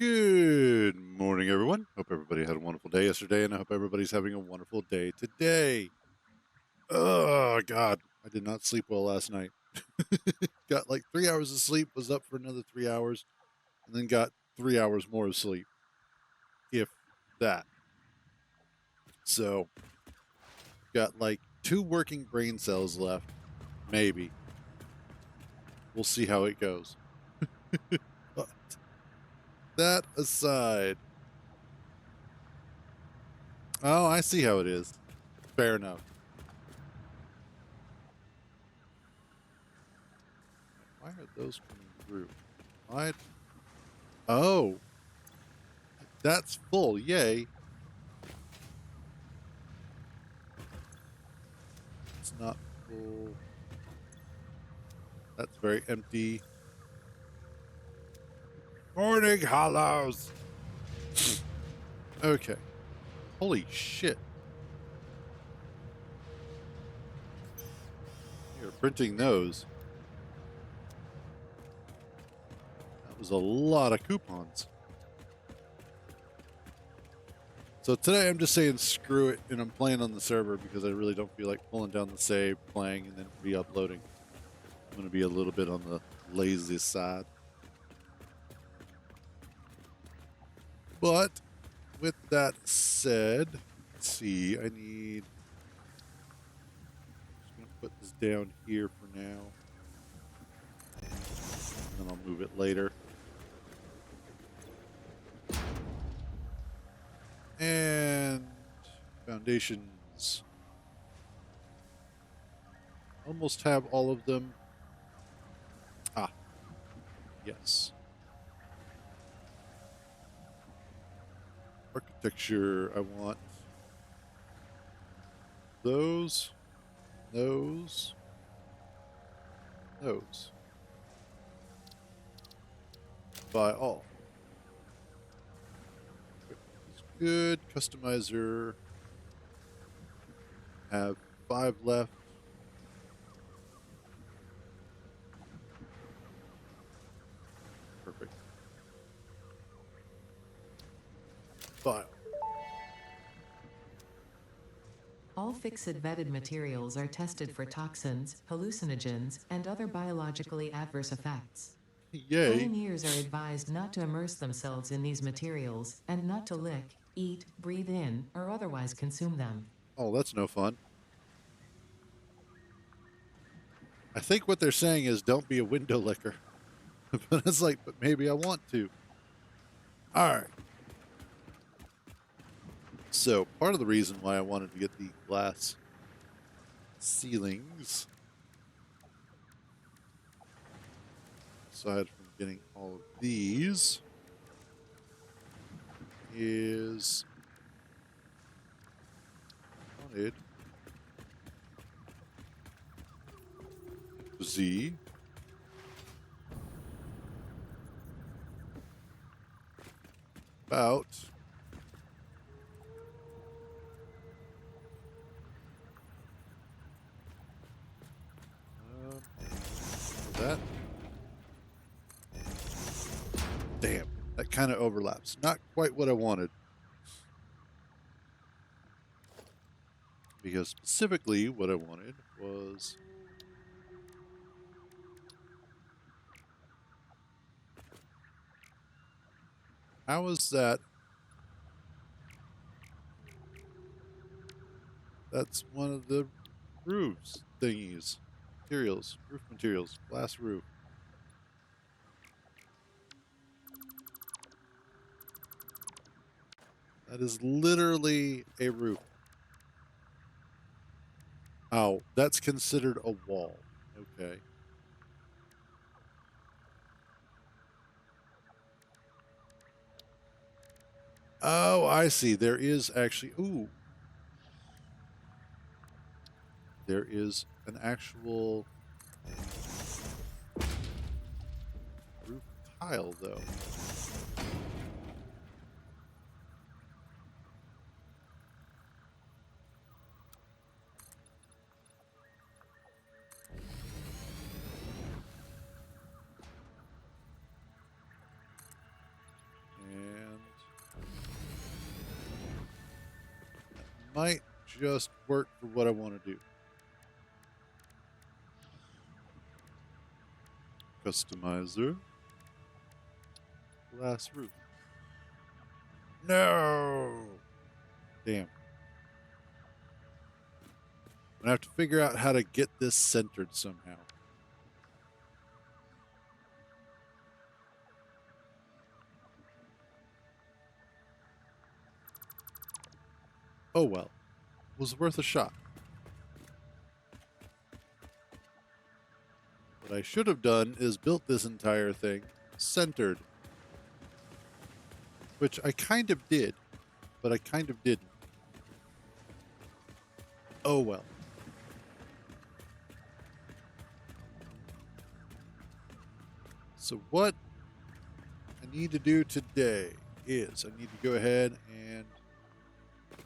Good morning, everyone. Hope everybody had a wonderful day yesterday, and I hope everybody's having a wonderful day today. Oh, God. I did not sleep well last night. Got like 3 hours of sleep, was up for another 3 hours, and then got 3 hours more of sleep, if that. So, got like 2 working brain cells left, maybe. We'll see how it goes. But that aside, oh, I see how it is. Fair enough. Why are those coming through? Why? Oh, that's full. Yay. It's not full. That's very empty. Morning hollows. Okay. Holy shit. You're printing those. That was a lot of coupons. So today I'm just saying screw it, and I'm playing on the server because I really don't feel like pulling down the save, playing, and then re-uploading. I'm going to be a little bit on the lazy side. But with that said, let's see, I need... I'm just going to put this down here for now. And then I'll move it later. And foundations. Almost have all of them. Ah, yes. Architecture, I want those, those. Buy all. Good. Customizer. Have 5 left. Perfect. File. All FICSIT-vetted materials are tested for toxins, hallucinogens, and other biologically adverse effects. Yay. Pioneers are advised not to immerse themselves in these materials, and not to lick, eat, breathe in, or otherwise consume them. Oh, that's no fun. I think what they're saying is don't be a window licker. But it's like, but maybe I want to. All right. So part of the reason why I wanted to get the glass ceilings, aside from getting all of these, is wanted Z. About that. Damn, that kind of overlaps. Not quite what I wanted. Because specifically what I wanted was how is that? That's one of the roofs thingies. Materials, roof materials, glass roof. That is literally a roof. Oh, that's considered a wall. Okay. Oh, I see. There is actually, ooh, there is an actual roof tile, though. might just work for what I want to do. Customizer. Glass roof. No! Damn. I'm going to have to figure out how to get this centered somehow. Oh well. It was worth a shot. What I should have done is built this entire thing centered. Which I kind of did, but I kind of didn't. Oh well. So what I need to do today is I need to go ahead and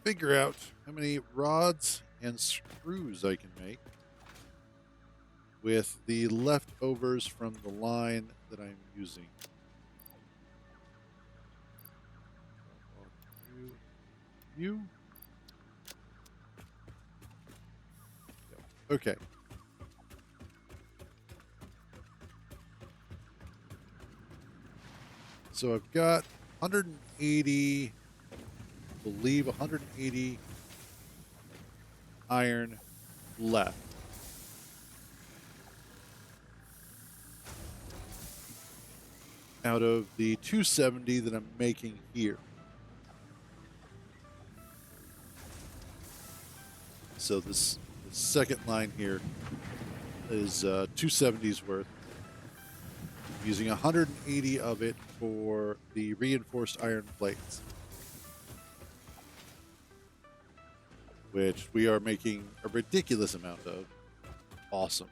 figure out how many rods and screws I can make with the leftovers from the line that I'm using. You? Yep. Okay. So I've got 180, I believe 180 iron left. Out of the 270 that I'm making here. So this second line here is 270's worth. I'm using 180 of it for the reinforced iron plates, which we are making a ridiculous amount of. Awesome.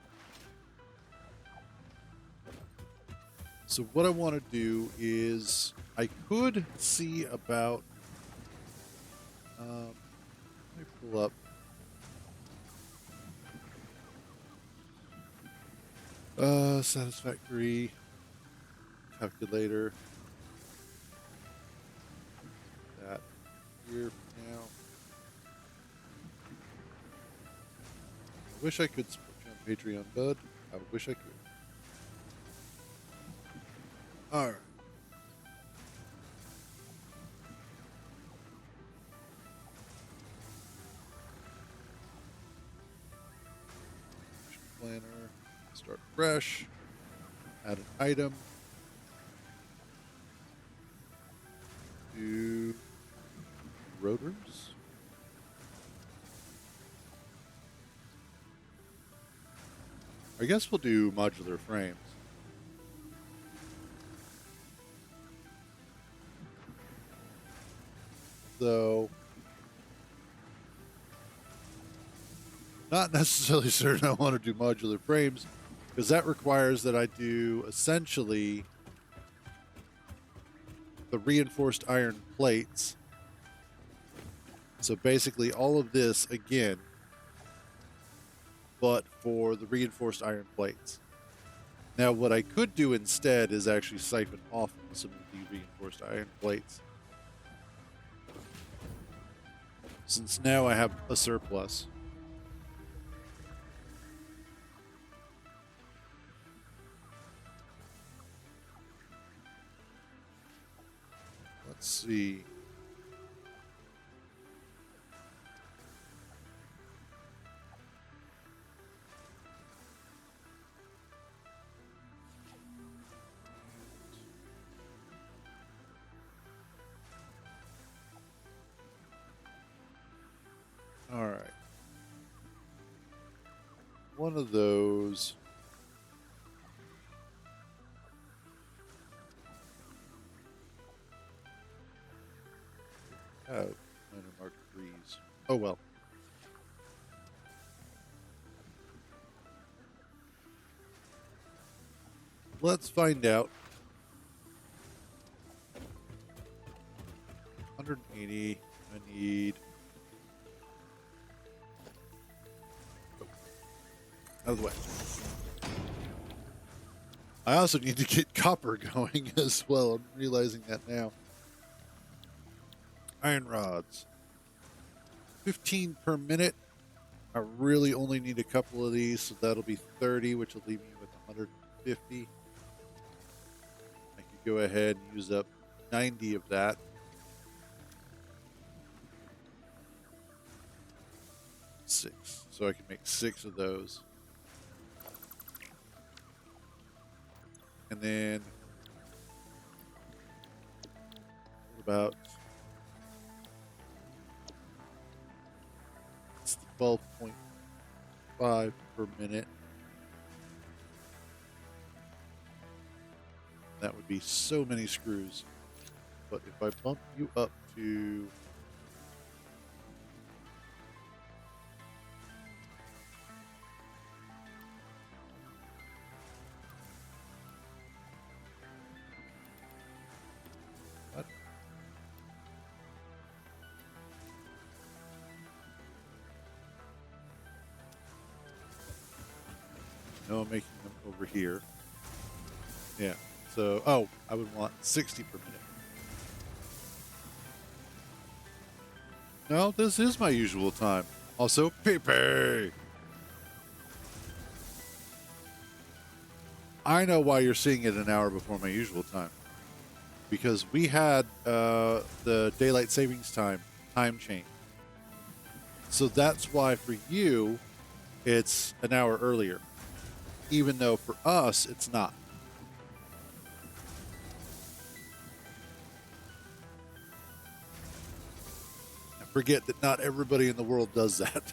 So what I want to do is I could see about let me pull up Satisfactory calculator. That here now. I wish I could support you on Patreon, bud. I wish I could. All right. Planner. Start fresh. Add an item. Do rotors. I guess we'll do modular frames. Though, not necessarily certain I want to do modular frames, because that requires that I do essentially the reinforced iron plates. So basically all of this again, but for the reinforced iron plates. Now what I could do instead is actually siphon off some of the reinforced iron plates, since now I have a surplus. Let's see. All right. One of those. Oh, minor mark threes. Oh well. Let's find out. 180. I need. Oh, out of the way. I also need to get copper going as well. I'm realizing that now. Iron rods. 15 per minute. I really only need a couple of these, so that'll be 30, which will leave me with 150. I could go ahead and use up 90 of that. 6. So I can make 6 of those. And then what about it's 12.5 per minute. That would be so many screws. But if I bump you up to what? No, I'm making them over here. Yeah. So, oh, I would want 60 per minute. No, this is my usual time. Also, pee-pee. I know why you're seeing it an hour before my usual time. Because we had the daylight savings time change. So that's why for you, it's an hour earlier. Even though for us, it's not. I forget that not everybody in the world does that.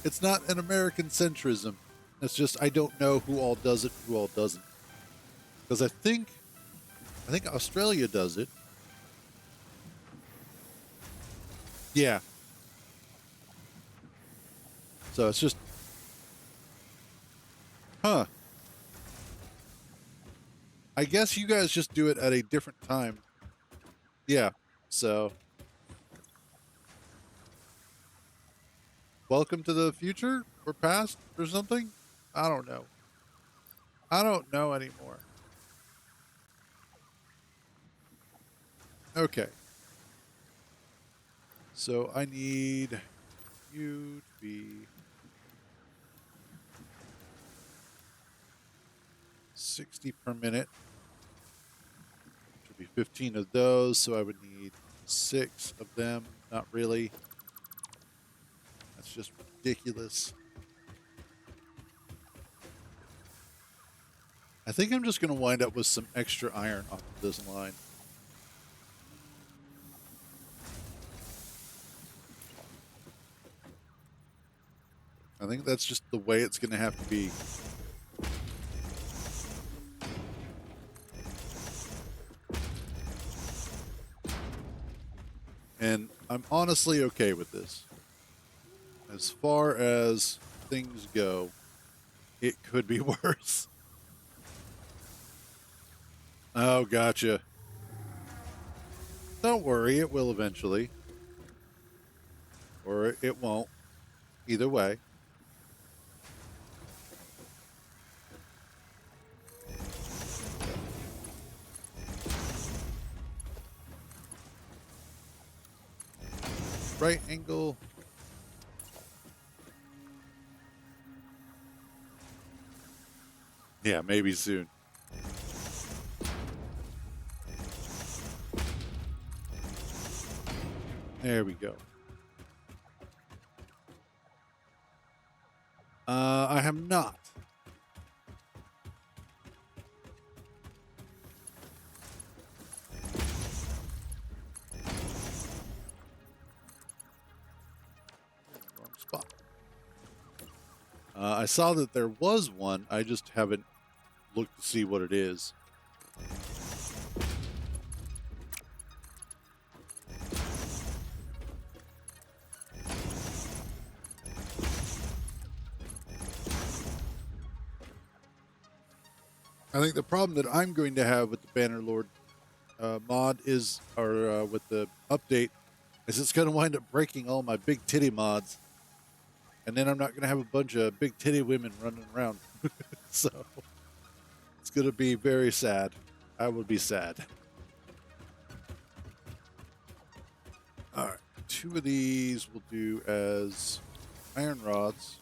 It's not an American centrism. It's just I don't know who all does it, who all doesn't. Because I think Australia does it. Yeah. So it's just, huh. I guess you guys just do it at a different time. Yeah. So, welcome to the future or past or something? I don't know. I don't know anymore. Okay. So I need you to be 60 per minute, which would be 15 of those. So I would need 6 of them. Not really. That's just ridiculous. I think I'm just going to wind up with some extra iron off of this line. I think that's just the way it's going to have to be. And I'm honestly okay with this. As far as things go, it could be worse. Oh, gotcha. Don't worry, it will eventually. Or it won't. Either way. Right angle. Yeah, maybe soon. There we go. I have not. Wrong spot. I saw that there was one. I just haven't looked to see what it is. I think the problem that I'm going to have with the Bannerlord mod is, or with the update, is it's going to wind up breaking all my big titty mods. And then I'm not going to have a bunch of big titty women running around. So it's going to be very sad. I will be sad. All right. 2 of these we'll do as iron rods.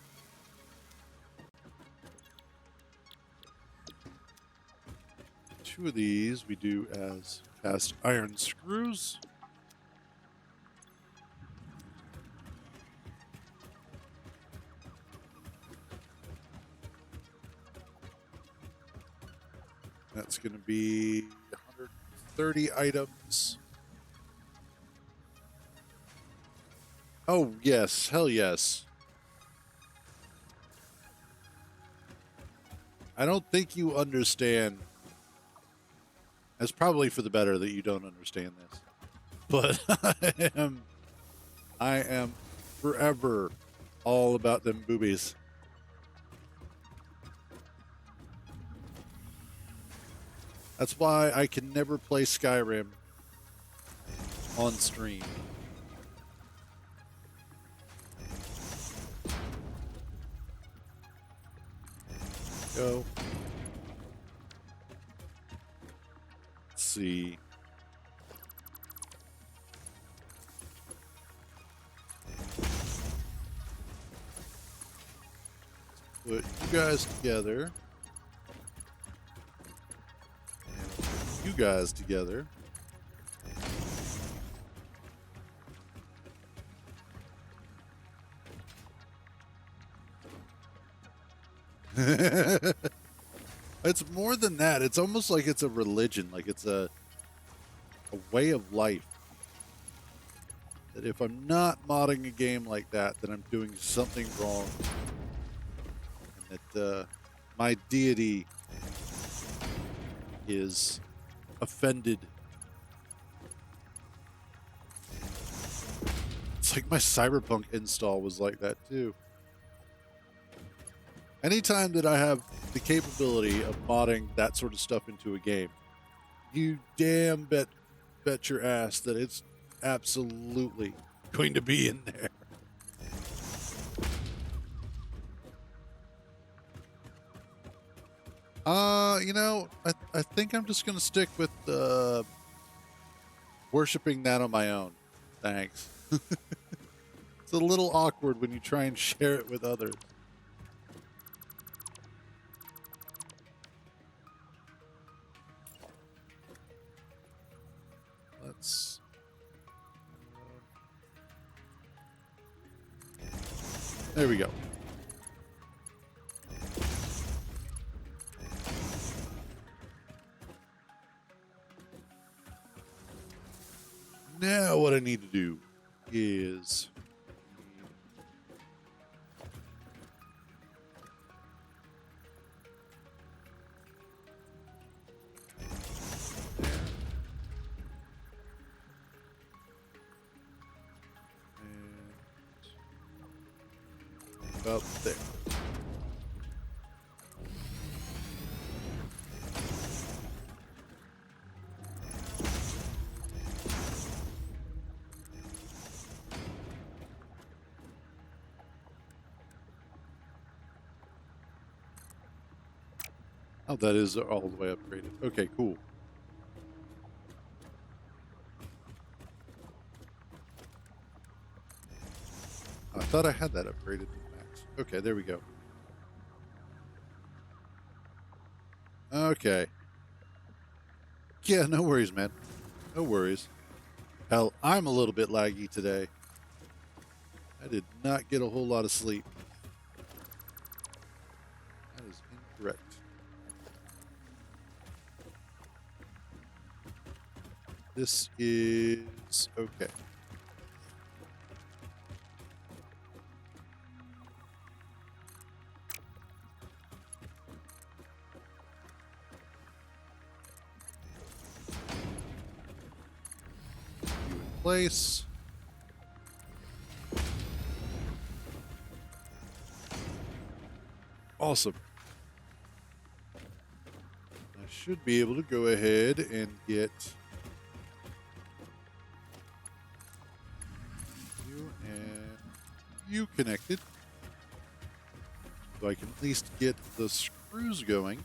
Two of these we do as cast iron screws. That's going to be 130 items. Oh, yes. Hell yes. I don't think you understand. It's probably for the better that you don't understand this. But I am forever all about them boobies. That's why I can never play Skyrim on stream. Go. Let's see. Put you guys together. You guys together. It's more than that. It's almost like it's a religion, like it's a way of life. That if I'm not modding a game like that, then I'm doing something wrong. And that my deity is offended. It's like my Cyberpunk install was like that too. Anytime that I have the capability of modding that sort of stuff into a game, you damn bet your ass that it's absolutely going to be in there. You know, I think I'm just gonna stick with worshiping that on my own. Thanks. It's a little awkward when you try and share it with others. Let's. There we go. Now what I need to do is about there. Oh, that is all the way upgraded. Okay, cool. I thought I had that upgraded to max. Okay, there we go. Okay. Yeah, no worries, man. No worries. Hell, I'm a little bit laggy today. I did not get a whole lot of sleep. That is incorrect. This is okay. You in place. Awesome. I should be able to go ahead and get you and you connected. So I can at least get the screws going.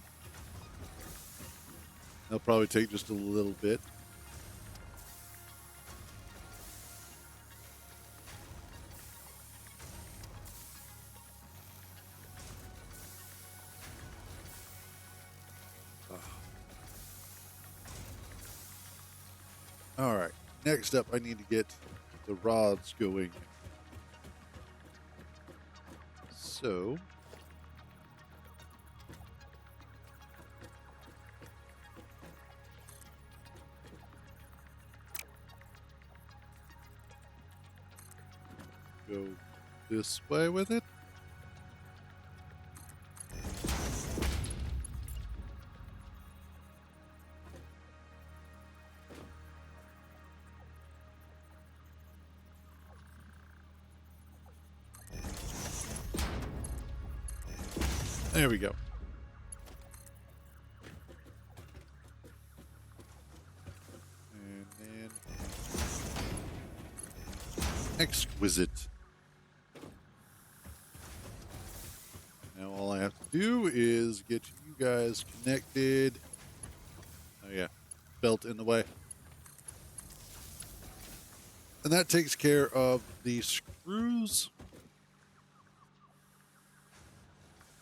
They'll probably take just a little bit. All right. Next up, I need to get the rods going. So go this way with it. There we go. And then exquisite. Now all I have to do is get you guys connected. Oh yeah, belt in the way. And that takes care of the screws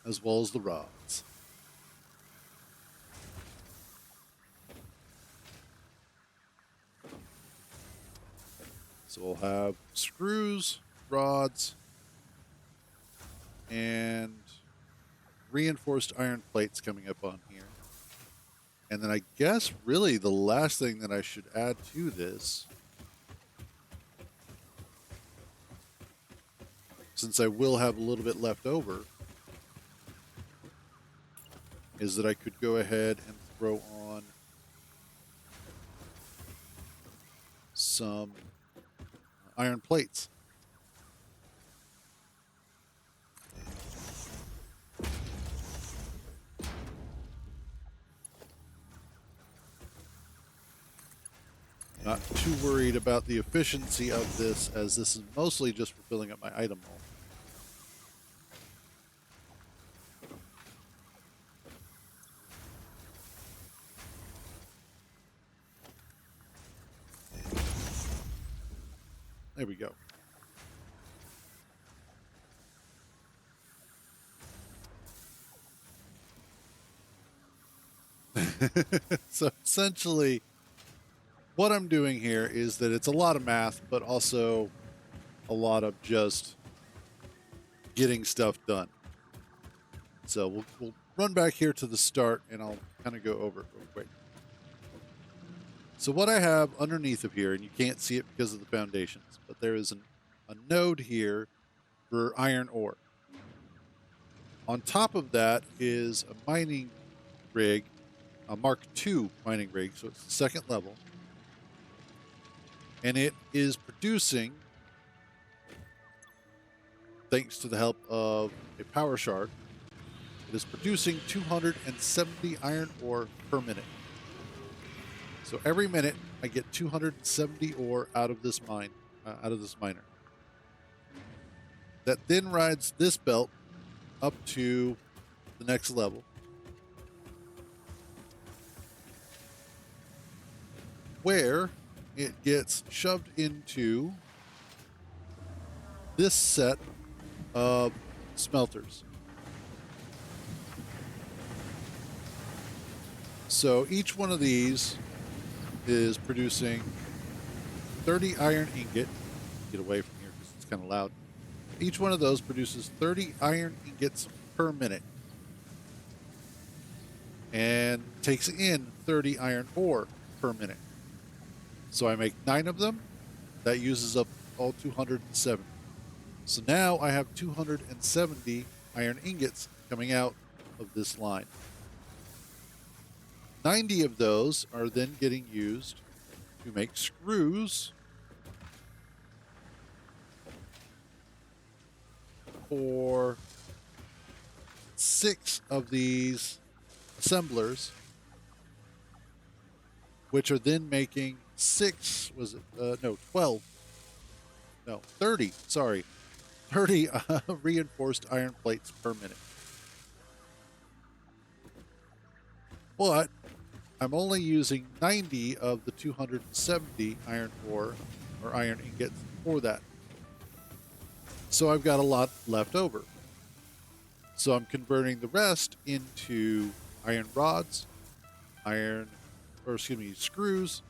as well as the rods. So we'll have screws, rods, and reinforced iron plates coming up on here. And then I guess really the last thing that I should add to this, since I will have a little bit left over, is that I could go ahead and throw on some iron plates. Not too worried about the efficiency of this, as this is mostly just for filling up my item vault. There we go. So essentially, what I'm doing here is that it's a lot of math, but also a lot of just getting stuff done. So we'll run back here to the start, and I'll kind of go over it real quick. So what I have underneath of here, and you can't see it because of the foundations, but there is a node here for iron ore. On top of that is a mining rig, a Mark II mining rig, so it's the second level. And it is producing, thanks to the help of a power shard, it is producing 270 iron ore per minute. So every minute I get 270 ore out of this mine, out of this miner. That then rides this belt up to the next level, where it gets shoved into this set of smelters. So each one of these is producing 30 iron ingot. Get away from here because it's kind of loud. Each one of those produces 30 iron ingots per minute and takes in 30 iron ore per minute. So I make 9 of them. That uses up all 270. So now I have 270 iron ingots coming out of this line. 90 of those are then getting used to make screws for 6 of these assemblers, which are then making 30, sorry, 30 reinforced iron plates per minute. But I'm only using 90 of the 270 iron ore or iron ingots for that. So I've got a lot left over. So I'm converting the rest into iron rods, screws,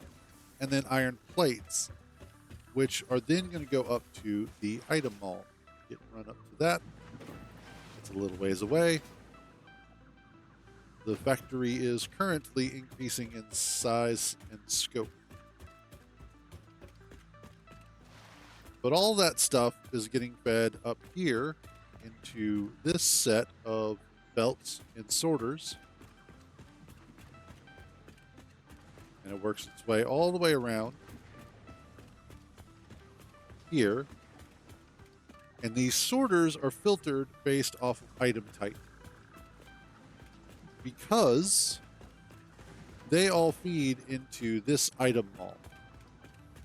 and then iron plates, which are then going to go up to the item mall. Get run up to that. It's a little ways away. The factory is currently increasing in size and scope. But all that stuff is getting fed up here into this set of belts and sorters. And it works its way all the way around here. And these sorters are filtered based off of item type, because they all feed into this item mall.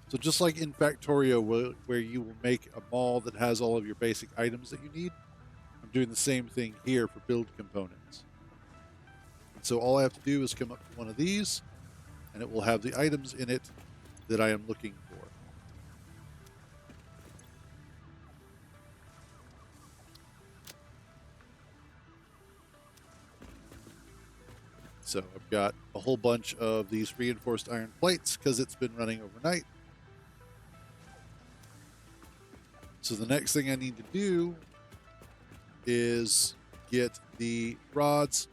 So just like in Factorio, where you will make a mall that has all of your basic items that you need, I'm doing the same thing here for build components. And so all I have to do is come up to one of these, and it will have the items in it that I am looking for. So I've got a whole bunch of these reinforced iron plates because it's been running overnight. So the next thing I need to do is get the rods.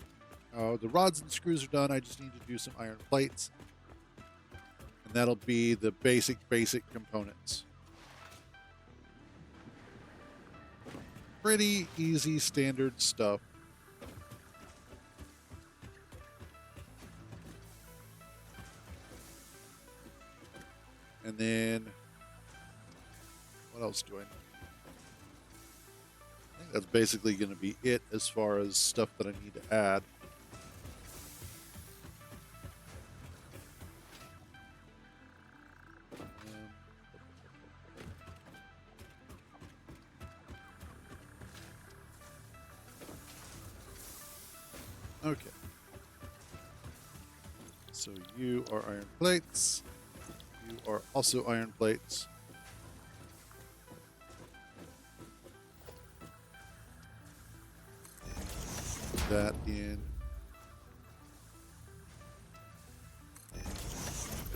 The rods and screws are done. I just need to do some iron plates. And that'll be the basic components. Pretty easy, standard stuff. And then, what else do I need? I think that's basically going to be it as far as stuff that I need to add. Okay. So you are iron plates. You are also iron plates. That in. I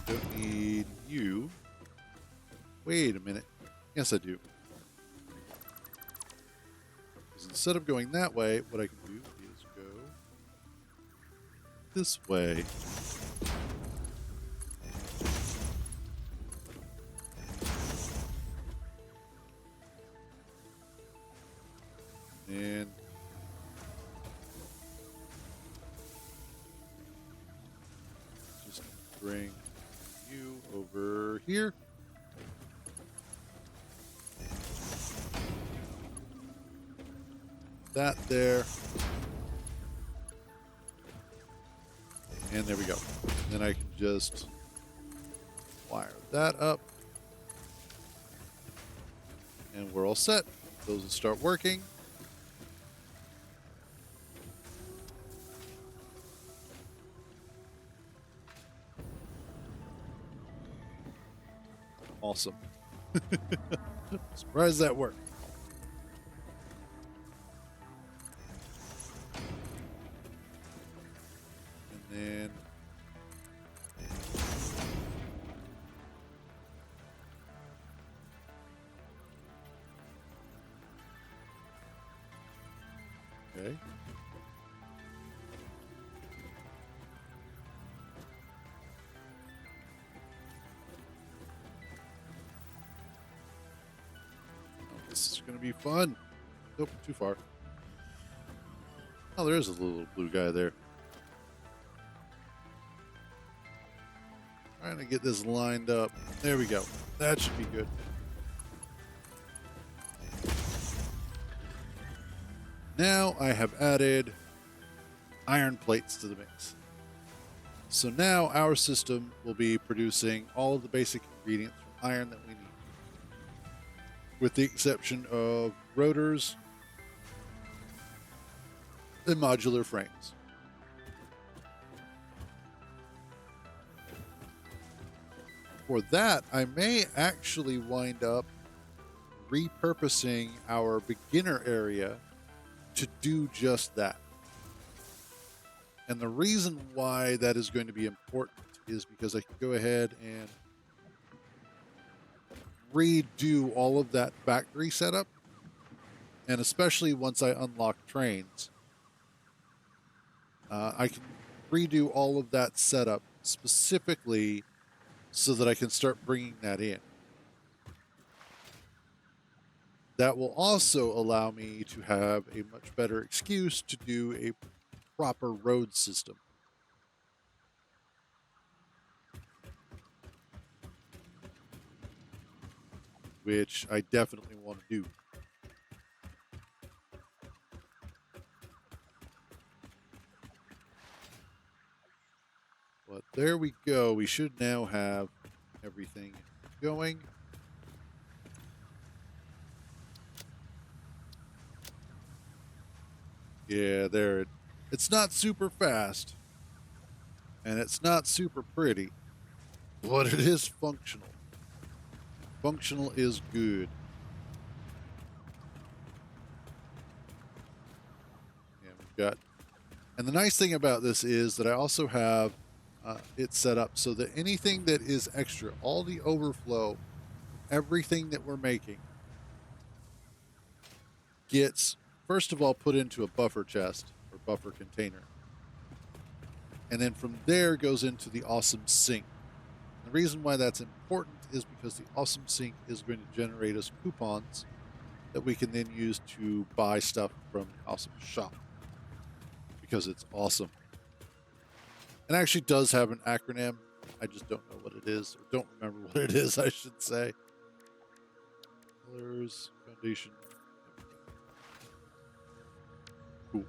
don't need you. Wait a minute. Yes, I do. Because instead of going that way, what I can do is go this way. And just bring you over here. That there. And there we go. Then I can just wire that up. And we're all set. Those will start working. Awesome. Surprised that worked. And then okay. This is going to be fun. Nope, too far. Oh, there's a little blue guy there. Trying to get this lined up. There we go. That should be good. Now I have added iron plates to the mix. So now our system will be producing all of the basic ingredients from iron that we need, with the exception of rotors and modular frames. For that, I may actually wind up repurposing our beginner area to do just that. And the reason why that is going to be important is because I can go ahead and redo all of that factory setup, and especially once I unlock trains, I can redo all of that setup specifically so that I can start bringing that in. That will also allow me to have a much better excuse to do a proper road system, which I definitely want to do. But there we go. We should now have everything going. Yeah, there. It's not super fast, and it's not super pretty, but it is functional. And functional is good. And we've got. And the nice thing about this is that I also have it set up so that anything that is extra, all the overflow from everything that we're making, gets first of all put into a buffer chest or buffer container, and then from there goes into the awesome sink. The reason why that's important is because the awesome sink is going to generate us coupons that we can then use to buy stuff from the awesome shop because it's awesome. It actually does have an acronym. I just don't know what it is, or don't remember what it is, I should say. Colors, foundation. Cool.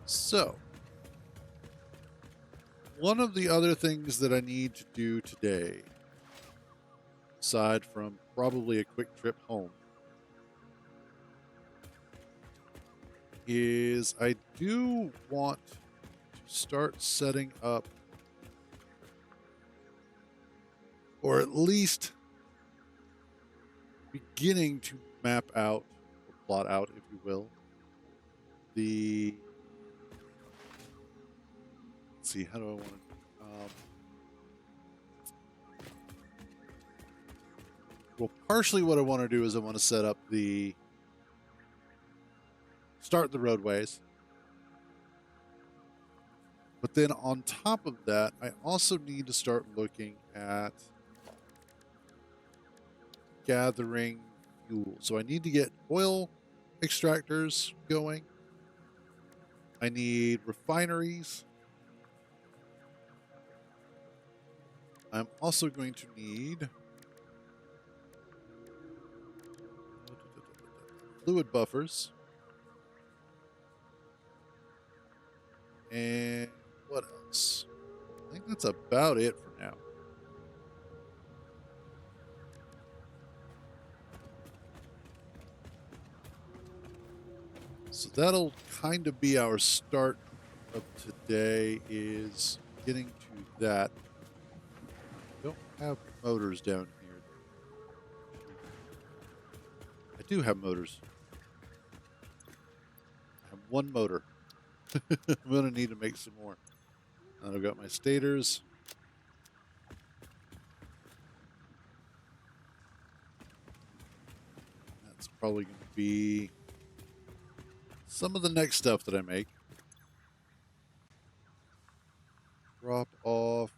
So, one of the other things that I need to do today, aside from probably a quick trip home, is I do want to start setting up, or at least beginning to map out, or plot out, if you will, the. Let's see, how do I want to. Well, partially what I want to do is I want to set up start the roadways. But then on top of that, I also need to start looking at gathering fuel. So I need to get oil extractors going. I need refineries. I'm also going to need fluid buffers. And what else? I think that's about it for now. So that'll kind of be our start of today, is getting to that. Don't have motors down here. I do have motors. I have one motor. I'm going to need to make some more. And I've got my stators. That's probably going to be some of the next stuff that I make. Drop off.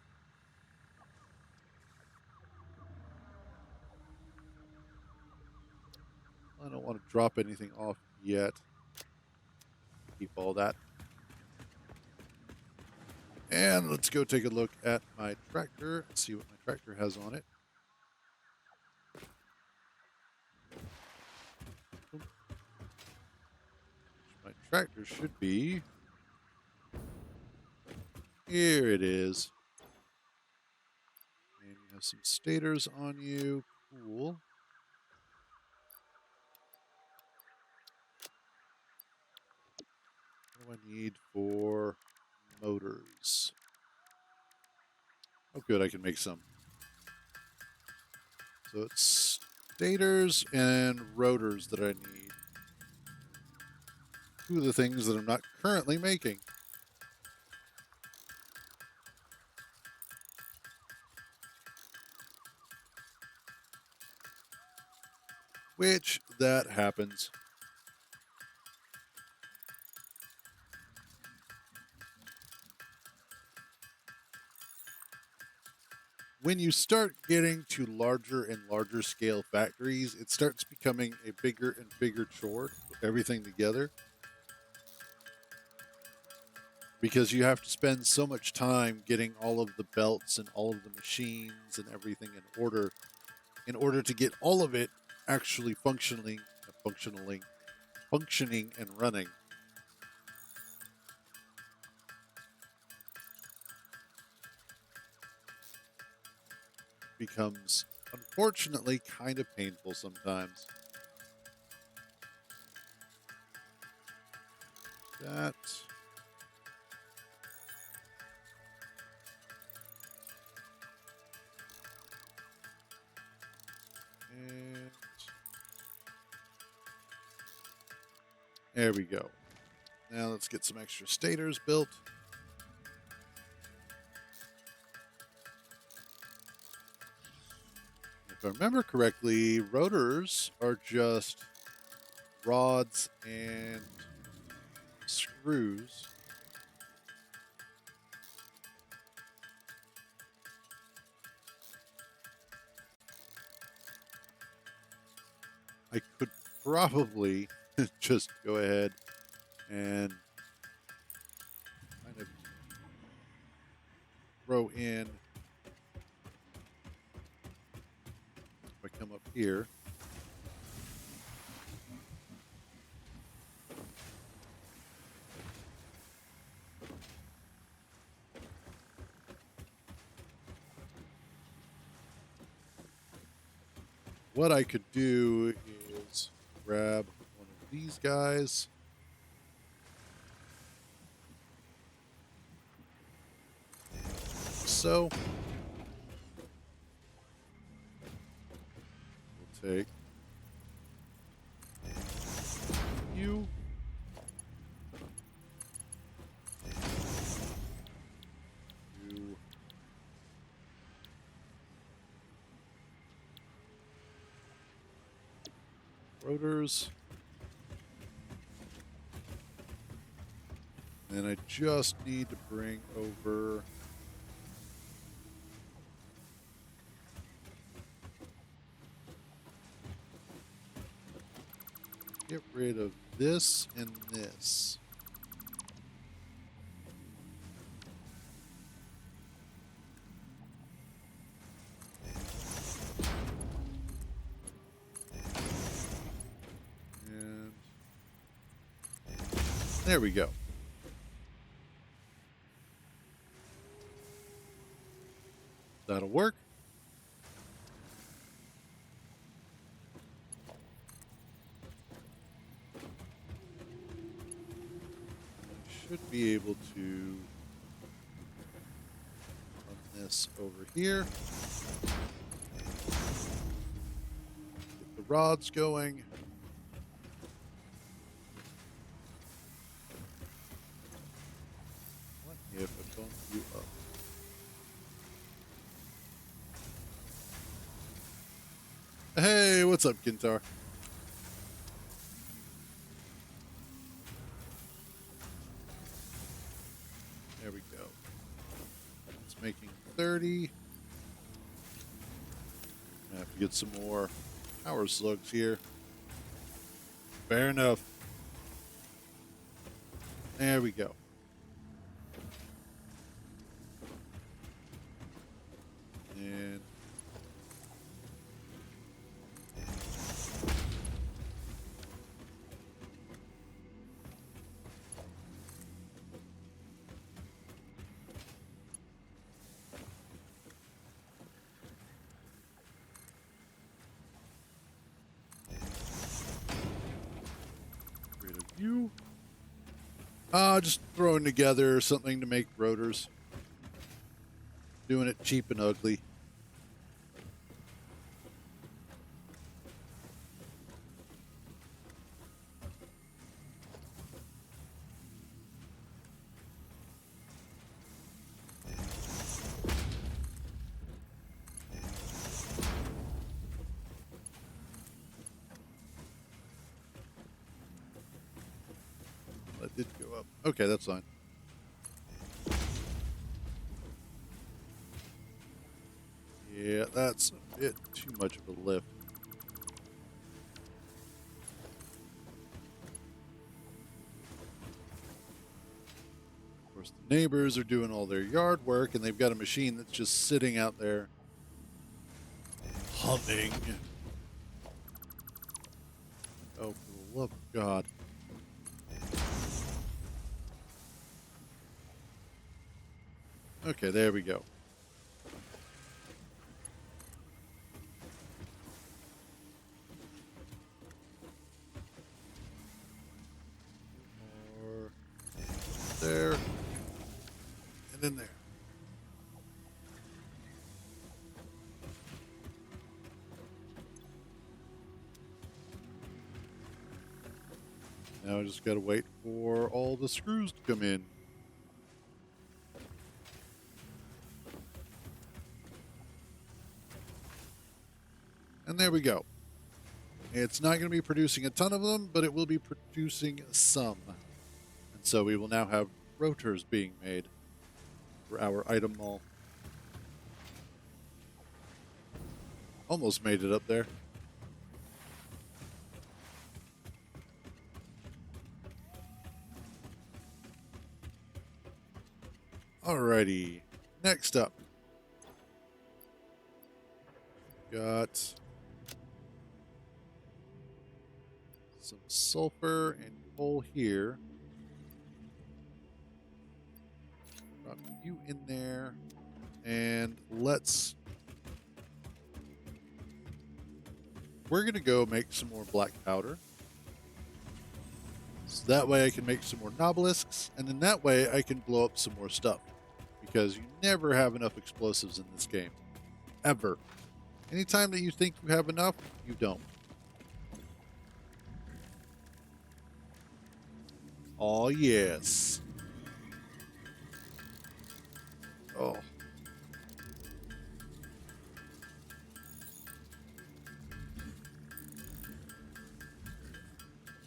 I don't want to drop anything off yet. Keep all that. And let's go take a look at my tractor and see what my tractor has on it. My tractor should be. Here it is. And you have some stators on you. Cool. What do I need for motors? Oh, good. I can make some. So it's stators and rotors that I need. Two of the things that I'm not currently making. which that happens. When you start getting to larger and larger scale factories, it starts becoming a bigger and bigger chore to put everything together because you have to spend so much time getting all of the belts and all of the machines and everything in order to get all of it actually functioning and running. Becomes unfortunately kind of painful sometimes. That and there we go. Now let's get some extra stators built. If I remember correctly, rotors are just rods and screws. I could probably just go ahead and kind of throw in, if I come up here, what I could do is grab one of these guys. So we'll take you, you, rotors, and I just need to bring over get rid of this and this. And there we go. That'll work. Should be able to run this over here. Get the rods going. What if I bump you up? Hey, what's up, Kintar? There we go. It's making 30. I have to get some more power slugs here. Fair enough. There we go. And rid of you. Just throwing together something to make rotors. Doing it cheap and ugly. Okay, that's fine. Yeah, that's a bit too much of a lift. Of course, the neighbors are doing all their yard work, and they've got a machine that's just sitting out there humming. Oh, for the love of God. Okay, there we go. Or there, and then there. Now I just gotta wait for all the screws to come in. And there we go. It's not going to be producing a ton of them, but it will be producing some. And so we will now have rotors being made for our item mall. Almost made it up there. Alrighty. Next up, got some sulfur and coal here. Drop you in there. And we're going to go make some more black powder. So that way I can make some more nobelisks, and then that way I can blow up some more stuff. Because you never have enough explosives in this game. Ever. Anytime that you think you have enough, you don't. Oh, yes. Oh.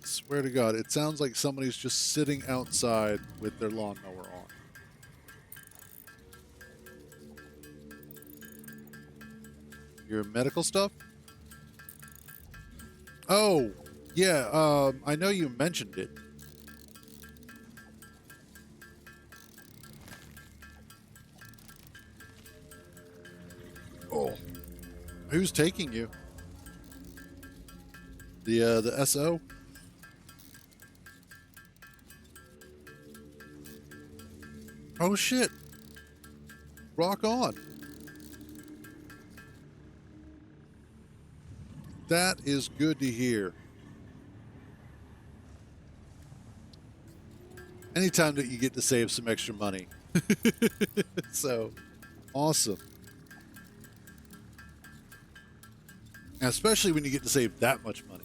Swear to God, it sounds like somebody's just sitting outside with their lawnmower on. Your medical stuff? Oh, yeah, I know you mentioned it. Oh. Who's taking you? The SO? Oh, shit. Rock on. That is good to hear. Anytime that you get to save some extra money. So, awesome. And especially when you get to save that much money.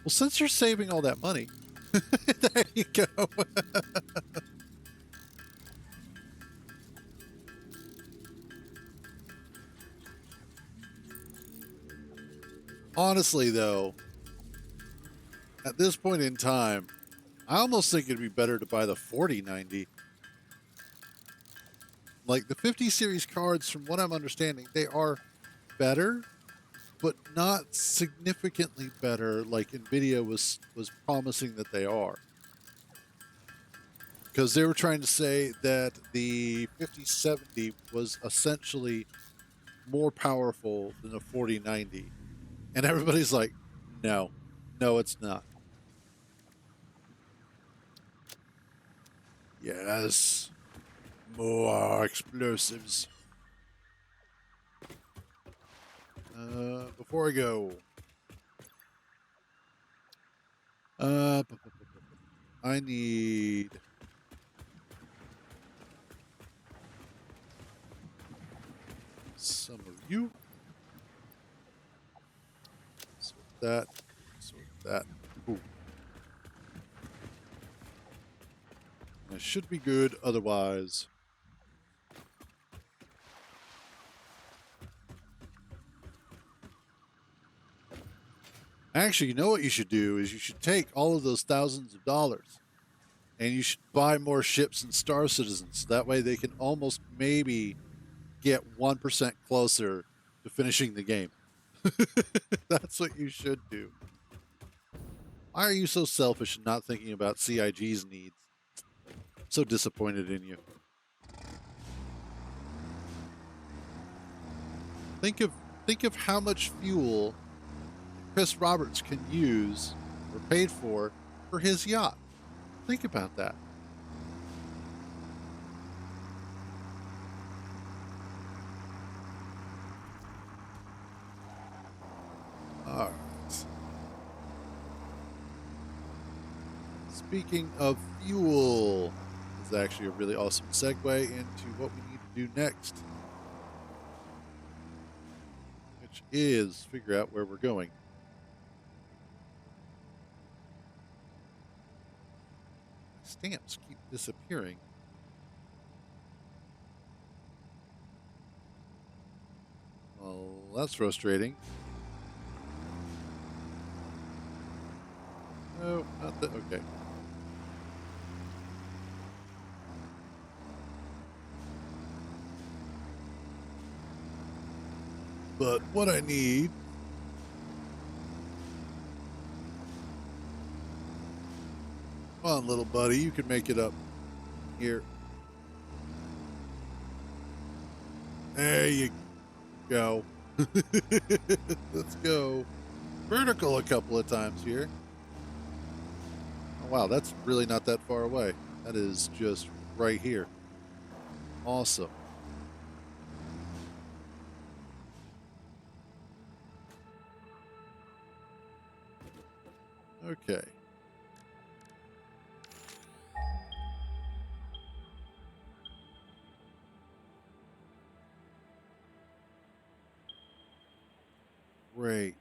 Well, since you're saving all that money, there you go. Honestly, though, at this point in time, I almost think it'd be better to buy the 4090. Like the 50 series cards, from what I'm understanding, they are better, but not significantly better like Nvidia was promising that they are. Because they were trying to say that the 5070 was essentially more powerful than the 4090. And everybody's like, no, it's not. Yes, more explosives. Before I go, I need some of you. Sort that. Sort that. Ooh. I should be good otherwise. Actually, you know what you should do is you should take all of those thousands of dollars And you should buy more ships and Star Citizens. That way they can almost maybe get 1% closer to finishing the game. That's what you should do. Why are you so selfish and not thinking about CIG's needs? So disappointed in you. Think of how much fuel Chris Roberts can use or paid for his yacht. Think about that. All right. Speaking of fuel, this is actually a really awesome segue into what we need to do next, which is figure out where we're going. Stamps keep disappearing. Well, that's frustrating. No, not that. Okay. But what I need come on, little buddy, you can make it up here. There you go. Let's go vertical a couple of times here. Oh, wow, that's really not that far away. That is just right here. Awesome. Okay. Great.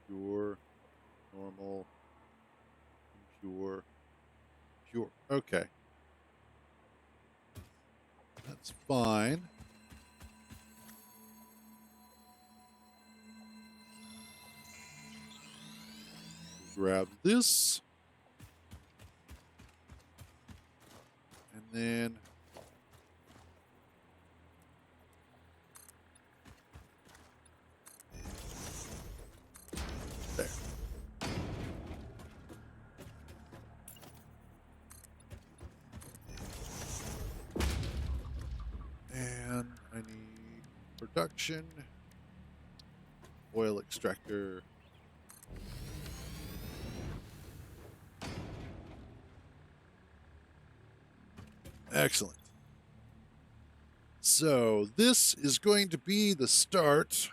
Pure, normal, pure, pure. Okay. That's fine. Grab this. And then there. And I need production, oil extractor. Excellent. So this is going to be the start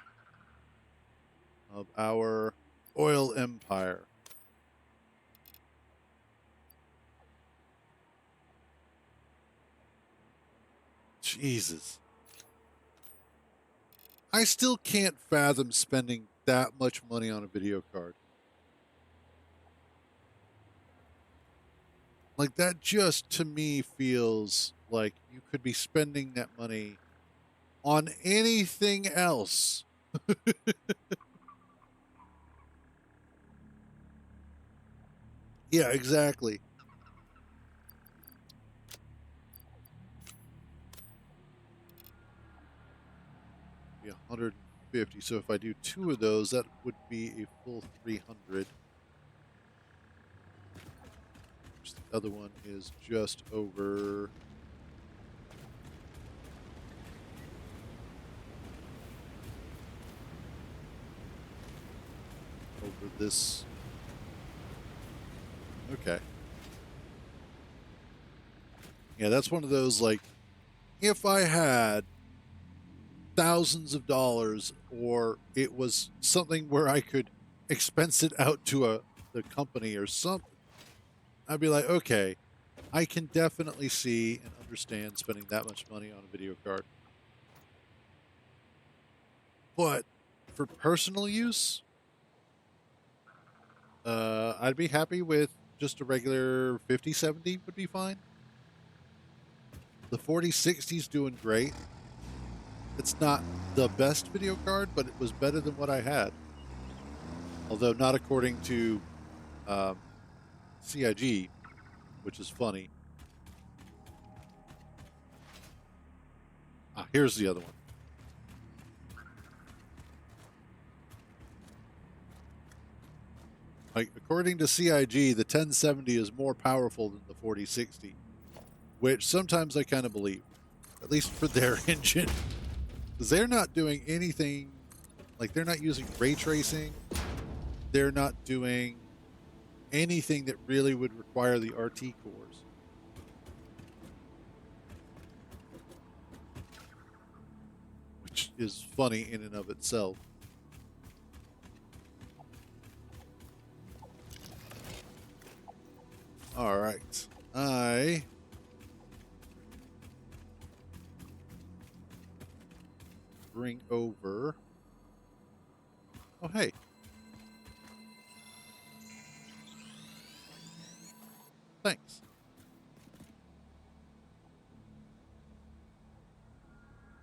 of our oil empire. Jesus. I still can't fathom spending that much money on a video card. Like, that just to me feels like you could be spending that money on anything else. Yeah, exactly. Be 150. So if I do two of those, that would be a full 300. The other one is just over this. Okay. Yeah, that's one of those, like, if I had thousands of dollars or it was something where I could expense it out to the company or something, I'd be like, okay, I can definitely see and understand spending that much money on a video card. But for personal use, I'd be happy with just a regular 5070 would be fine. The 4060 is doing great. It's not the best video card, but it was better than what I had. Although not according to CIG, which is funny. Ah, here's the other one. Like, according to CIG, the 1070 is more powerful than the 4060, which sometimes I kind of believe, at least for their engine, because they're not doing anything. Like, they're not using ray tracing. They're not doing anything that really would require the RT cores. Which is funny in and of itself. All right. I bring over. Oh, hey. Thanks.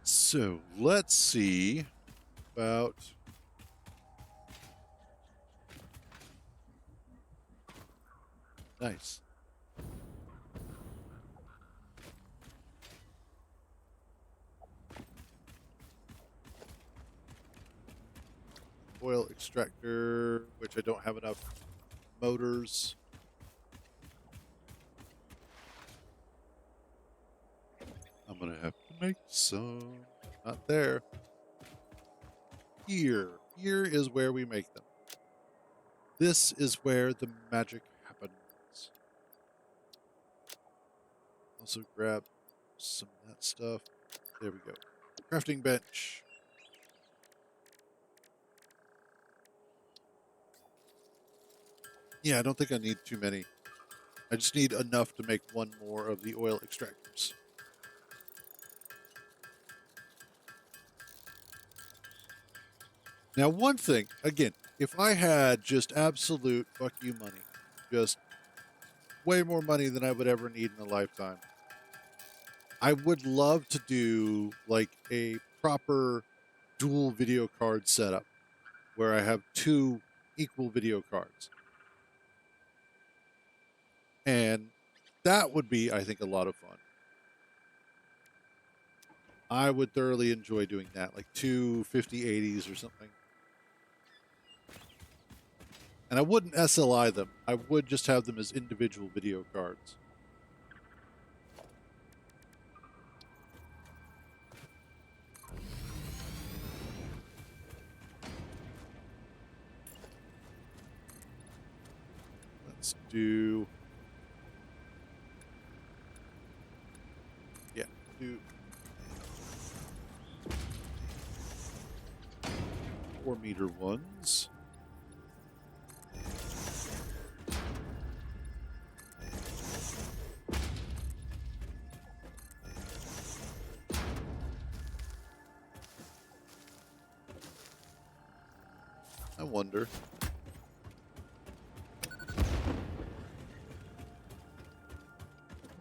So let's see about. Nice. Oil extractor, which I don't have enough motors. I'm going to have to make some. Not there. Here. Here is where we make them. This is where the magic happens. Also grab some of that stuff. There we go. Crafting bench. Yeah, I don't think I need too many. I just need enough to make one more of the oil extractors. Now, one thing, again, if I had just absolute fuck you money, just way more money than I would ever need in a lifetime, I would love to do like a proper dual video card setup where I have two equal video cards. And that would be, I think, a lot of fun. I would thoroughly enjoy doing that, like two 5080s or something. And I wouldn't SLI them. I would just have them as individual video cards. Let's do... Yeah, do 4-meter ones. I wonder.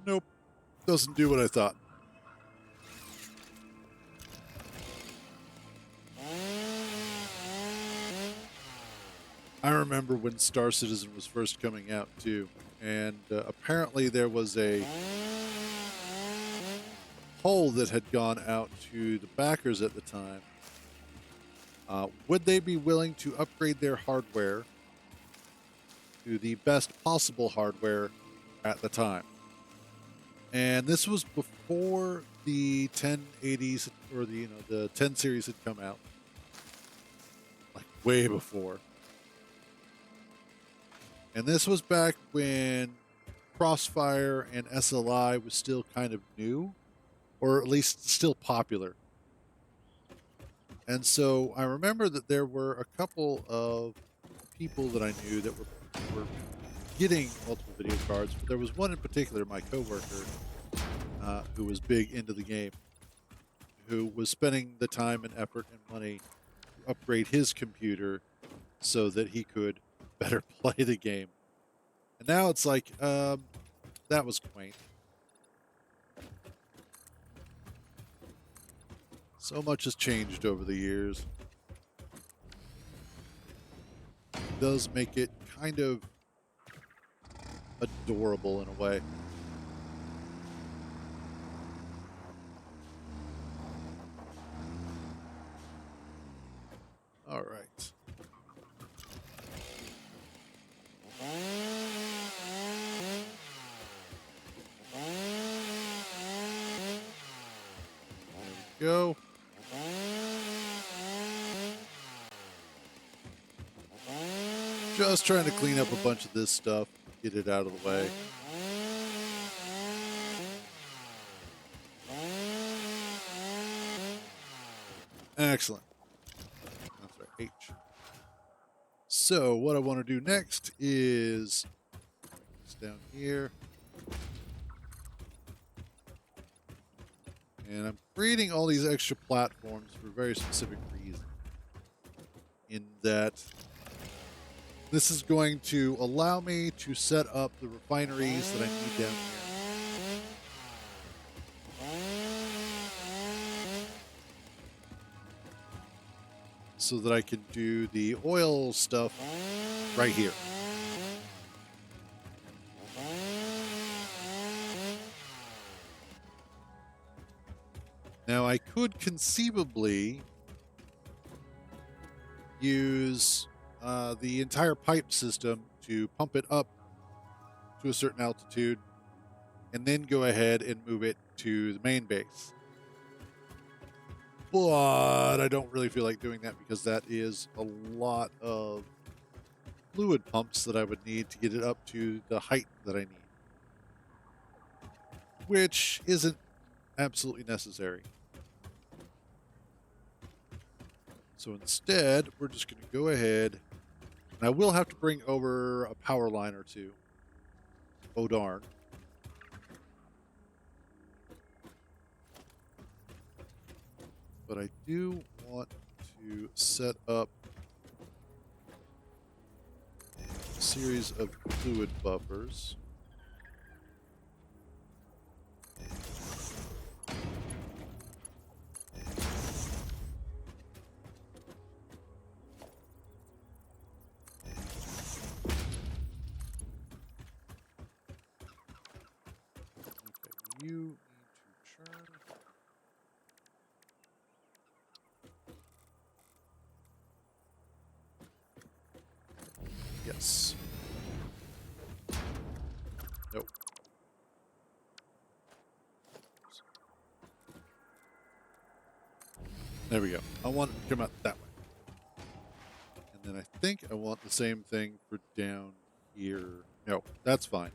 Nope. Doesn't do what I thought. I remember when Star Citizen was first coming out too, and apparently there was a poll that had gone out to the backers at the time. Would they be willing to upgrade their hardware to the best possible hardware at the time? And this was before the 1080s or the 10 series had come out, like way before. And this was back when Crossfire and SLI was still kind of new, or at least still popular. And so I remember that there were a couple of people that I knew that were getting multiple video cards, but there was one in particular, my coworker, who was big into the game, who was spending the time and effort and money to upgrade his computer so that he could better play the game. And now it's like, that was quaint. So much has changed over the years. It does make it kind of adorable in a way. All right. There we go. Just trying to clean up a bunch of this stuff, get it out of the way. Excellent. That's right, H. So what I want to do next is bring this down here. And I'm creating all these extra platforms for a very specific reason. In that this is going to allow me to set up the refineries that I need down here. So that I can do the oil stuff right here. Now I could conceivably use the entire pipe system to pump it up to a certain altitude and then go ahead and move it to the main base. But I don't really feel like doing that because that is a lot of fluid pumps that I would need to get it up to the height that I need, which isn't absolutely necessary. So instead, we're just going to go ahead, and I will have to bring over a power line or two. Oh, darn. But I do want to set up a series of fluid buffers. Okay, you need to churn. Yes. Nope. There we go. I want it to come out that way. And then I think I want the same thing for down here. No, that's fine.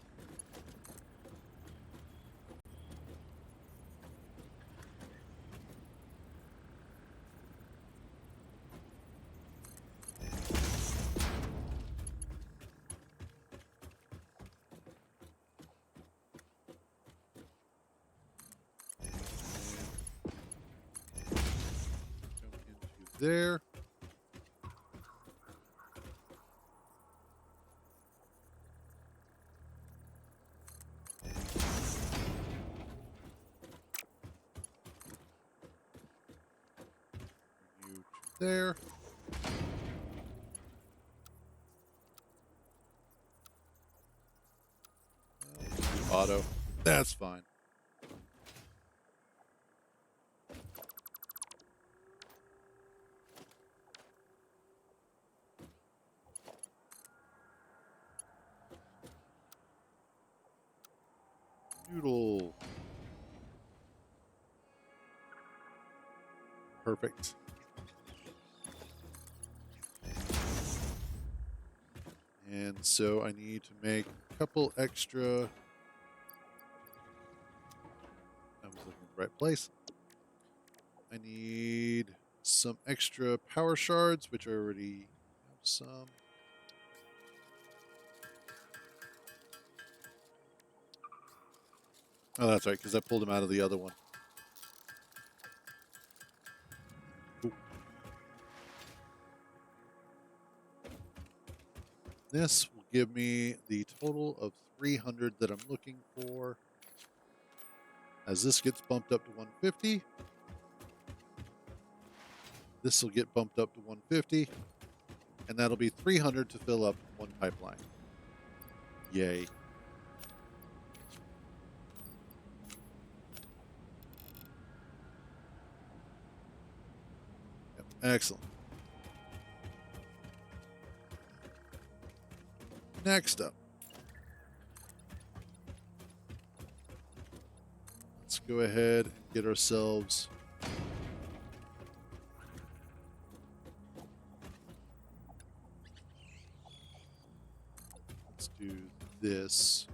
Come into there. You to there. Do auto. That's fine. Noodle. Perfect. And so I need to make a couple extra. I was looking in the right place. I need some extra power shards, which I already have some. Oh, that's right, because I pulled them out of the other one. Cool. This will give me the total of 300 that I'm looking for. As this gets bumped up to 150, this will get bumped up to 150, and that'll be 300 to fill up one pipeline. Yay. Excellent. Next up, let's go ahead and get ourselves let's do this.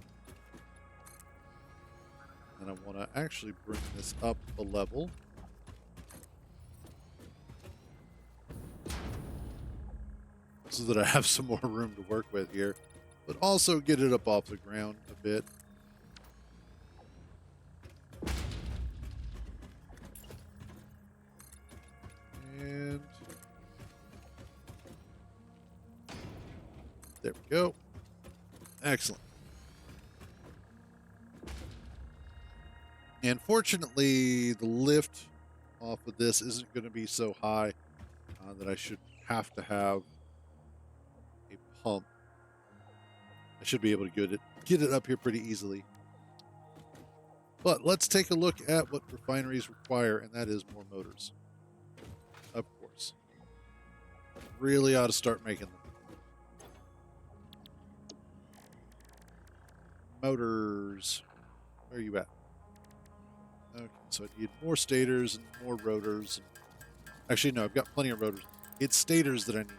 And I want to actually bring this up a level. So that I have some more room to work with here, but also get it up off the ground a bit. And there we go. Excellent. And fortunately, the lift off of this isn't going to be so high that I should have to have a pump. I should be able to get it up here pretty easily. But let's take a look at what refineries require, and that is more motors. Of course. Really ought to start making them. Motors. Where are you at? Okay, so I need more stators and more rotors. Actually, no, I've got plenty of rotors. It's stators that I need.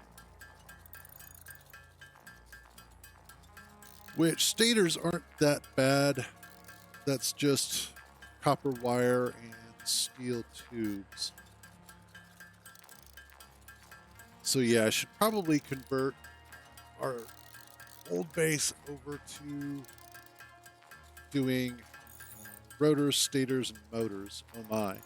Which stators aren't that bad. That's just copper wire and steel tubes. So yeah, I should probably convert our old base over to doing rotors, stators, and motors. Oh my.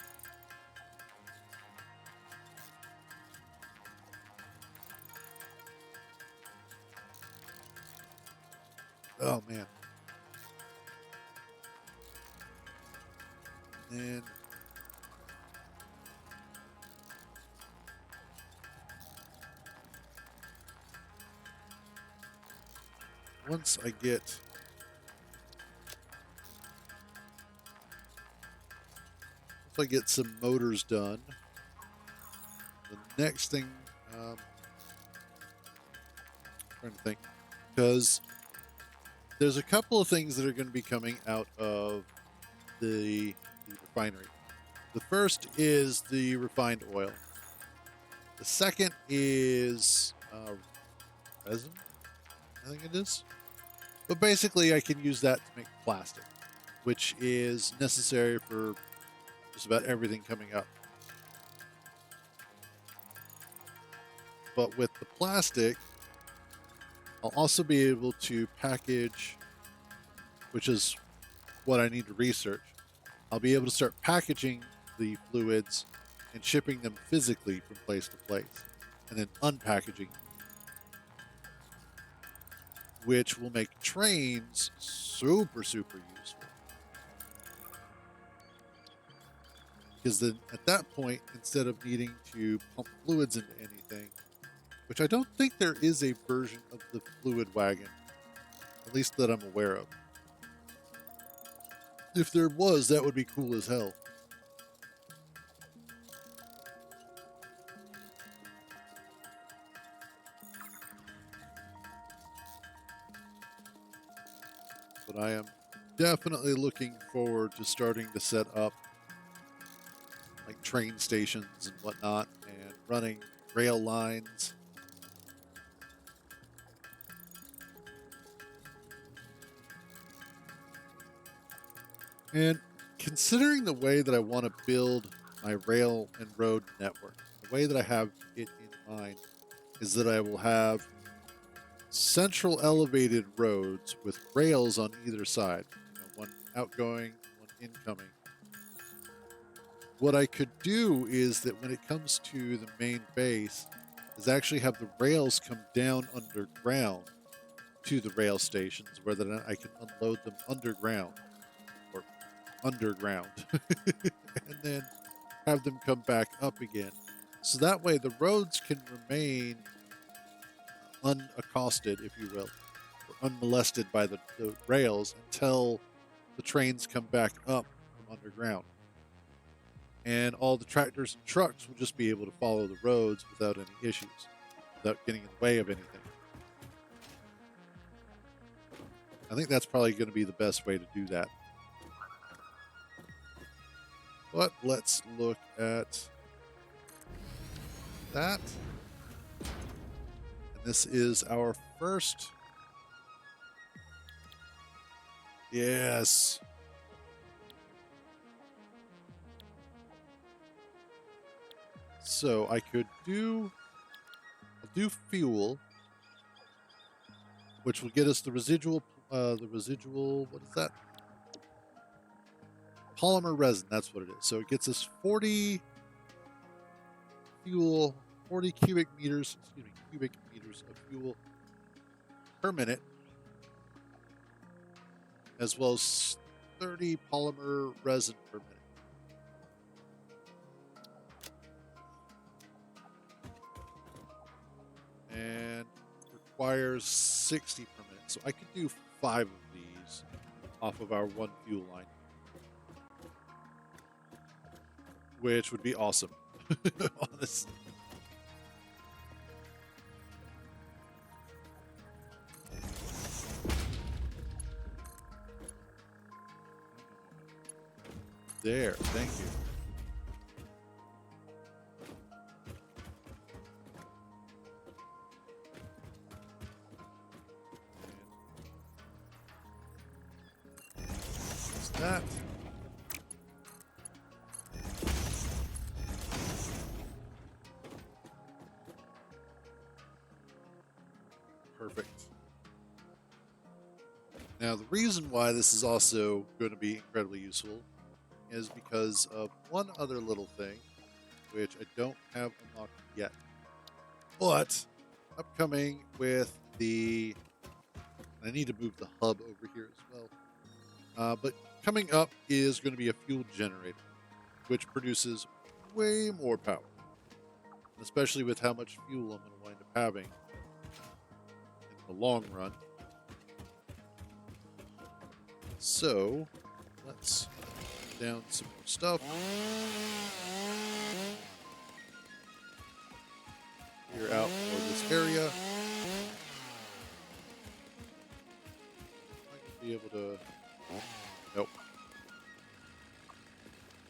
Oh man. And once I get some motors done, the next thing, I'm trying to think, because there's a couple of things that are going to be coming out of the refinery. The first is the refined oil. The second is resin, I think it is. But basically, I can use that to make plastic, which is necessary for just about everything coming up. But with the plastic, I'll also be able to package, which is what I need to research. I'll be able to start packaging the fluids and shipping them physically from place to place, and then unpackaging, which will make trains super useful. Because then at that point, instead of needing to pump fluids into anything, which I don't think there is a version of the fluid wagon, at least that I'm aware of. If there was, that would be cool as hell. But I am definitely looking forward to starting to set up like train stations and whatnot, and running rail lines. And considering the way that I want to build my rail and road network, the way that I have it in mind is that I will have central elevated roads with rails on either side, one outgoing, one incoming. What I could do is that when it comes to the main base, is actually have the rails come down underground to the rail stations, where then I can unload them underground, and then have them come back up again. So that way the roads can remain unaccosted, if you will, or unmolested by the rails until the trains come back up from underground. and all the tractors and trucks will just be able to follow the roads without any issues, without getting in the way of anything. I think that's probably going to be the best way to do that. But let's look at that. And this is our first. Yes. So I could I'll do fuel, which will get us the residual, what is that? Polymer resin, that's what it is. So it gets us 40 fuel, 40 cubic meters of fuel per minute, as well as 30 polymer resin per minute. And requires 60 per minute. So I could do 5 of these off of our one fuel line, which would be awesome. Honestly. There, thank you. Use that. Perfect. Now, the reason why this is also going to be incredibly useful is because of one other little thing, which I don't have unlocked yet. But upcoming with the, I need to move the hub over here as well. But coming up is going to be a fuel generator, which produces way more power, especially with how much fuel I'm going to wind up having in the long run. So let's put down some more stuff. Clear out for this area. I might be able to. Nope.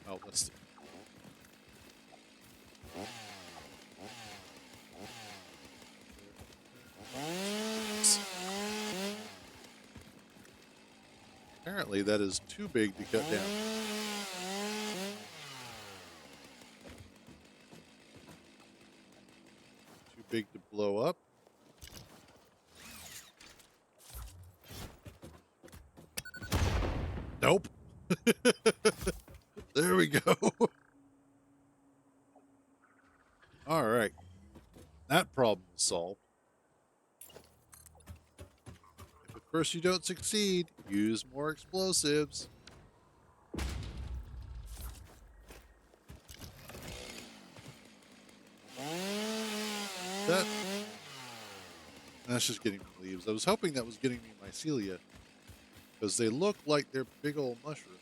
Oh, let's see. Apparently, that is too big to cut down. Too big to blow up. Nope. There we go. All right. That problem is solved. If at first you don't succeed, use more explosives. That's just getting me leaves. I was hoping that was getting me mycelia, because they look like they're big old mushrooms.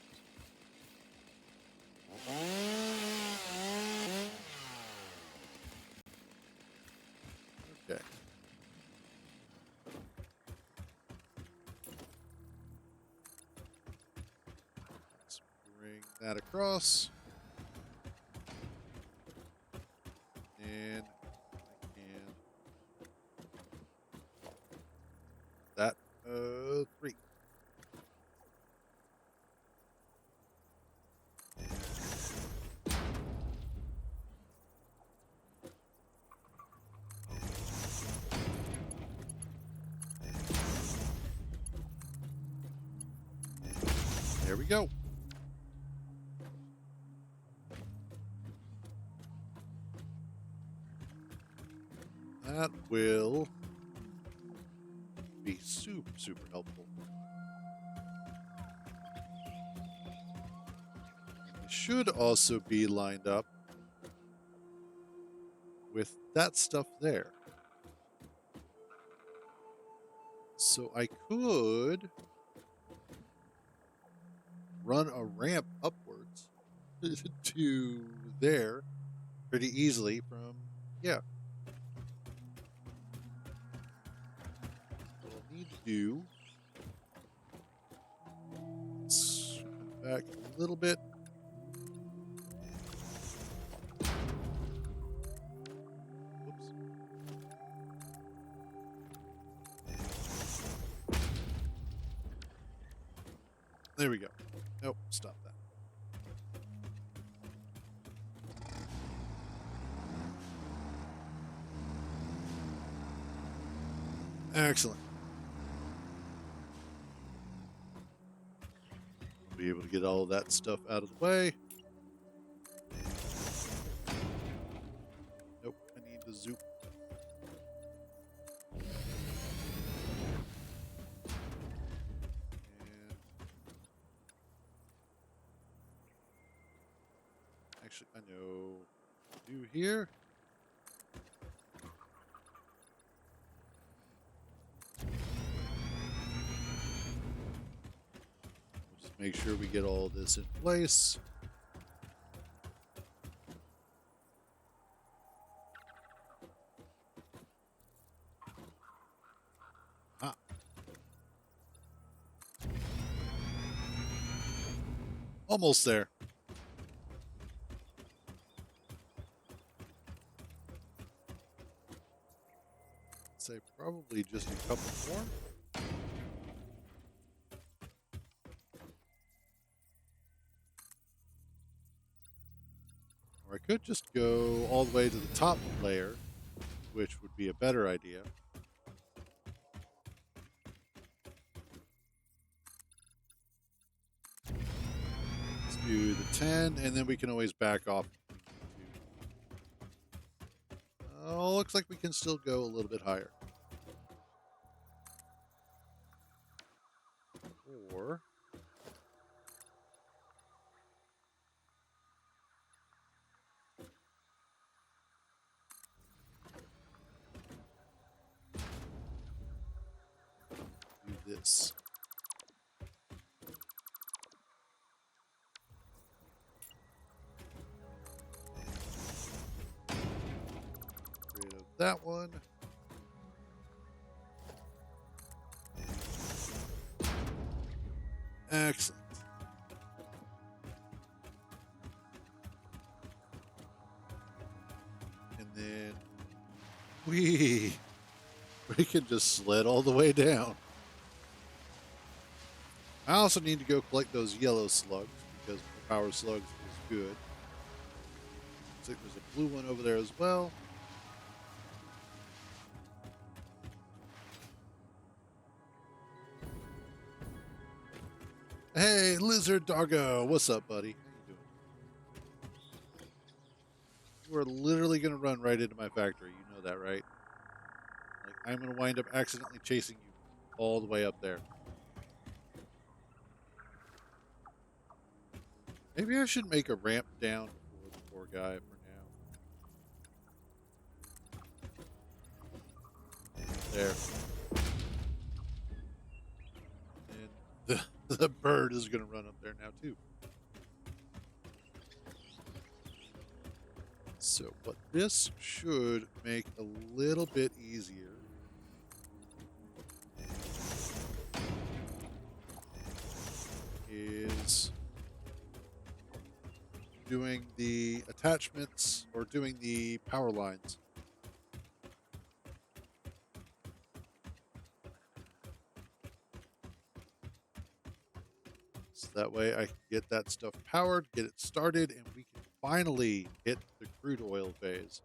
Okay. Let's bring that across. And I can. That, 3. There we go. That will be super, super helpful. It should also be lined up with that stuff there. So I could run a ramp upwards to there pretty easily from, yeah. What I'll need to do is come back a little bit. Whoops. There we go. Nope, stop that. Excellent. We'll be able to get all of that stuff out of the way. Nope, I need to zoom. And actually, I know what to do here. We'll just make sure we get all this in place. Ah. Almost there. Say probably just a couple more. Or I could just go all the way to the top layer, which would be a better idea. Let's do the 10, and then we can always back off. Oh, looks like we can still go a little bit higher. Or do this. Get rid of that one. Excellent. And then we can just sled all the way down. I also need to go collect those yellow slugs because the power slugs is good. Looks like there's a blue one over there as well. Hey, Lizard Doggo, what's up, buddy? How you doing? You are literally going to run right into my factory. You know that, right? Like, I'm going to wind up accidentally chasing you all the way up there. Maybe I should make a ramp down for the poor guy for now. There. And the bird is going to run up there now, too. So what this should make a little bit easier is doing the attachments or doing the power lines. So that way I can get that stuff powered, get it started, and we can finally hit the crude oil phase.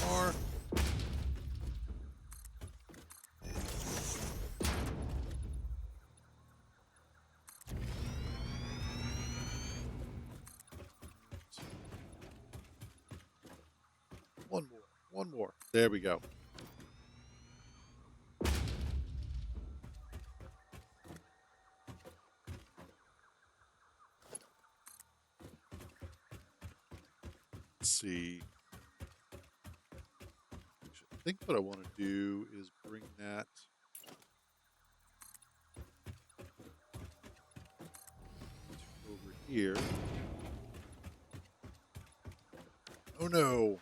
More. One more. One more. There we go. Let's see. think what I want to do is bring that over here. Oh no.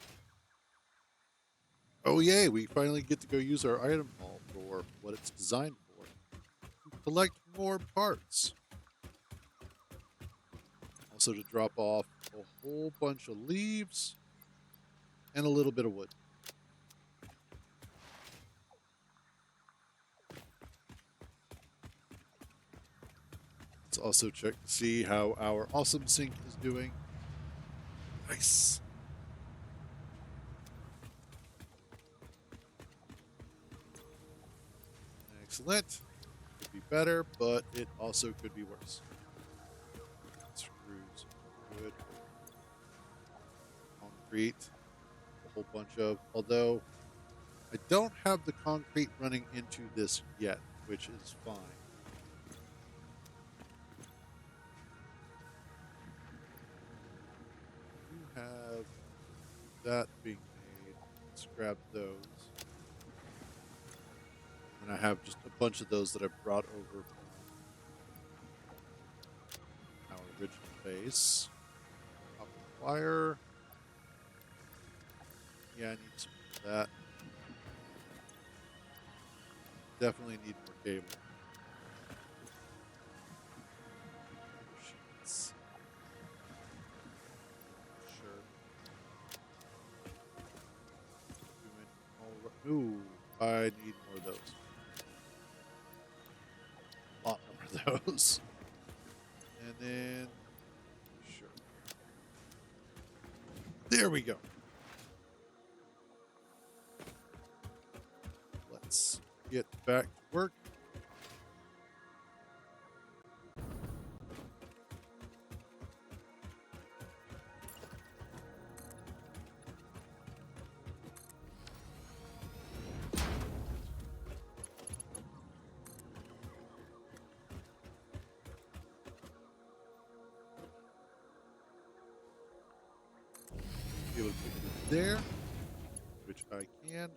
Oh yay, we finally get to go use our item hall for what it's designed for. Collect more parts. Also to drop off a whole bunch of leaves and a little bit of wood. Let's also check to see how our awesome sink is doing. Nice. Excellent. Could be better, but it also could be worse. Screws. Good. Concrete. A whole bunch of. Although I don't have the concrete running into this yet, which is fine. I do have that being made. Let's grab those. And I have just a bunch of those that I brought over from our original base. Copper wire. Yeah, I need some of that. Definitely need more cable. Sheets. Sure. Doing all right. Ooh, I need more of those. A lot more of those. And then, sure. There we go. Let's get back to work. Be able to put it there, which I can.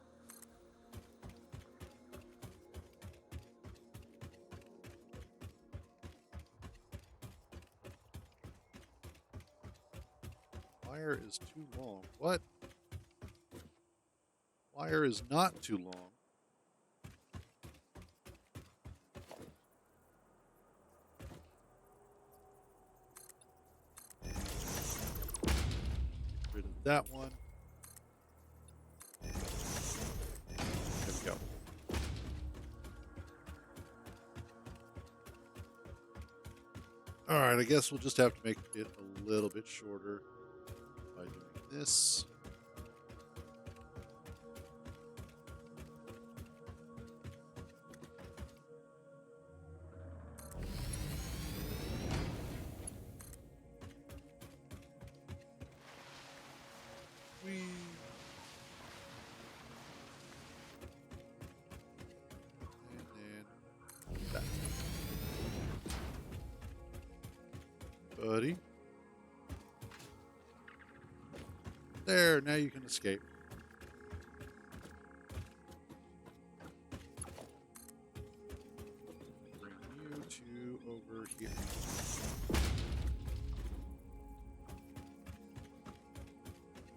Wire is too long. What? Wire is not too long. Get rid of that one. There we go. All right, I guess we'll just have to make it a little bit shorter by doing this. Whee. And then that. Buddy. There, now you can escape. Bring you two over here.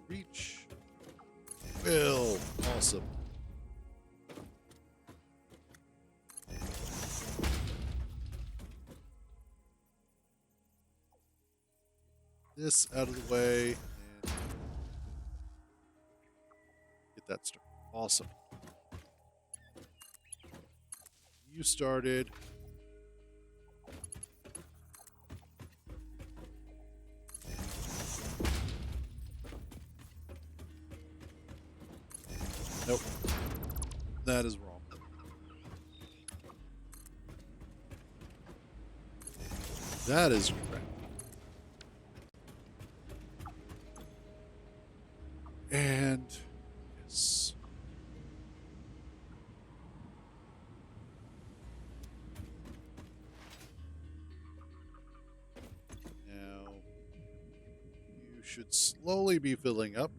Reach. Will. Awesome. This out of the way and get that started. Awesome. You started. Nope. That is wrong. That is correct. And yes. Now you should slowly be filling up.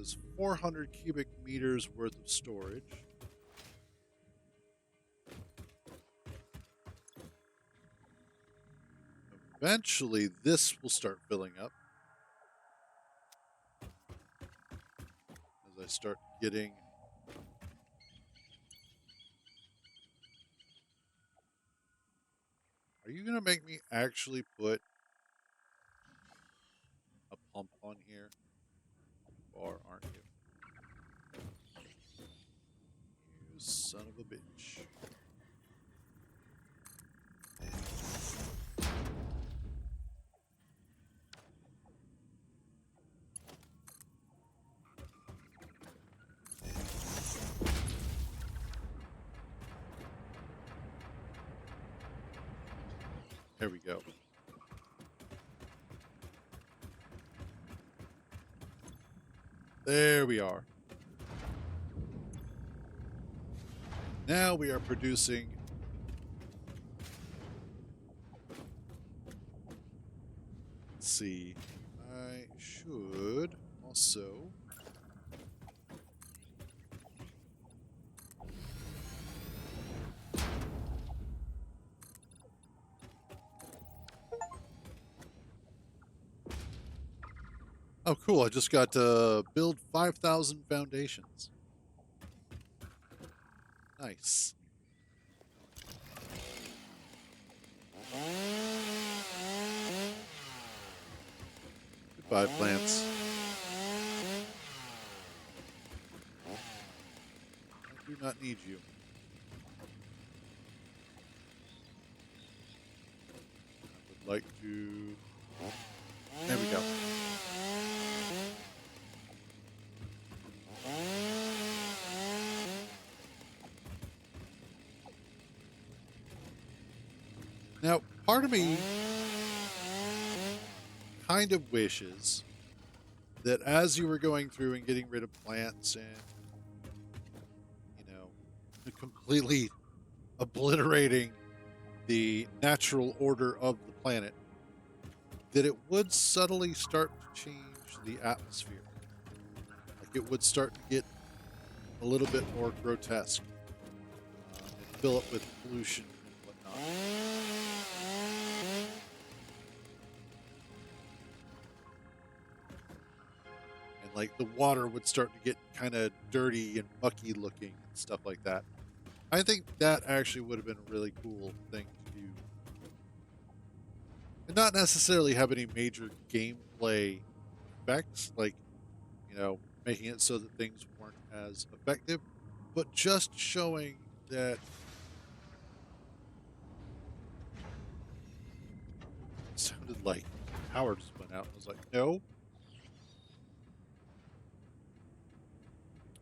is 400 cubic meters worth of storage. Eventually, this will start filling up as I start getting. Are you going to make me actually put a pump on here? Or aren't you? You son of a bitch. There we go. There we are. Now we are producing. Let's see. I should also. Oh, cool. I just got to build 5,000 foundations. Nice. Goodbye, plants. I do not need you. I would like to. There we go. Now, part of me kind of wishes that as you were going through and getting rid of plants and, completely obliterating the natural order of the planet, that it would subtly start to change the atmosphere. Like it would start to get a little bit more grotesque and fill up with pollution and whatnot. And like the water would start to get kind of dirty and mucky looking and stuff like that. I think that actually would have been a really cool thing to do. And not necessarily have any major gameplay effects, like, making it so that things weren't as effective, but just showing that it sounded like power just went out. I was like, no.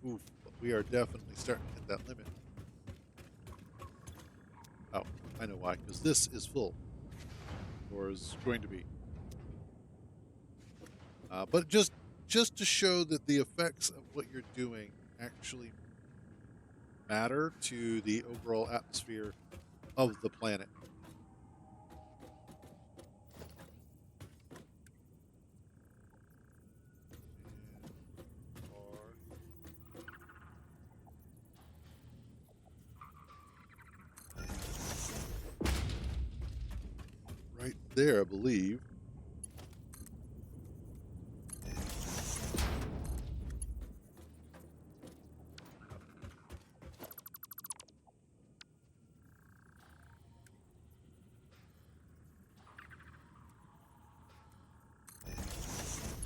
Oof, but we are definitely starting to hit that limit. Oh, I know why, because this is full. Or is going to be. But just to show that the effects of what you're doing actually matter to the overall atmosphere of the planet. Right there, I believe.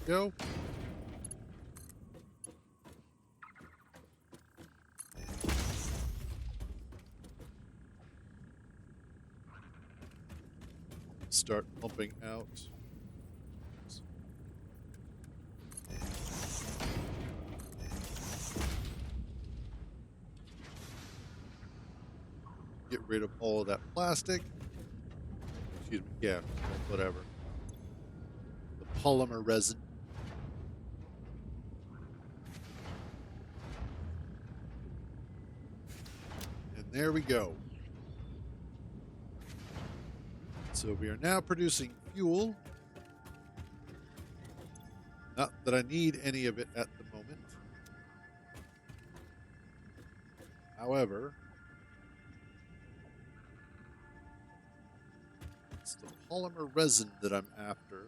Go. Start pumping out. Get rid of all of that plastic. Excuse me, yeah, whatever. The polymer resin. And there we go. So we are now producing fuel. Not that I need any of it at the moment. However, it's the polymer resin that I'm after.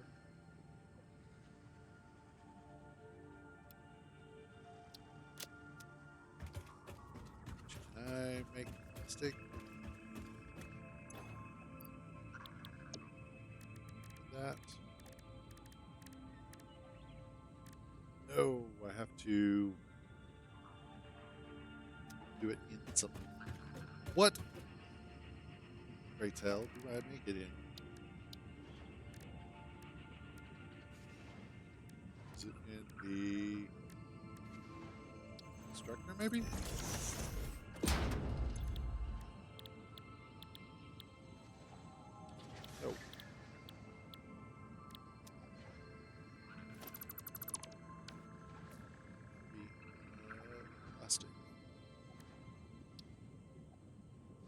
Can I make plastic? That. No, I have to do it in something. What? Pray tell, do I make it in? Is it in the constructor, maybe? No. Plastic.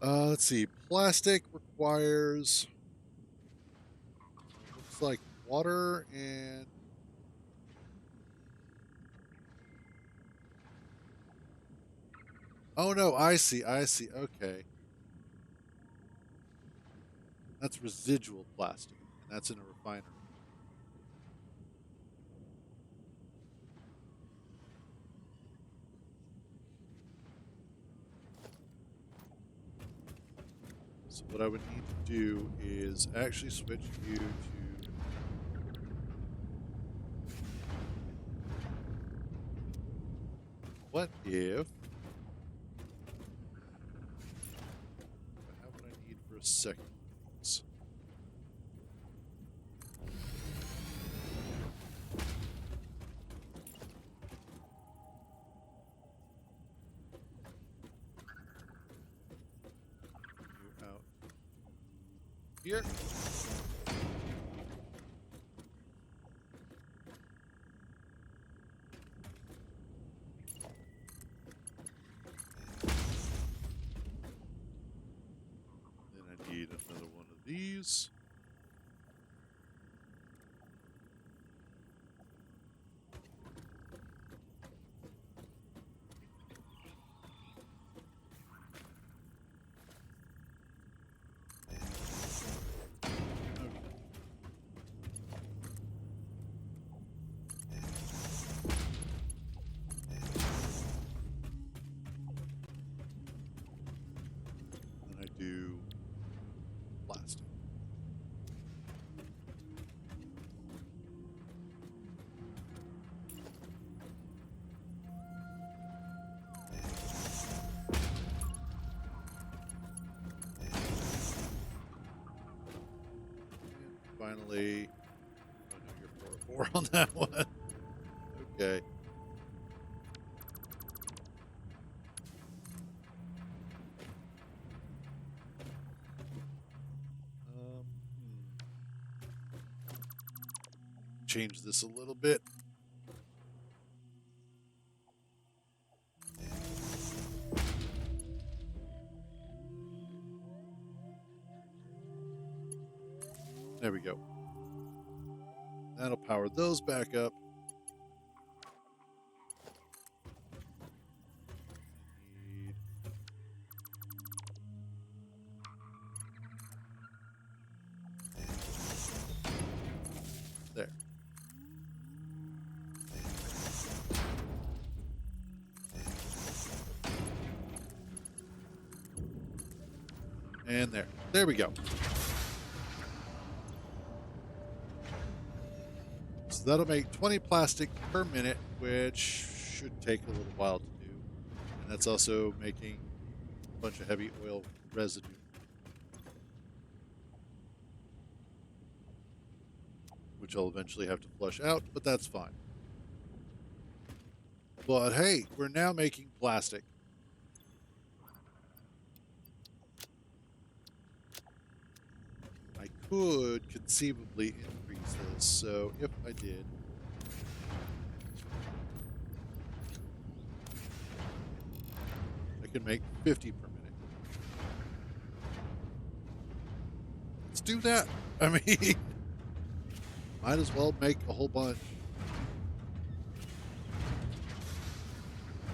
Let's see. Plastic requires, looks like water and oh no, I see. Okay. That's residual plastic, and that's in a refinery. So what I would need to do is actually switch you to what if I have what I need for a second. You out here. Then I need another one of these. Then I do plastic. And finally, oh no, you're 4 on that one. Okay. Um, Change this a little bit. There we go. That'll power those back up. Need there. And there. There we go. So that'll make 20 plastic per minute, which should take a little while to do. And that's also making a bunch of heavy oil residue. Which I'll eventually have to flush out, but that's fine. But hey, we're now making plastic. I could conceivably increase this, so if I did, I could make 50 per minute. Let's do that. I mean, might as well make a whole bunch.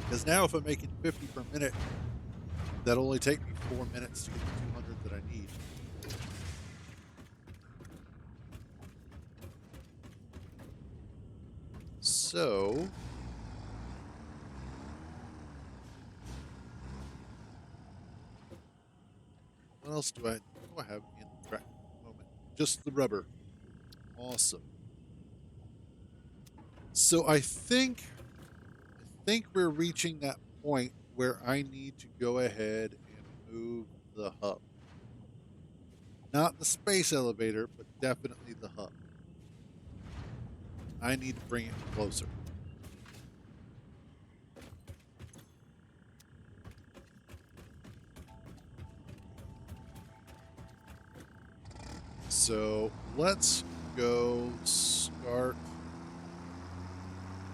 Because now if I'm making 50 per minute, that'll only take me 4 minutes to get the 200 that I need. So, what else do I have in the track at the moment? Just the rubber. Awesome. So I think we're reaching that point where I need to go ahead and move the hub. Not the space elevator, but definitely the hub. I need to bring it closer. So let's go start,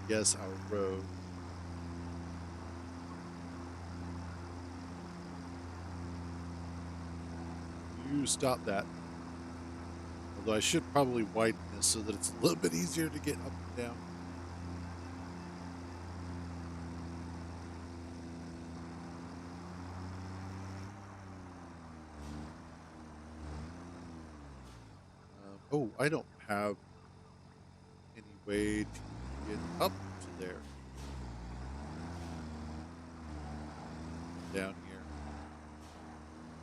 yes, our road. You stop that. Although I should probably widen this so that it's a little bit easier to get up and down. Oh, I don't have any way to get up to there. Down here.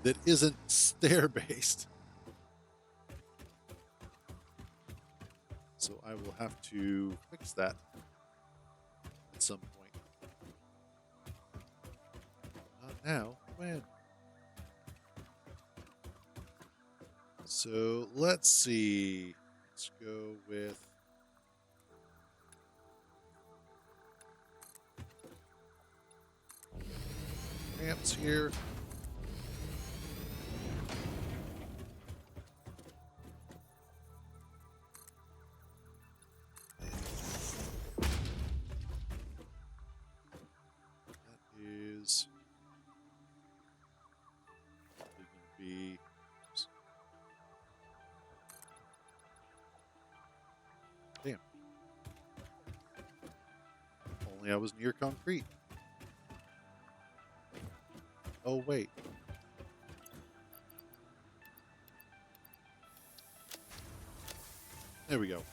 That isn't stair-based. So I will have to fix that at some point. Not now. When? So let's see. Let's go with ramps here. That is probably going to be. Damn. Only I was near concrete. Oh, wait. There we go.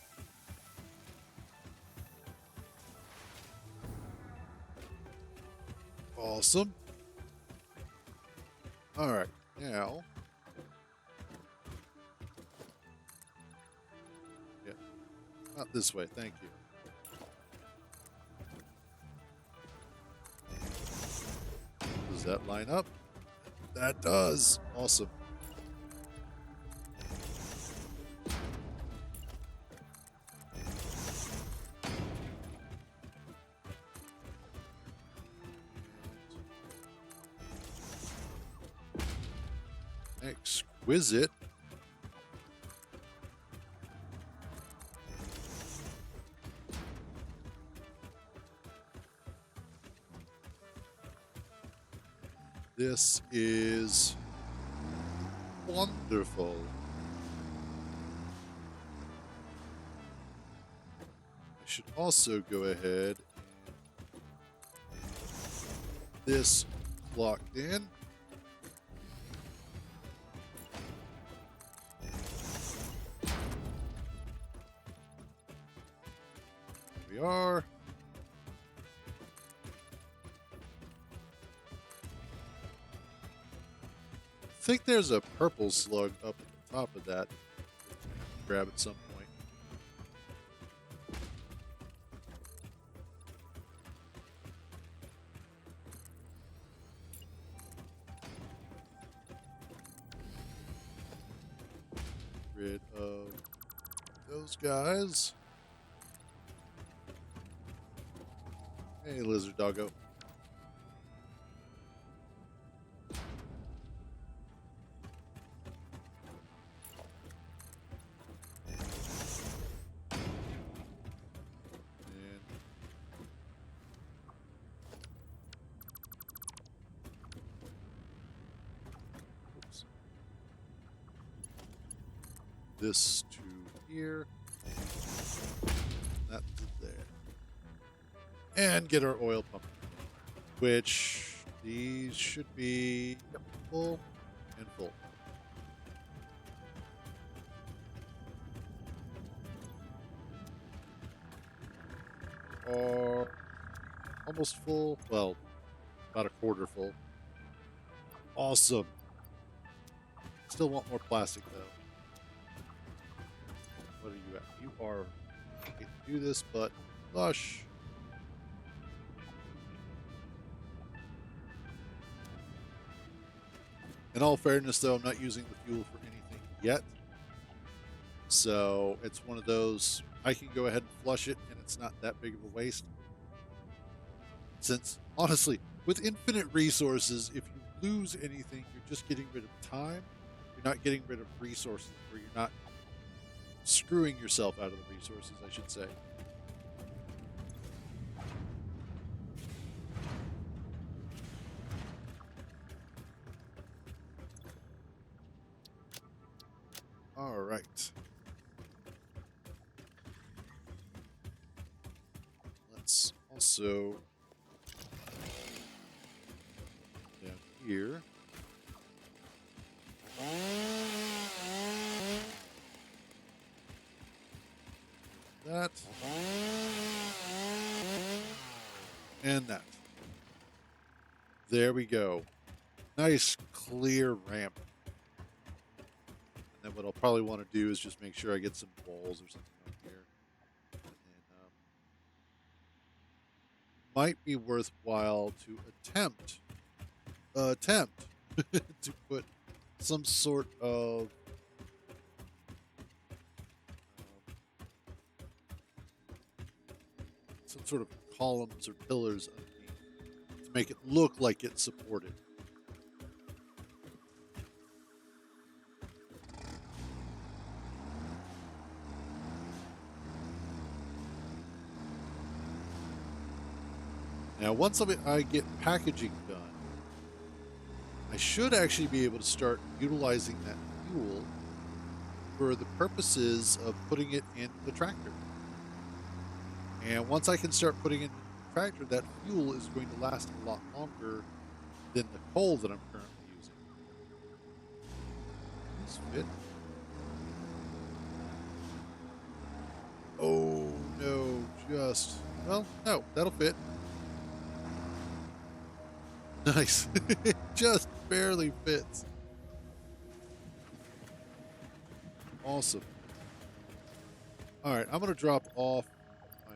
Awesome. All right. Now. Yeah. Not this way. Thank you. Does that line up? That does. Awesome. Exquisite. This is wonderful. I should also go ahead and this locked in. We are. I think there's a purple slug up at the top of that. Grab at some point. Rid of those guys. Hey, lizard doggo. This to here, that to there, and get our oil pump, which These should be yep, full and full. Are almost full. Well, about a quarter full. Awesome. Still want more plastic though. What are you at? You are. I hate to do this, but lush. In all fairness, though, I'm not using the fuel for anything yet. So it's one of those, I can go ahead and flush it and it's not that big of a waste. Since, honestly, with infinite resources, if you lose anything, you're just getting rid of time. You're not getting rid of resources, or you're not screwing yourself out of the resources, I should say. All right. Let's also down here. That. And that. There we go. Nice clear ramp. And then what I'll probably want to do is just make sure I get some walls or something up here. And then might be worthwhile to attempt to put some sort of columns or pillars underneath to make it look like it's supported. Now, once I get packaging done, I should actually be able to start utilizing that fuel for the purposes of putting it in the tractor. And once I can start putting it in the tractor, that fuel is going to last a lot longer than the coal that I'm currently using. This fit? Oh no, well, no, that'll fit. Nice. It just barely fits. Awesome. All right, I'm going to drop off my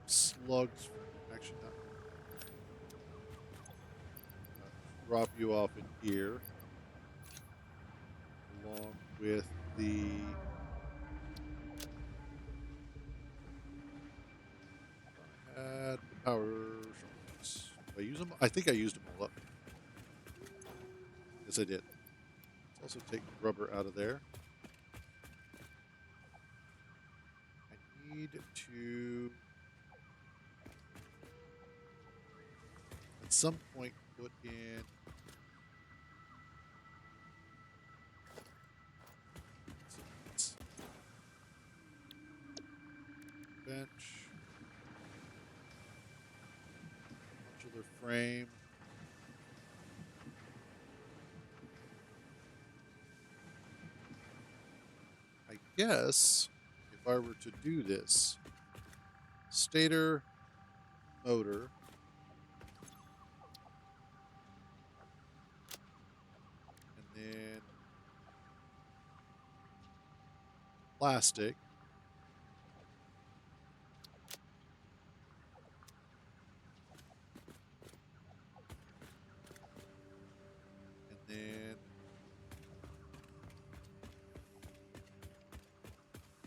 slugs. Actually, not. Drop you off in here, along with the. Add the power shocks. Did I use them? I think I used them all up. Yes, I did. Let's also take the rubber out of there. I need to, at some point, put in bench, modular frame. I guess if I were to do this, stator, motor, and then plastic. And then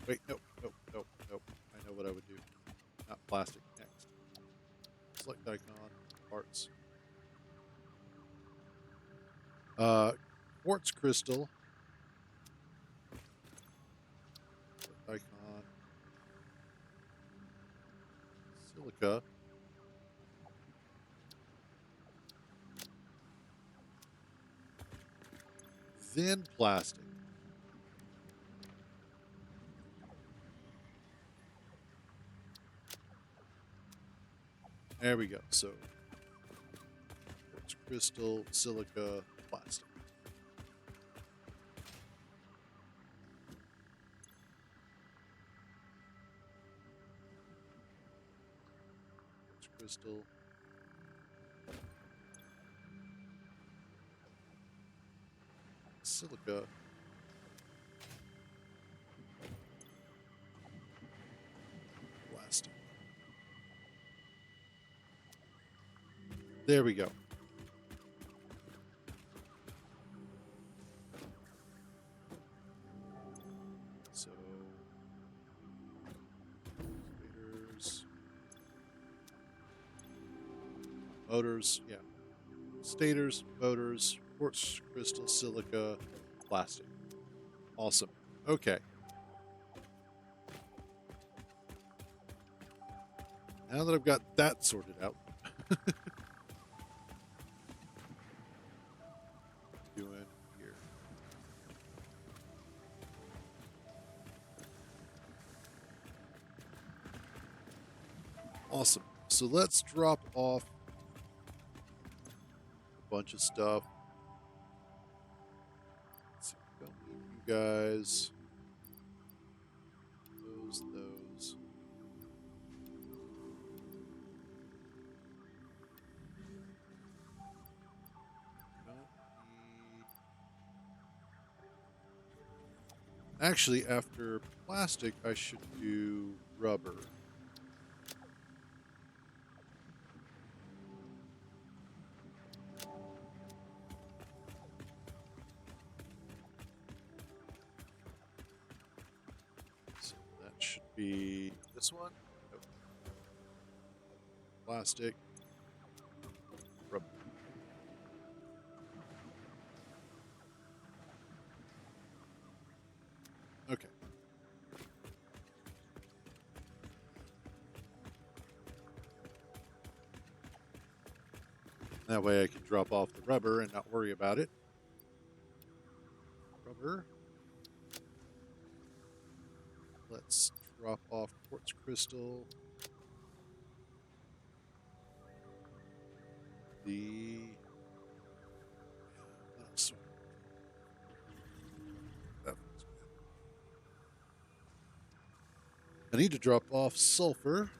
wait, nope. I know what I would do. Not plastic. Next. Select icon, parts. Quartz crystal. Select icon. Silica. Then plastic. There we go. So quartz crystal, silica, plastic. Quartz crystal. Silica. Plastic. There we go. So, motors, yeah. Stators, motors, quartz crystal, silica, plastic. Awesome. Okay. Now that I've got that sorted out, doing here. Awesome. So let's drop off a bunch of stuff. Let's see, we don't need you guys. Those. Don't need. Actually, after plastic, I should do rubber. So that should be this one. Nope. Plastic, rubber. Okay. That way I can drop off the rubber and not worry about it. Rubber. Let's drop off quartz crystal. What else? That one's good. I need to drop off sulfur.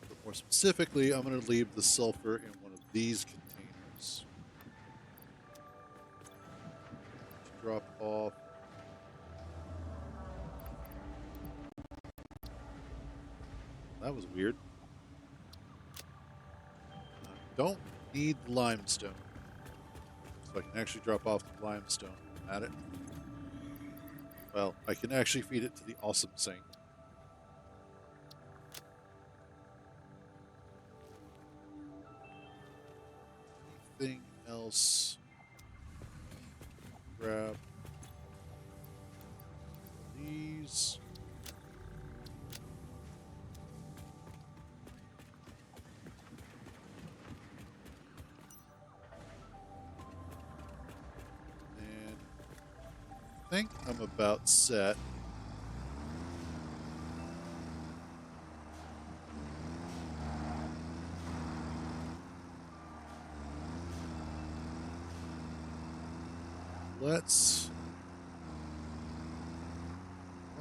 But more specifically, I'm going to leave the sulfur in one of these containers. Drop off. That was weird. Don't need limestone. So I can actually drop off the limestone at it. Well, I can actually feed it to the awesome sink. Anything else? Grab these. And I think I'm about set. Let's.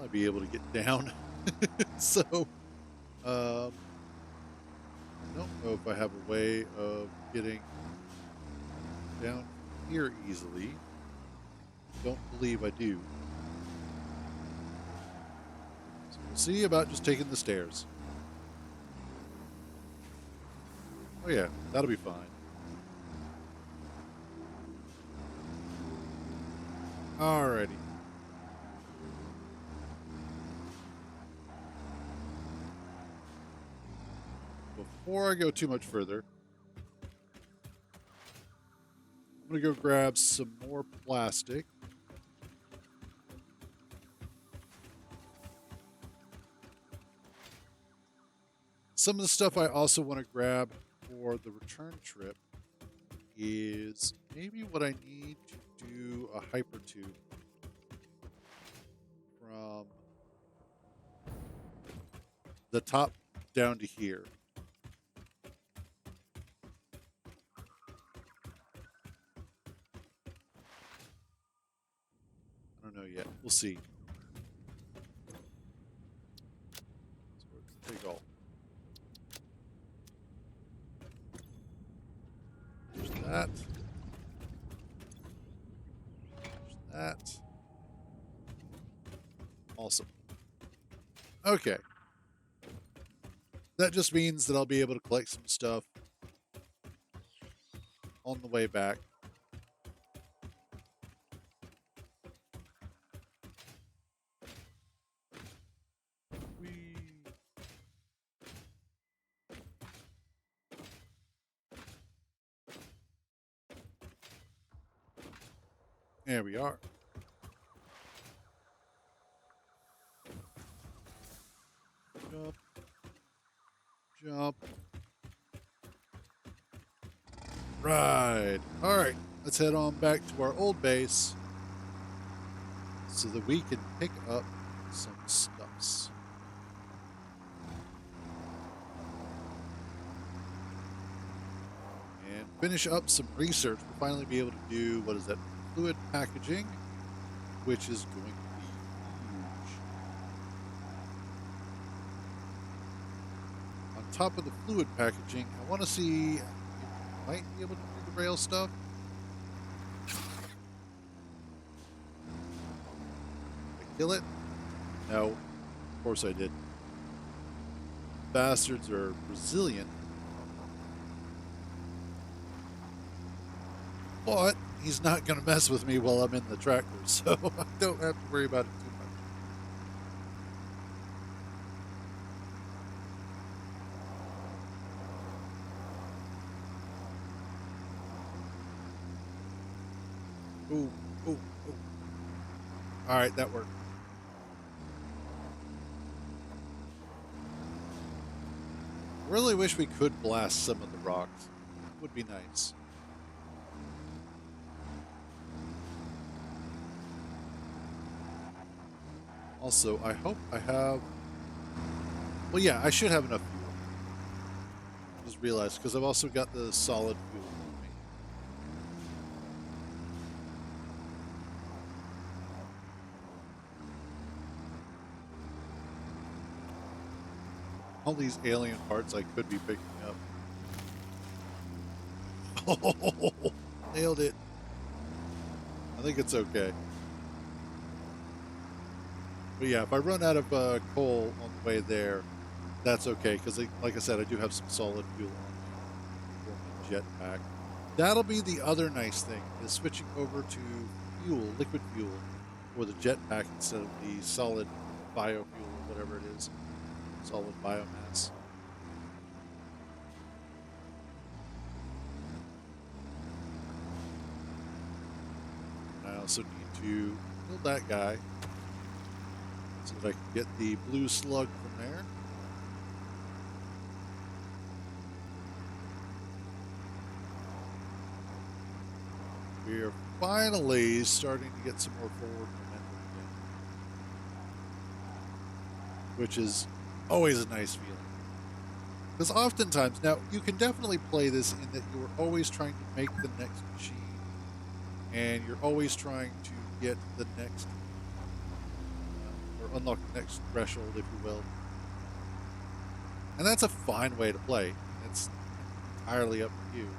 I'll be able to get down. So, I don't know if I have a way of getting down here easily. Don't believe I do. So we'll see about just taking the stairs. Oh yeah, that'll be fine. Alrighty. Before I go too much further, I'm going to go grab some more plastic. Some of the stuff I also want to grab for the return trip is maybe what I need to do a hyper tube from the top down to here. I don't know yet. We'll see. So we're gonna take all. There's that. There's that. Awesome. Okay. That just means that I'll be able to collect some stuff on the way back. Whee. There we are. Jump. Jump. Right. All right. Let's head on back to our old base so that we can pick up some stuffs. And finish up some research. We'll finally be able to do, what is that, fluid packaging, which is going to be huge. On top of the fluid packaging, I want to see if we might be able to do the rail stuff. Did I kill it? No. Of course I did. Bastards are resilient. But he's not going to mess with me while I'm in the tractor, so I don't have to worry about it too much. Ooh, ooh, ooh. All right, that worked. Really wish we could blast some of the rocks. That would be nice. Also, I hope I have... Well, yeah, I should have enough fuel. Just realized, because I've also got the solid fuel with me. All these alien parts I could be picking up. Oh, nailed it. I think it's okay. But yeah, if I run out of coal on the way there, that's okay, because like I said, I do have some solid fuel on me for my jetpack. That'll be the other nice thing, is switching over to fuel, liquid fuel, for the jetpack instead of the solid biofuel or whatever it is, solid biomass. And I also need to kill that guy so that I can get the blue slug from there. We are finally starting to get some more forward momentum again, which is always a nice feeling. Because oftentimes, now you can definitely play this in that you're always trying to make the next machine, and you're always trying to get the next, or unlock the next threshold, if you will. And that's a fine way to play. It's entirely up to you.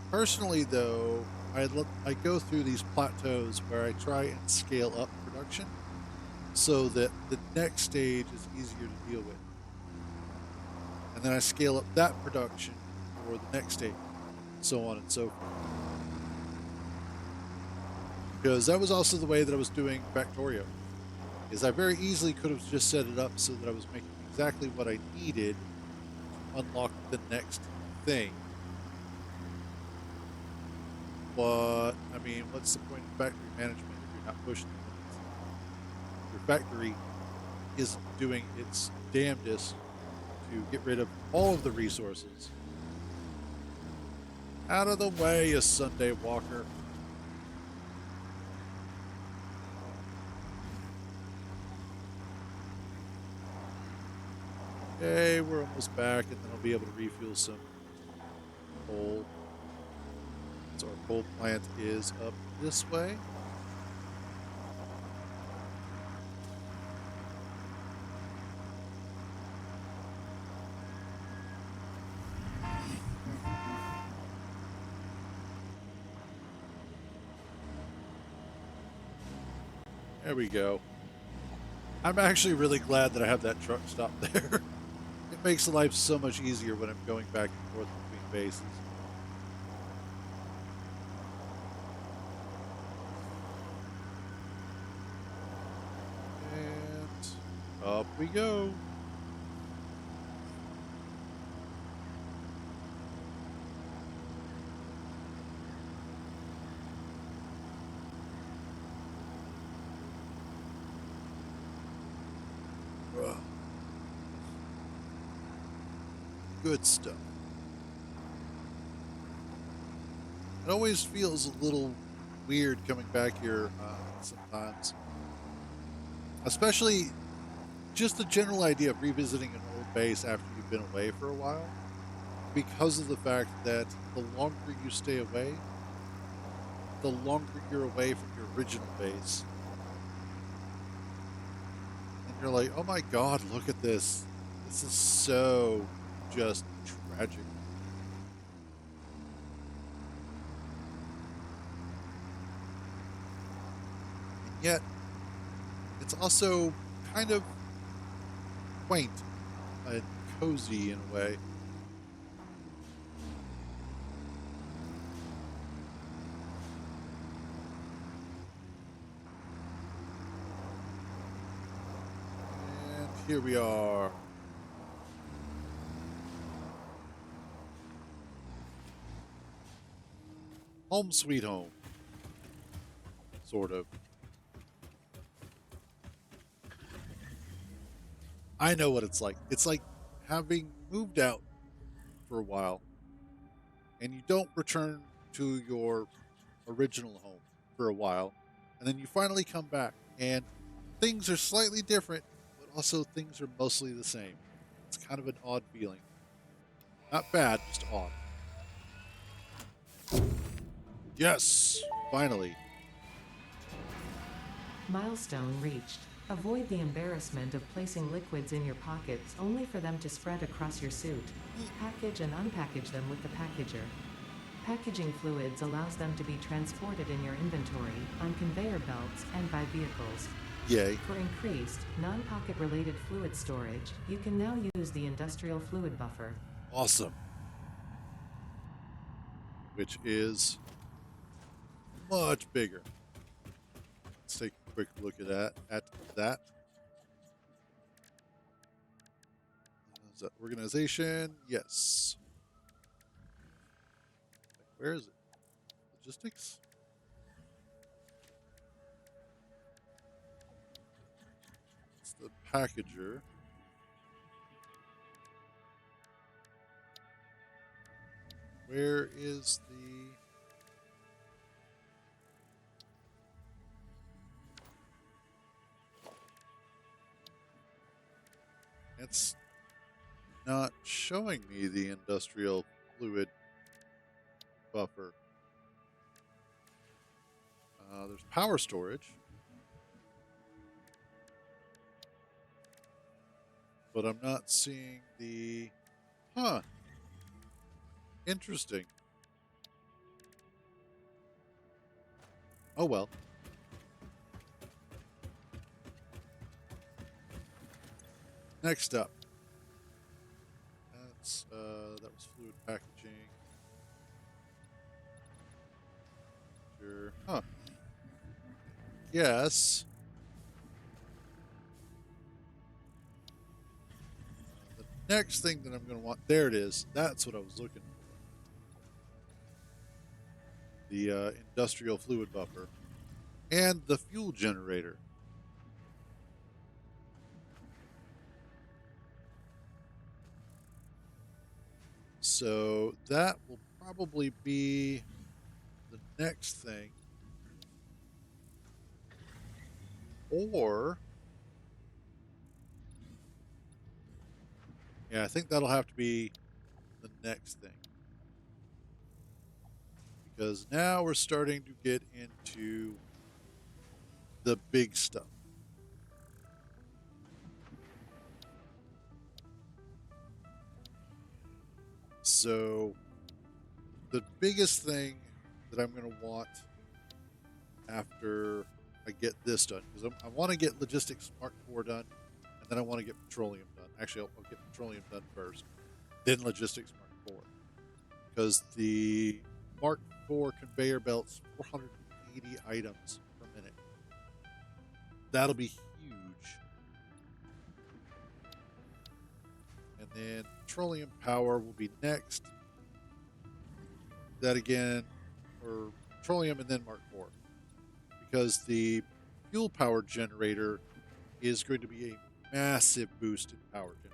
Personally, though, I go through these plateaus where I try and scale up production so that the next stage is easier to deal with. And then I scale up that production for the next stage, so on and so forth. Because that was also the way that I was doing Factorio, is I very easily could have just set it up so that I was making exactly what I needed to unlock the next thing. But, I mean, what's the point of factory management if you're not pushing the limits? Your factory isn't doing its damnedest to get rid of all of the resources. Out of the way, you Sunday walker. Okay, we're almost back, and then I'll be able to refuel some coal. So our coal plant is up this way. There we go. I'm actually really glad that I have that truck stop there. It makes life so much easier when I'm going back and forth between bases. And up we go. Ugh. Good stuff. It always feels a little weird coming back here sometimes, especially just the general idea of revisiting an old base after you've been away for a while, because of the fact that the longer you stay away, the longer you're away from your original base. And you're like, oh my God, look at this. This is so just tragic. And yet, it's also kind of quaint and cozy in a way. And here we are. Home sweet home, sort of. I know what it's like. It's like having moved out for a while and you don't return to your original home for a while, and then you finally come back and things are slightly different, but also things are mostly the same. It's kind of an odd feeling. Not bad, just odd. Yes, finally. Milestone reached. Avoid the embarrassment of placing liquids in your pockets only for them to spread across your suit. Package and unpackage them with the packager. Packaging fluids allows them to be transported in your inventory, on conveyor belts, and by vehicles. Yay. For increased, non-pocket related fluid storage, you can now use the industrial fluid buffer. Awesome. Which is much bigger. Let's take a quick look at that. Is that organization? Yes. Where is it? Logistics? It's the packager. Where is the... It's not showing me the industrial fluid buffer. There's power storage, but I'm not seeing the... Huh. Interesting. Oh well. Next up. That was fluid packaging. Sure. Huh. Yes. The next thing that I'm going to want. There it is. That's what I was looking for. The industrial fluid buffer and the fuel generator. So that will probably be the next thing. Or, yeah, I think that'll have to be the next thing. Because now we're starting to get into the big stuff. So, the biggest thing that I'm going to want after I get this done, because I want to get Logistics Mark IV done, and then I want to get Petroleum done. Actually, I'll get Petroleum done first, then Logistics Mark IV, because the Mark IV conveyor belt's 480 items per minute. That'll be huge. And then Petroleum Power will be next. That again, or Petroleum and then Mark IV, because the fuel power generator is going to be a massive boost in power generation.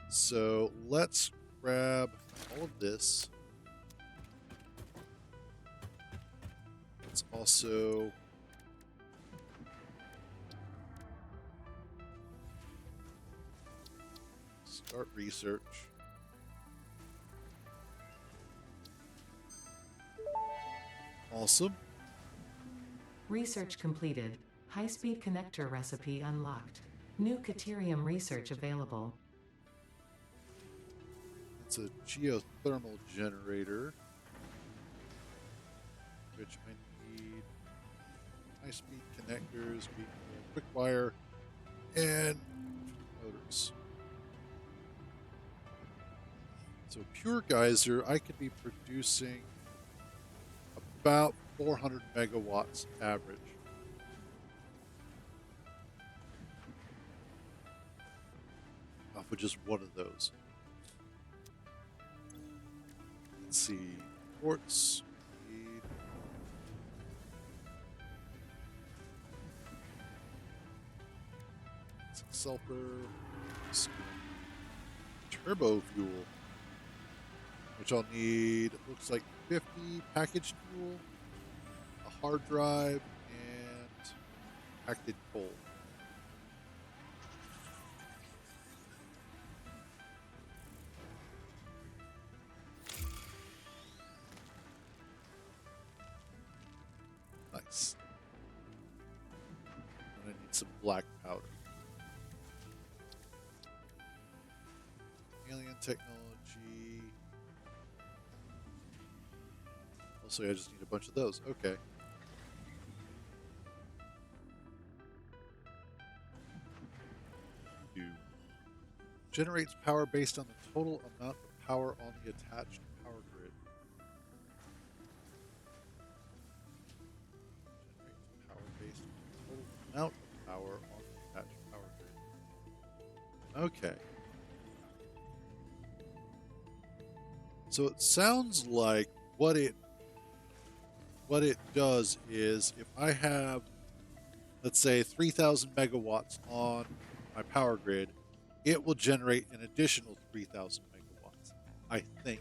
So let's grab all of this. Let's also start research. Awesome. Research completed. High-speed connector recipe unlocked. New Caterium research available. It's a geothermal generator, which I need high-speed connectors, quick wire, and motors. So pure geyser, I could be producing about 400 megawatts average. Off of just one of those. Let's see. Quartz. Need some sulfur. Some turbo fuel. Which I'll need, it looks like 50 packaged fuel, a hard drive, and acted coal. Nice. And I need some black powder. Alien technology. Also, I just need a bunch of those. Okay. Generates power based on the total amount of power on the attached power grid. Generates power based on the total amount of power on the attached power grid. Okay. So it sounds like what it does is, if I have, let's say, 3,000 megawatts on my power grid, it will generate an additional 3,000 megawatts, I think,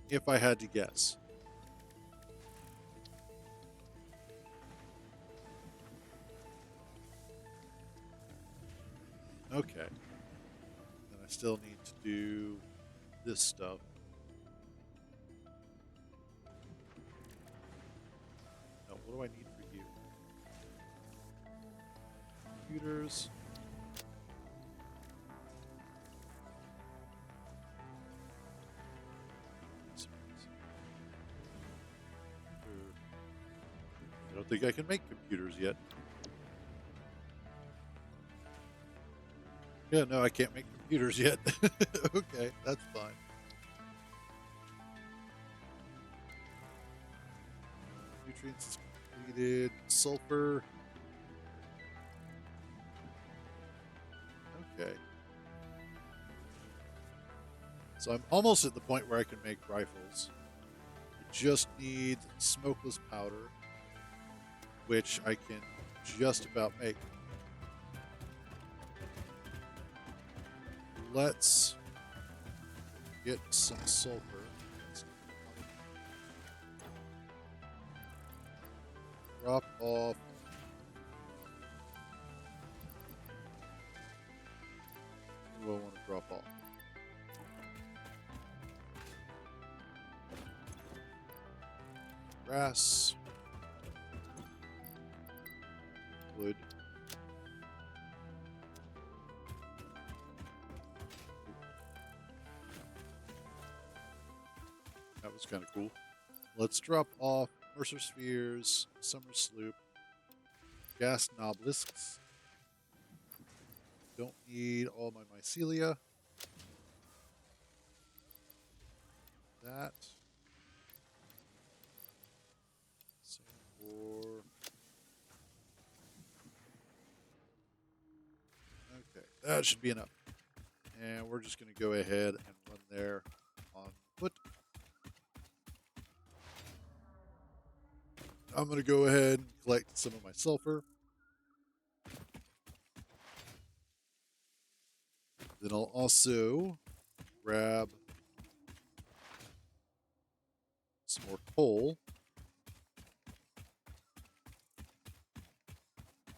if I had to guess. Okay. Then I still need to do this stuff. Now, what do I need for you? Computers. I don't think I can make computers yet. Yeah, no, I can't make computers yet. Okay, that's fine. Nutrients is completed. Sulfur. Okay. So I'm almost at the point where I can make rifles. I just need smokeless powder, which I can just about make. Let's get some sulfur. Drop off. Who do I want to drop off? Grass. Wood. That was kind of cool. let's drop off Mercer Spheres, Summer Sloop, Gas Nobelisks. Don't need all my mycelia. That. Same for. Okay, that should be enough. And we're just going to go ahead and run there on foot. I'm going to go ahead and collect some of my sulfur. Then I'll also grab some more coal.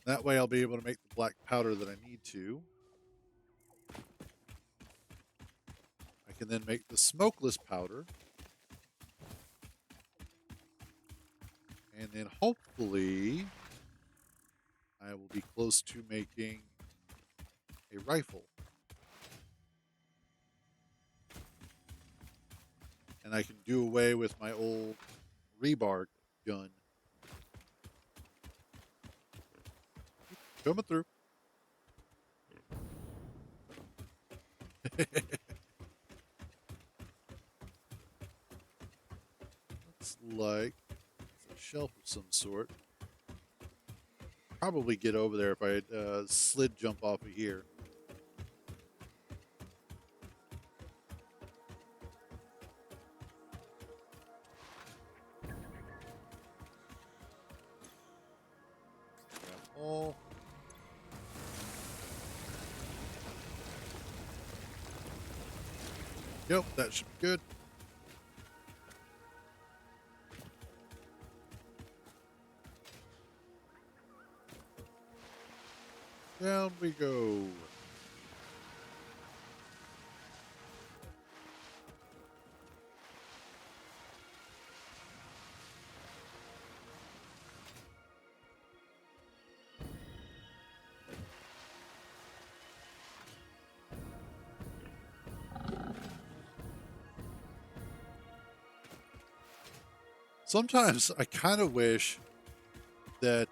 That way I'll be able to make the black powder that I need to. I can then make the smokeless powder. And then hopefully I will be close to making a rifle. And I can do away with my old rebar gun. Coming through. Looks like it's a shelf of some sort. Probably get over there if I slid jump off of here. Grab all. Yep, that should be good. Down we go. Sometimes I kind of wish that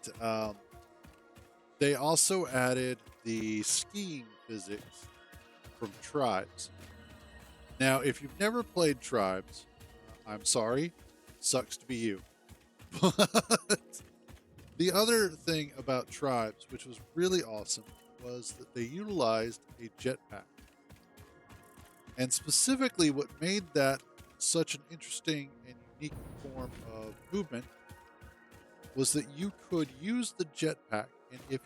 they also added the skiing physics from Tribes. Now, if you've never played Tribes, I'm sorry, sucks to be you. But the other thing about Tribes, which was really awesome, was that they utilized a jetpack. And specifically, what made that such an interesting and unique form of movement was that you could use the jetpack, and if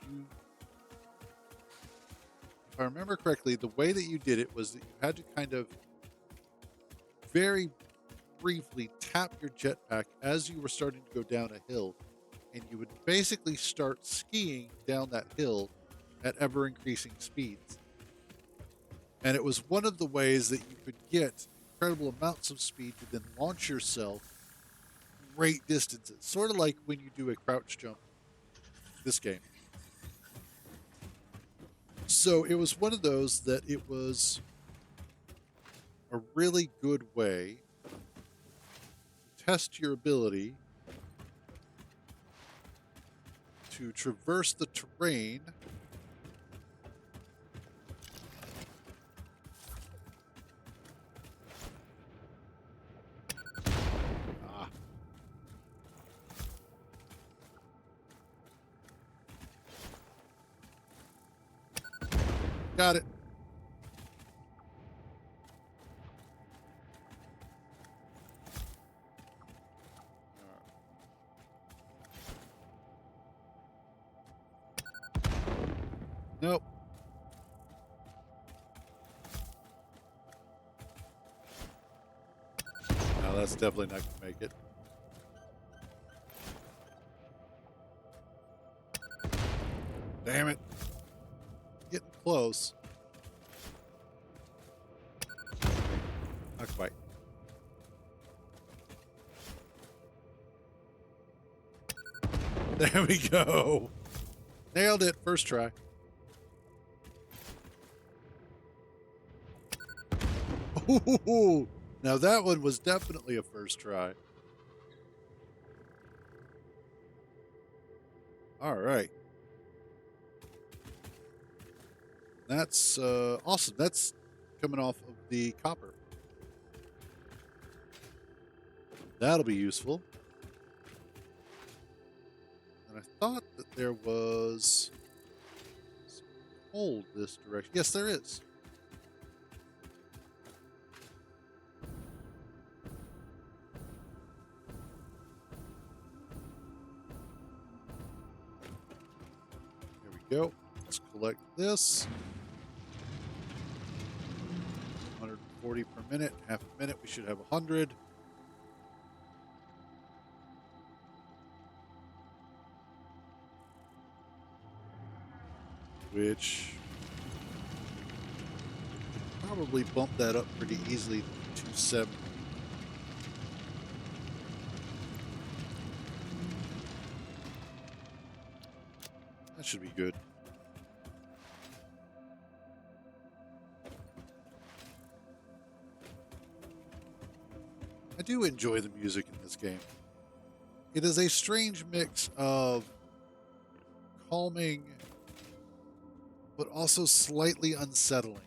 I remember correctly, the way that you did it was that you had to kind of very briefly tap your jetpack as you were starting to go down a hill, and you would basically start skiing down that hill at ever increasing speeds. And it was one of the ways that you could get incredible amounts of speed to then launch yourself great distances, sort of like when you do a crouch jump this game. So it was one of those that it was a really good way to test your ability to traverse the terrain Got it. Nope. No, that's definitely not going to make it. Damn it. Getting close. Not quite. There we go. Nailed it. First try. Ooh, now that one was definitely a first try. All right. That's awesome. That's coming off of the copper. That'll be useful. And I thought that there was some coal this direction. Yes, there is. There we go. Let's collect this. 140 per minute. Half a minute. We should have 100. Which probably bump that up pretty easily to 270. That should be good. I do enjoy the music in this game. It is a strange mix of calming, but also slightly unsettling.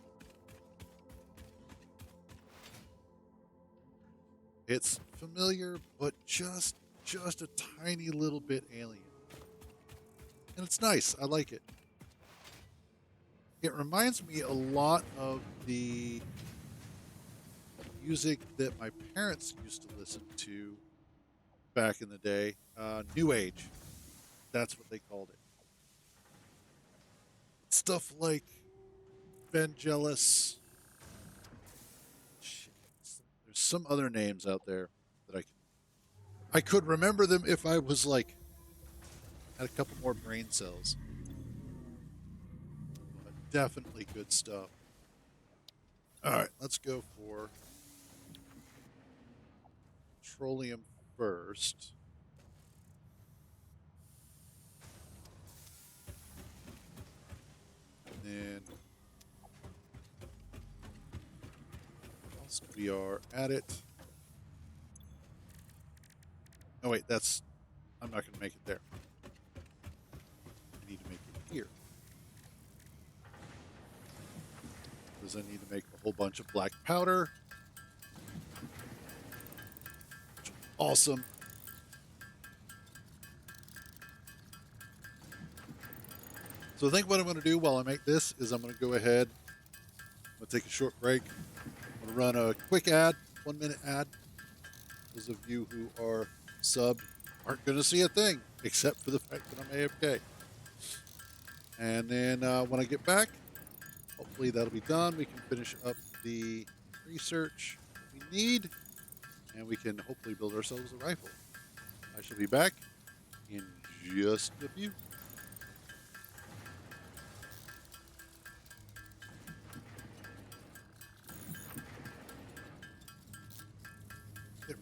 It's familiar, but just a tiny little bit alien. And it's nice. I like it. It reminds me a lot of the music that my parents used to listen to back in the day. New Age. That's what they called it. Stuff like Vangelis. Shit. There's some other names out there that I could remember them if I was like had a couple more brain cells. But definitely good stuff. All right, let's go for petroleum first. And then whilst we are at it. Oh wait, I'm not going to make it there. I need to make it here. Because I need to make a whole bunch of black powder. Awesome. So I think what I'm going to do while I make this is I'm going to go ahead. I'm going to take a short break. I'm going to run a quick ad, 1 minute ad. Those of you who are subbed aren't going to see a thing, except for the fact that I'm AFK. And then when I get back, hopefully that'll be done. We can finish up the research we need, and we can hopefully build ourselves a rifle. I shall be back in just a few. There.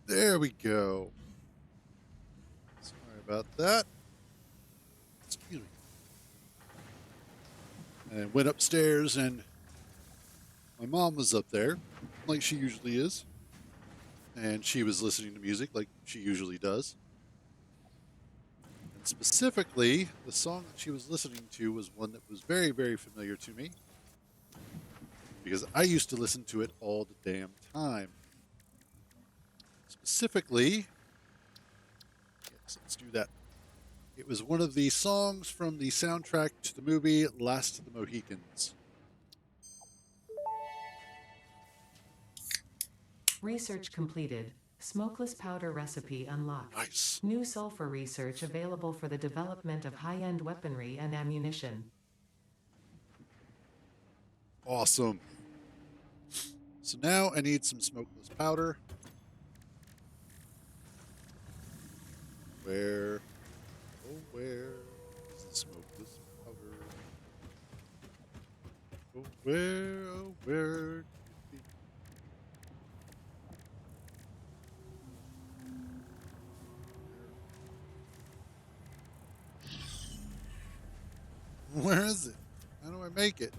There we go. Sorry about that. Excuse me. And went upstairs, and my mom was up there, like she usually is. And she was listening to music like she usually does. And specifically, the song that she was listening to was one that was very, very familiar to me because I used to listen to it all the damn time. Specifically, yes, let's do that. It was one of the songs from the soundtrack to the movie Last of the Mohicans. Research completed. Smokeless powder recipe unlocked. Nice. New sulfur research available for the development of high-end weaponry and ammunition. Awesome. So now I need some smokeless powder. Where, oh, where is the smokeless powder? Oh, where could it be? Where is it? How do I make it?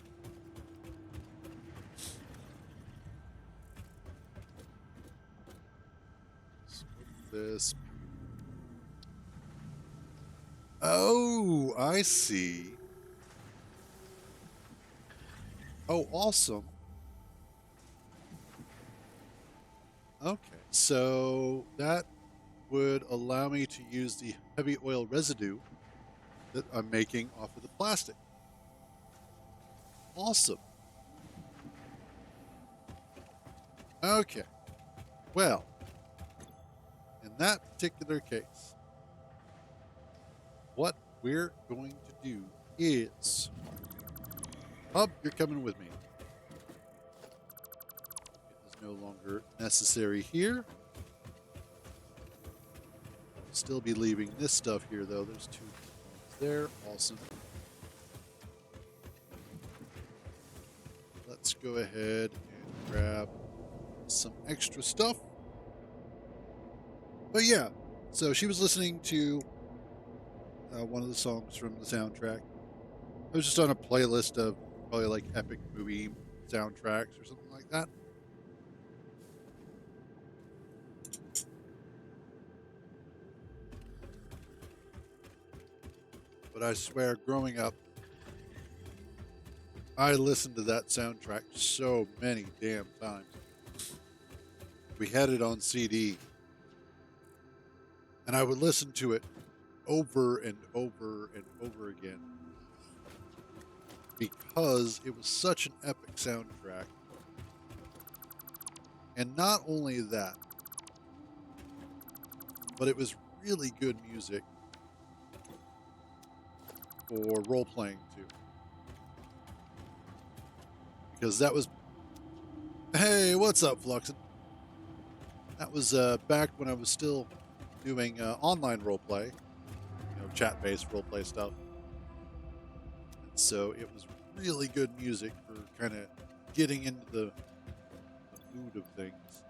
Smokeless. Oh, I see. Oh, awesome. Okay, so that would allow me to use the heavy oil residue that I'm making off of the plastic. Awesome. Okay, well, in that particular case, what we're going to do is, Hub, you're coming with me. It is no longer necessary here. Still be leaving this stuff here, though. There's 2 components there. Awesome. Let's go ahead and grab some extra stuff. But yeah, so she was listening to one of the songs from the soundtrack. I was just on a playlist of probably like epic movie soundtracks or something like that. But I swear, growing up, I listened to that soundtrack so many damn times. We had it on CD, and I would listen to it over and over and over again because it was such an epic soundtrack. And not only that, but it was really good music for role playing too. Because that was, hey, what's up, Fluxen? That was back when I was still doing online role play, chat based role play stuff. And so it was really good music for kind of getting into the mood of things.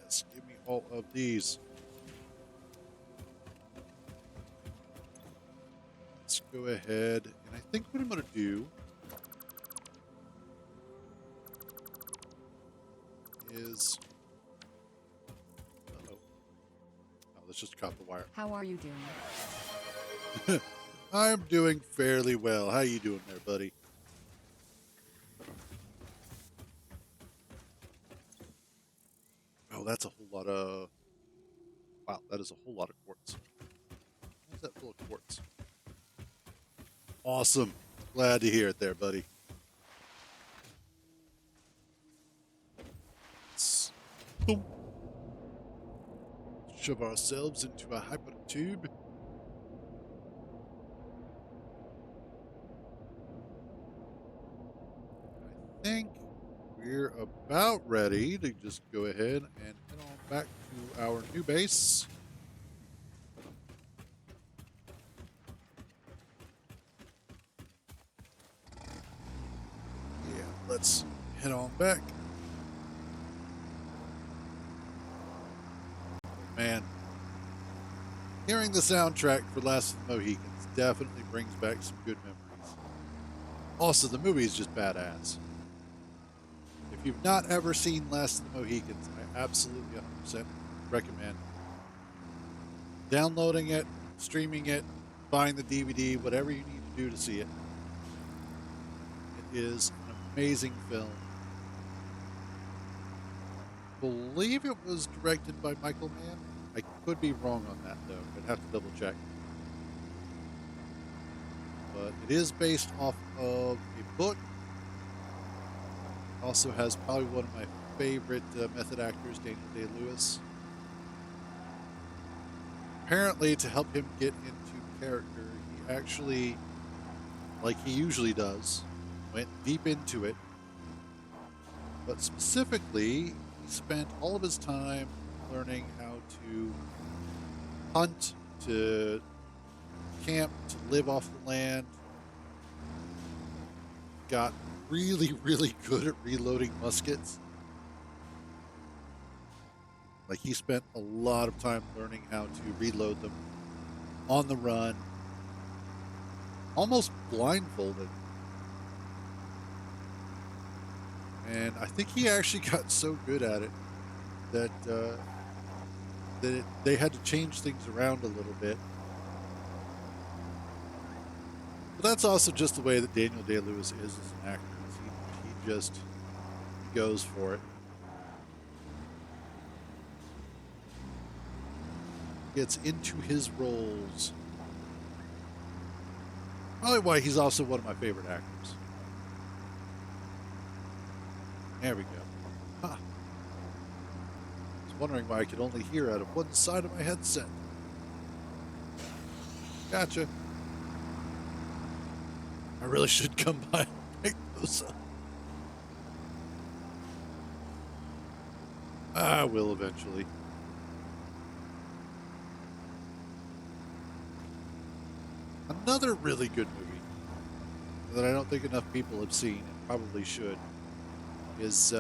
Yes, give me all of these. Let's go ahead, and I think what I'm going to do is, oh, let's just cut the wire. How are you doing? I'm doing fairly well. How you doing there, buddy? Oh, that's a whole lot of, wow, that is a whole lot of quartz. How's that full of quartz? Awesome. Glad to hear it there, buddy. Let's, boom. Shove ourselves into a hyper tube. I think we're about ready to just go ahead and head on back to our new base. Yeah, let's head on back. Man, hearing the soundtrack for Last of the Mohicans definitely brings back some good memories. Also, the movie is just badass. If you've not ever seen Last of the Mohicans, I absolutely 100% recommend downloading it, streaming it, buying the DVD, whatever you need to do to see it. It is an amazing film. I believe it was directed by Michael Mann. I could be wrong on that, though. I'd have to double check. But it is based off of a book. Also has probably one of my favorite method actors, Daniel Day-Lewis. Apparently, to help him get into character, he actually, like he usually does, went deep into it. But specifically, he spent all of his time learning how to hunt, to camp, to live off the land. Got really, really good at reloading muskets. Like, he spent a lot of time learning how to reload them on the run, almost blindfolded. And I think he actually got so good at it that they had to change things around a little bit. But that's also just the way that Daniel Day-Lewis is as an actor. He just goes for it. Gets into his roles. Probably why he's also one of my favorite actors. There we go. Huh. I was wondering why I could only hear out of one side of my headset. Gotcha. I really should come by and pick those up. I will eventually. Another really good movie that I don't think enough people have seen and probably should is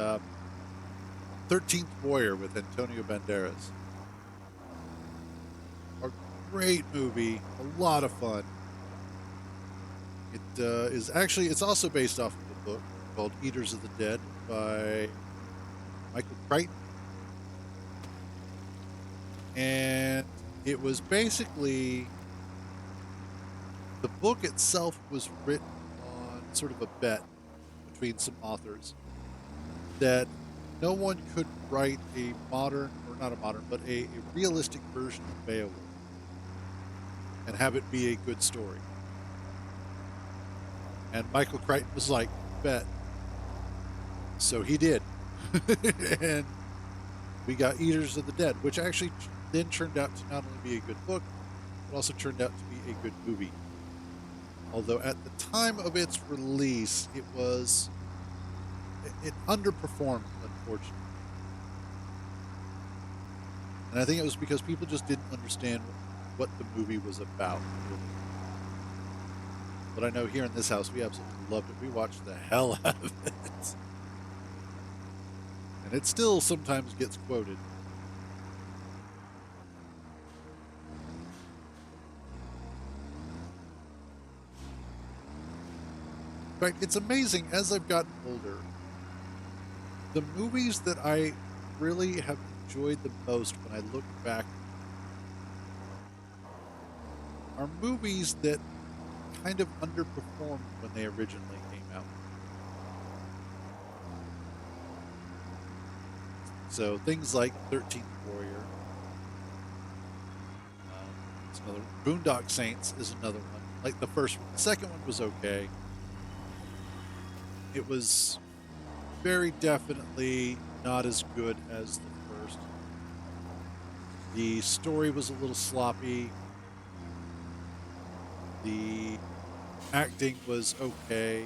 13th Warrior with Antonio Banderas. A great movie, a lot of fun. It is actually, it's also based off of a book called Eaters of the Dead by Michael Crichton. And it was basically, the book itself was written on sort of a bet between some authors that no one could write a modern, or not a modern, but a realistic version of Beowulf and have it be a good story. And Michael Crichton was like, bet. So he did. And we got Eaters of the Dead, which actually then turned out to not only be a good book, but also turned out to be a good movie. Although at the time of its release, it underperformed, unfortunately. And I think it was because people just didn't understand what the movie was about, really. But I know here in this house, we absolutely loved it. We watched the hell out of it. And it still sometimes gets quoted. In fact, it's amazing, as I've gotten older, the movies that I really have enjoyed the most when I look back are movies that kind of underperformed when they originally came out. So things like 13th Warrior, it's another. Boondock Saints is another one. Like the first one, the second one was okay. It was very definitely not as good as the first. The story was a little sloppy. The acting was okay.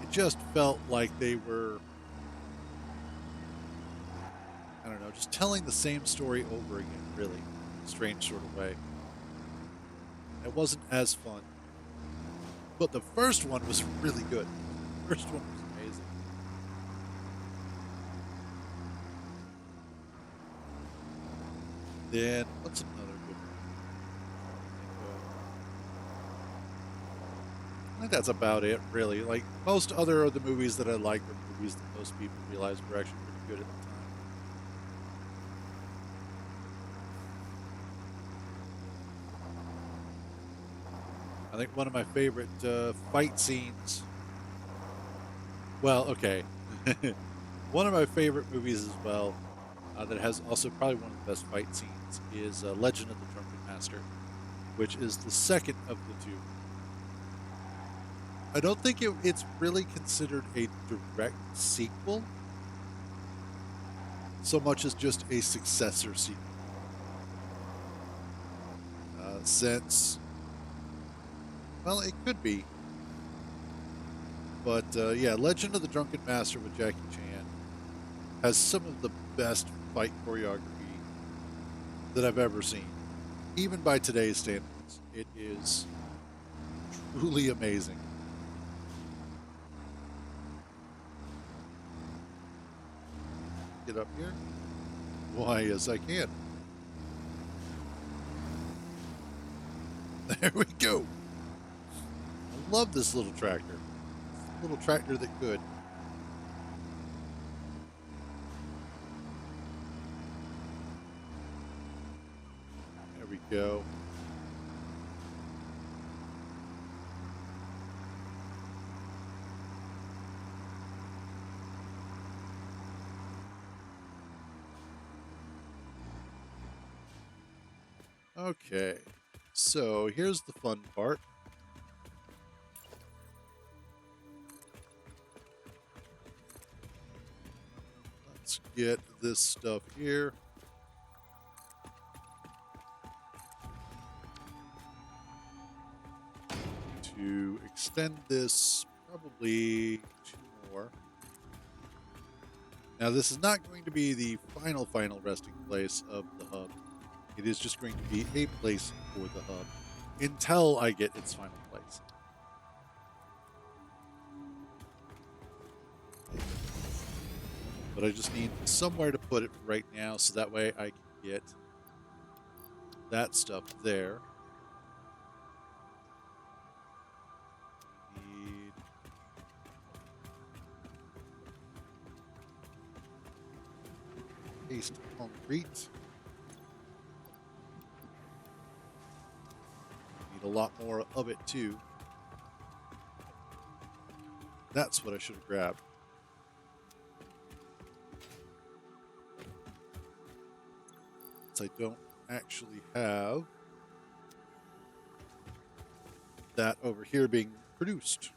It just felt like they were, I don't know, just telling the same story over again, really, in a strange sort of way. It wasn't as fun. But the first one was really good. The first one was amazing. Then what's another good one? I think that's about it, really. Like most other of the movies that I like are movies that most people realize were actually pretty good at the time. I think one of my favorite fight scenes. Well, okay. One of my favorite movies as well, that has also probably one of the best fight scenes, is Legend of the Drunken Master, which is the second of the two. I don't think it's really considered a direct sequel so much as just a successor sequel. Since, well, it could be. But yeah, Legend of the Drunken Master with Jackie Chan has some of the best fight choreography that I've ever seen. Even by today's standards, it is truly amazing. Get up here? Why, yes, I can. There we go. I love this little tractor. Little tractor that could. There we go. Okay, so here's the fun part. Let's get this stuff here. To extend this probably 2 more. Now, this is not going to be the final resting place of the hub. It is just going to be a place for the hub until I get its final place. But I just need somewhere to put it right now so that way I can get that stuff there. Need paste concrete. Need a lot more of it too. That's what I should have grabbed. Since I don't actually have that over here being produced.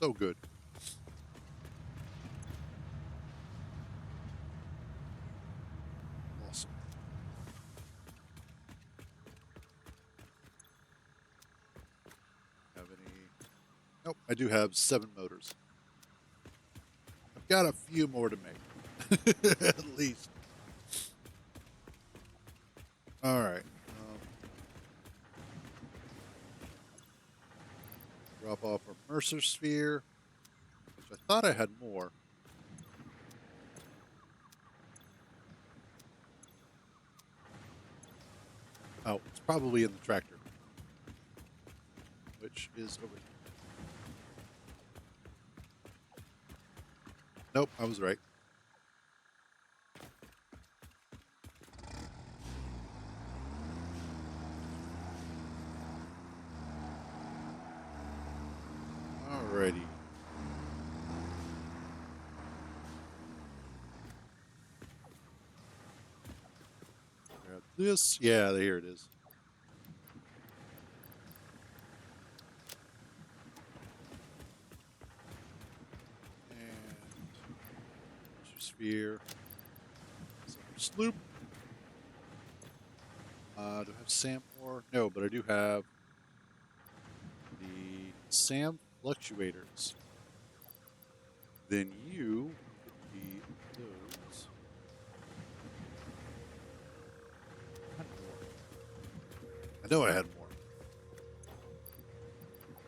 So good. Awesome. Have any? Nope, I do have 7 motors. I've got a few more to make. At least. All right. Drop off our Mercer sphere, which I thought I had more. Oh, it's probably in the tractor, which is over here. Nope, I was right. Alrighty. Grab this. Yeah, here it is. And sphere. Sloop. Do I have SAM ore? No, but I do have the SAM fluctuators. Then you would be those. know I had more.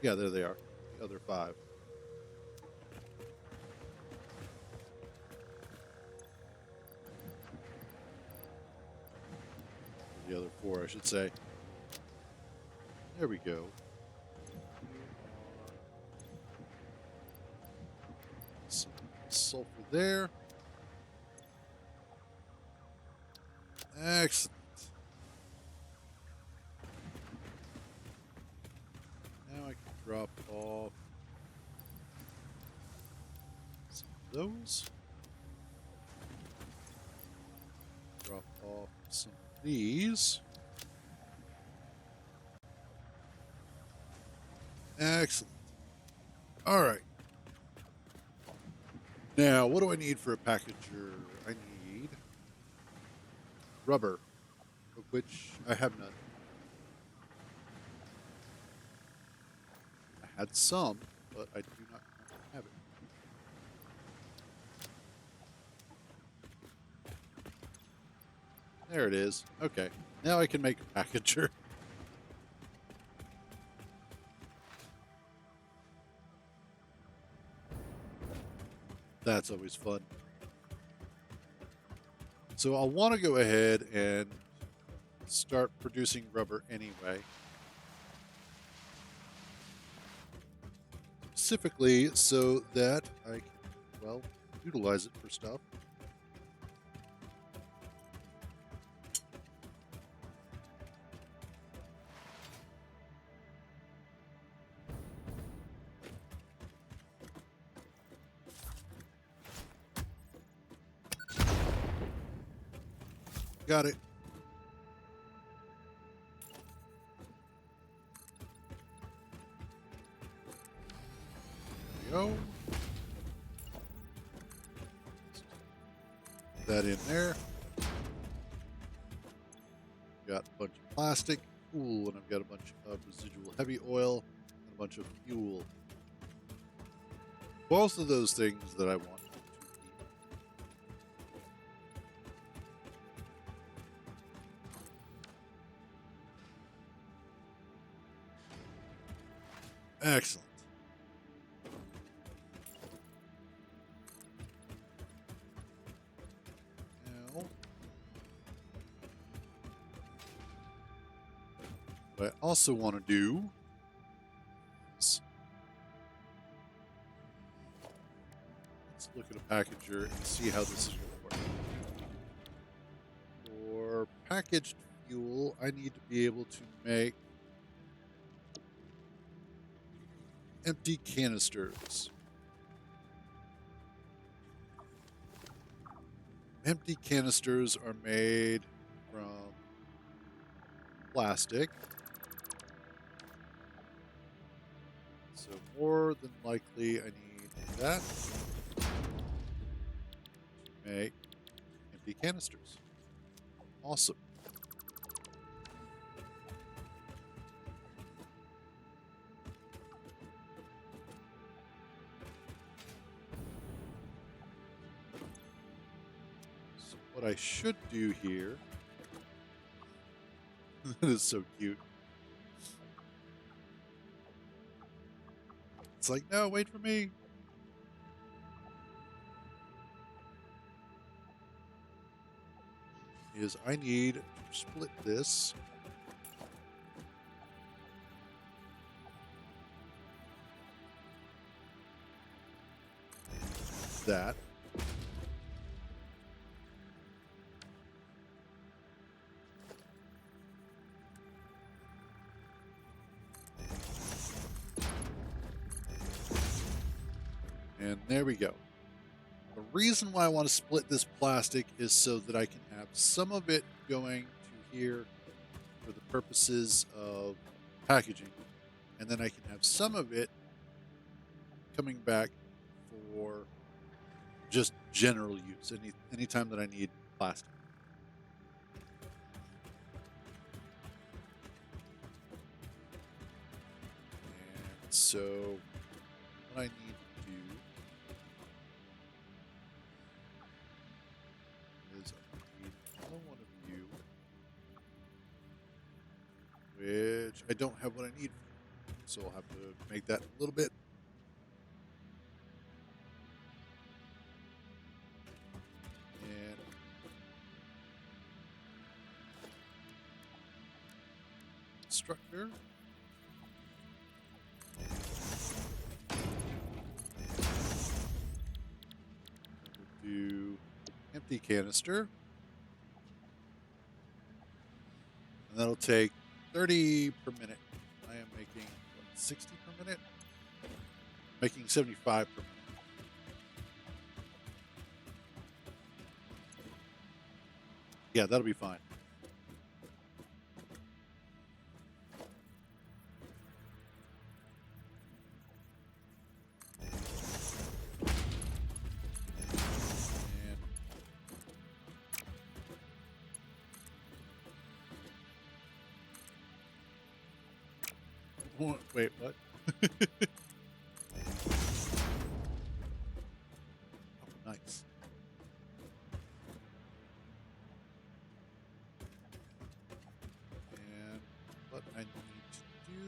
Yeah, there they are. The other 5. The other 4, I should say. There we go. Some sulfur there. Excellent. Now I can drop off some of those. Drop off some of these. Excellent. All right. Now, what do I need for a packager? I need rubber, of which I have none. I had some, but I do not currently have it. There it is. Okay. Now I can make a packager. That's always fun. So I'll want to go ahead and start producing rubber anyway. Specifically so that I can, well, utilize it for stuff. Got it. There we go. Put that in there. Got a bunch of plastic. Cool. And I've got a bunch of residual heavy oil and a bunch of fuel. Both of those things that I want to keep. Excellent. Now, what I also want to do is let's look at a packager and see how this is going to work. For packaged fuel, I need to be able to make empty canisters. Empty canisters are made from plastic. So more than likely I need that to make empty canisters. Awesome. So what I should do here, that is so cute. It's like, no, wait for me. Is I need to split this. That. And there we go. The reason why I want to split this plastic is so that I can have some of it going to here for the purposes of packaging, and then I can have some of it coming back for just general use, anytime that I need plastic. And so what I need to do is I need another one of you I don't have what I need for. So I'll have to make that in a little bit. And instructor. We'll do empty canister. And that'll take 30 per minute. I am making, what, 60 per minute? Making 75 per minute. Yeah, that'll be fine. And wait, what? Oh, nice. And what I need to do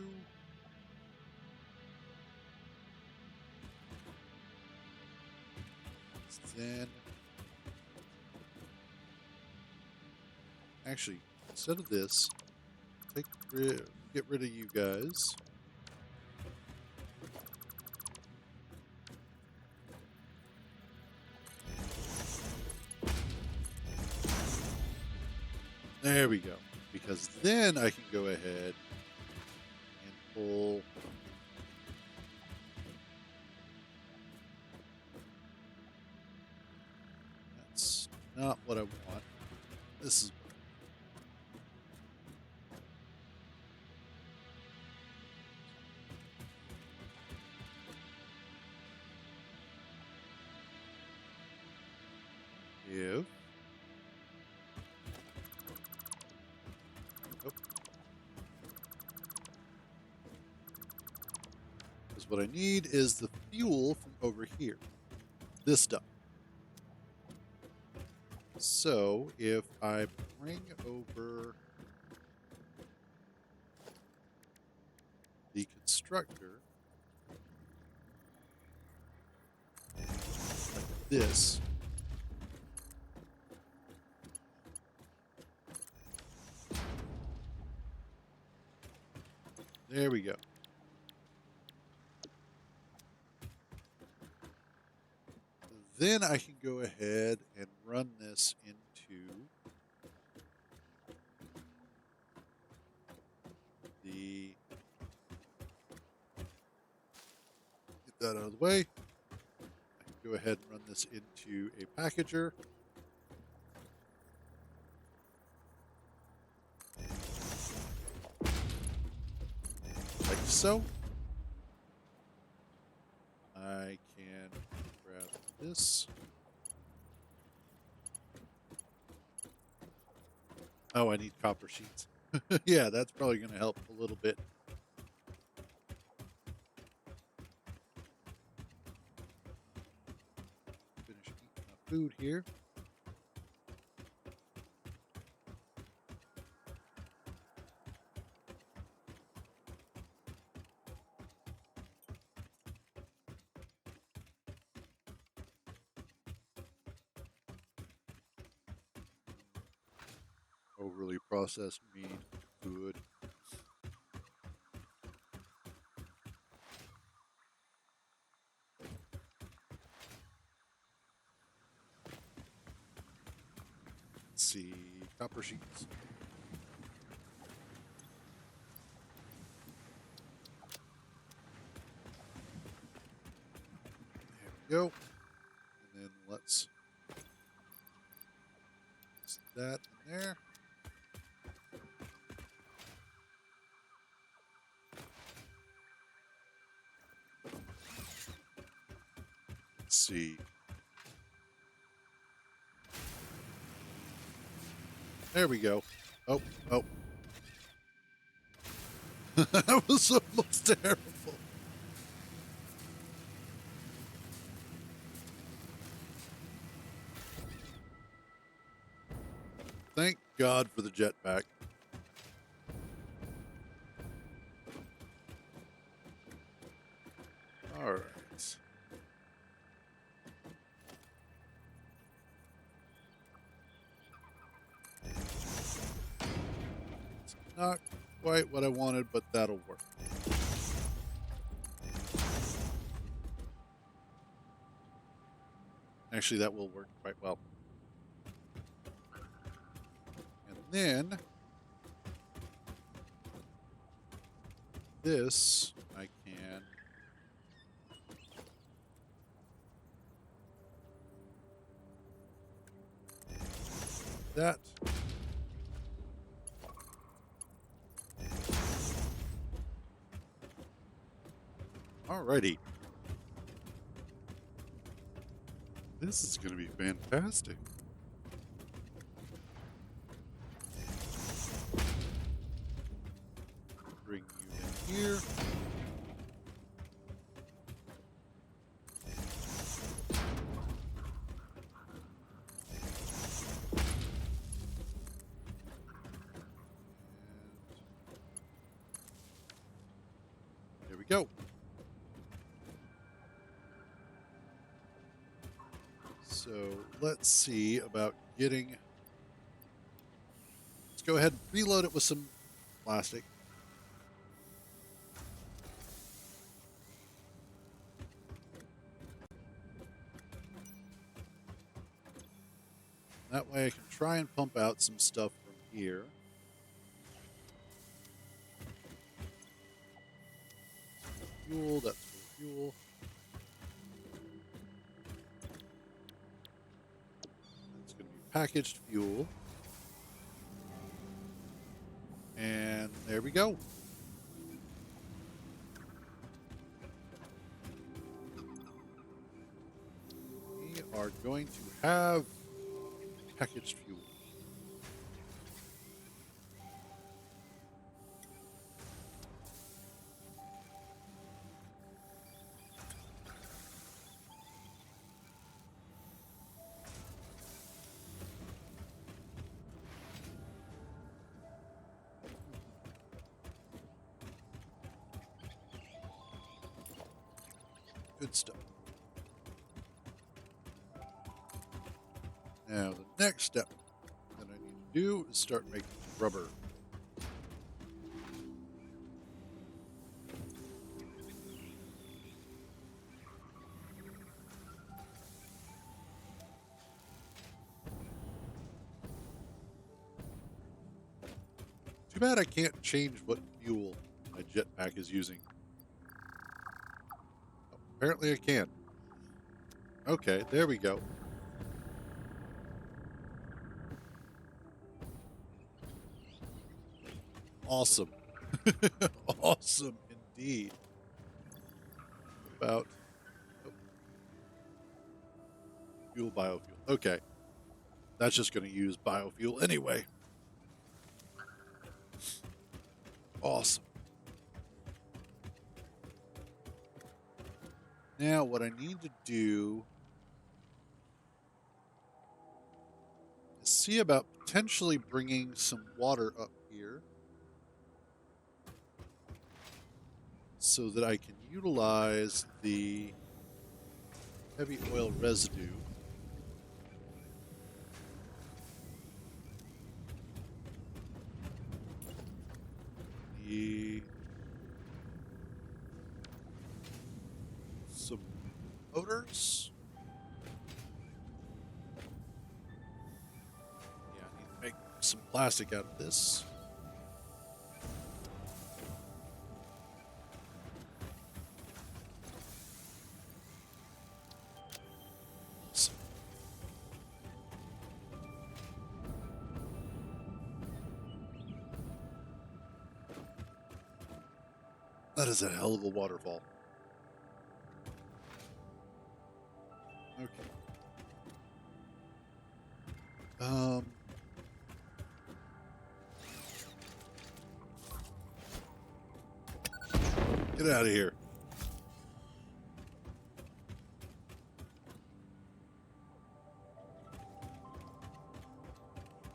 is then actually, instead of this, get rid of you guys. There we go. Because then I can go ahead and pull that's not what I want. This is if because what I need is the fuel from over here. This stuff. So if I bring over the constructor like this, there we go. Then I can go ahead and run this into the, get that out of the way. I can go ahead and run this into a packager. Like so. I can grab this. Oh, I need copper sheets. Yeah, that's probably going to help a little bit. Finish eating my food here. Overly processed meat, good. Let's see, copper sheets. There we go. And then let's put that in there. Let's see. There we go. Oh, oh. That was almost terrible. Thank God for the jetpack. All right. It's not quite what I wanted, but that'll work. Actually, that will work quite well. And then this I can that. Alrighty. This is going to be fantastic. Bring you in here. And there we go. So let's see about getting. Let's go ahead and reload it with some plastic. That way I can try and pump out some stuff from here. Fuel, that's for fuel. That's going to be packaged fuel. And there we go. We are going to have packaged fuel. Good stuff. Now, the next step that I need to do is start making rubber. Too bad I can't change what fuel my jetpack is using. Oh, apparently I can. Okay, there we go. Awesome. Awesome indeed. What about fuel biofuel? Okay. That's just going to use biofuel anyway. Awesome. Now, what I need to do is see about potentially bringing some water up here so that I can utilize the heavy oil residue. Some motors. Yeah, I need to make some plastic out of this. That is a hell of a waterfall. Okay. Get out of here.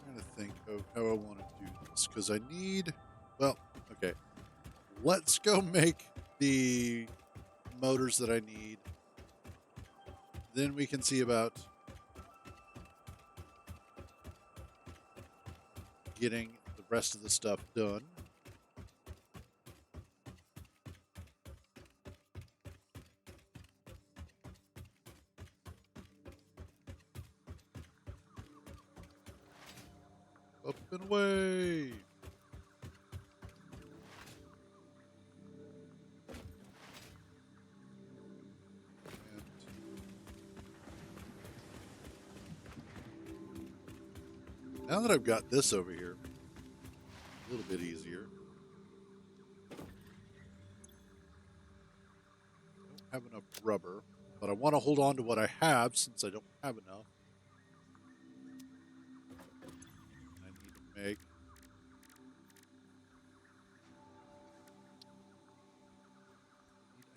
Trying to think of how I want to do this because I need. Well, okay. Let's go make the motors that I need. Then we can see about getting the rest of the stuff done. Up and away. And now that I've got this over here, a little bit easier. I don't have enough rubber, but I want to hold on to what I have since I don't have enough. I need to make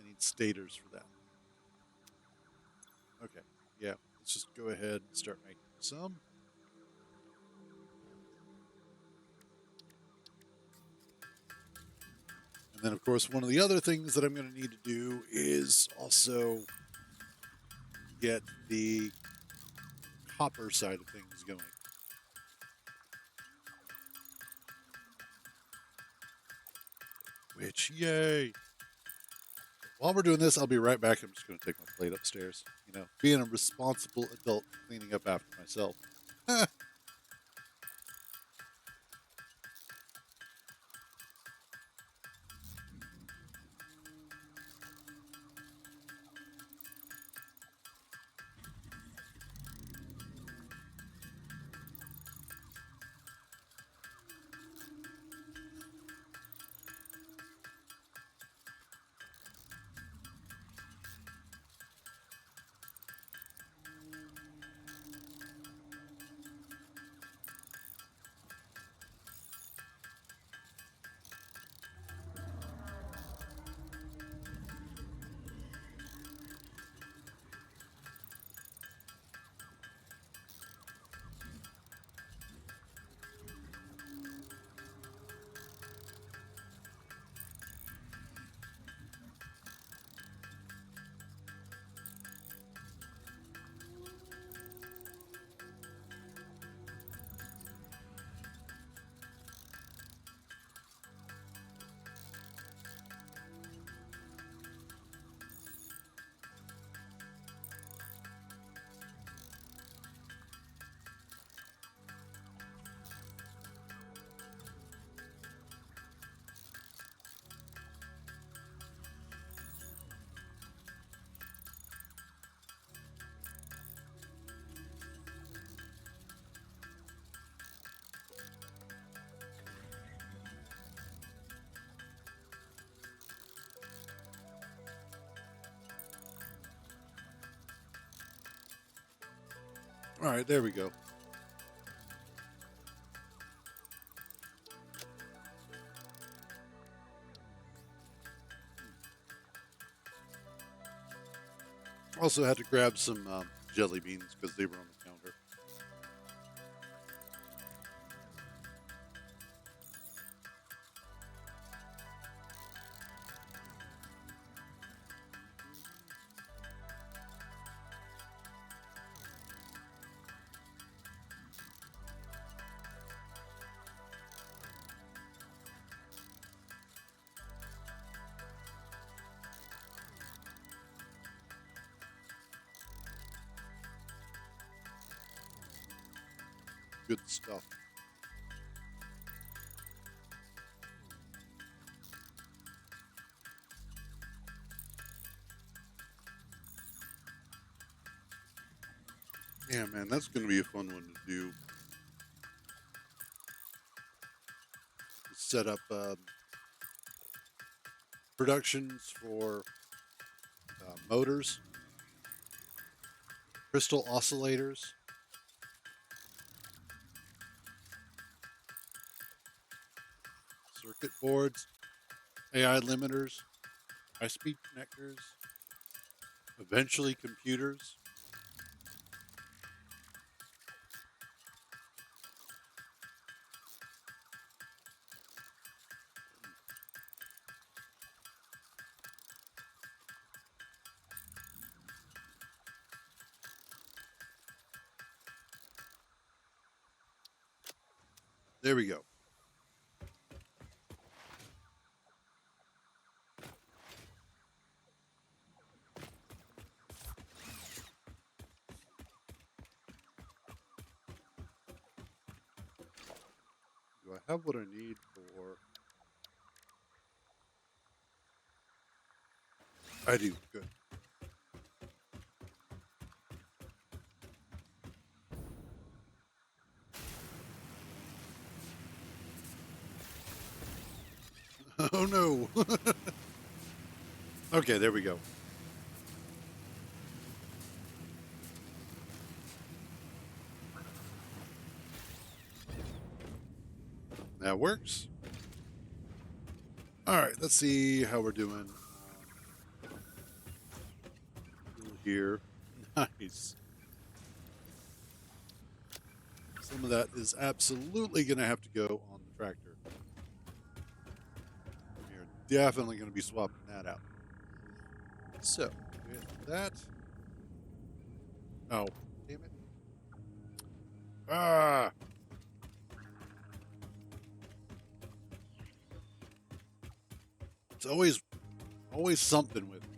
I need stators for that. Okay, yeah, let's just go ahead and start making some. And then, of course, one of the other things that I'm going to need to do is also get the copper side of things going. Which, yay! While we're doing this, I'll be right back. I'm just going to take my plate upstairs. You know, being a responsible adult, cleaning up after myself. All right, there we go. Also had to grab some jelly beans because they were on the counter. Good stuff. Yeah, man, that's going to be a fun one to do. Set up productions for motors, crystal oscillators, circuit boards, AI limiters, high-speed connectors, eventually computers. There we go. Do I have what I need for... I do. Good. Oh no. Okay, there we go. That works. All right, let's see how we're doing here. Nice. Some of that is absolutely going to have to go on the tractor. We're definitely going to be swapping that out. So, with that... Oh, damn it. Ah! It's always something with me.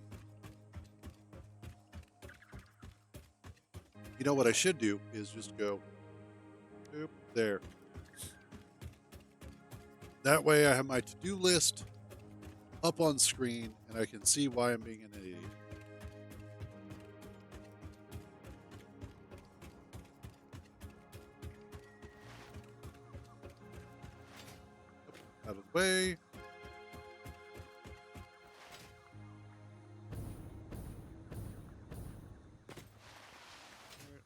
You know what I should do is just go... Oop, there. That way I have my to-do list up on screen and I can see why I'm being an idiot. Out of the way.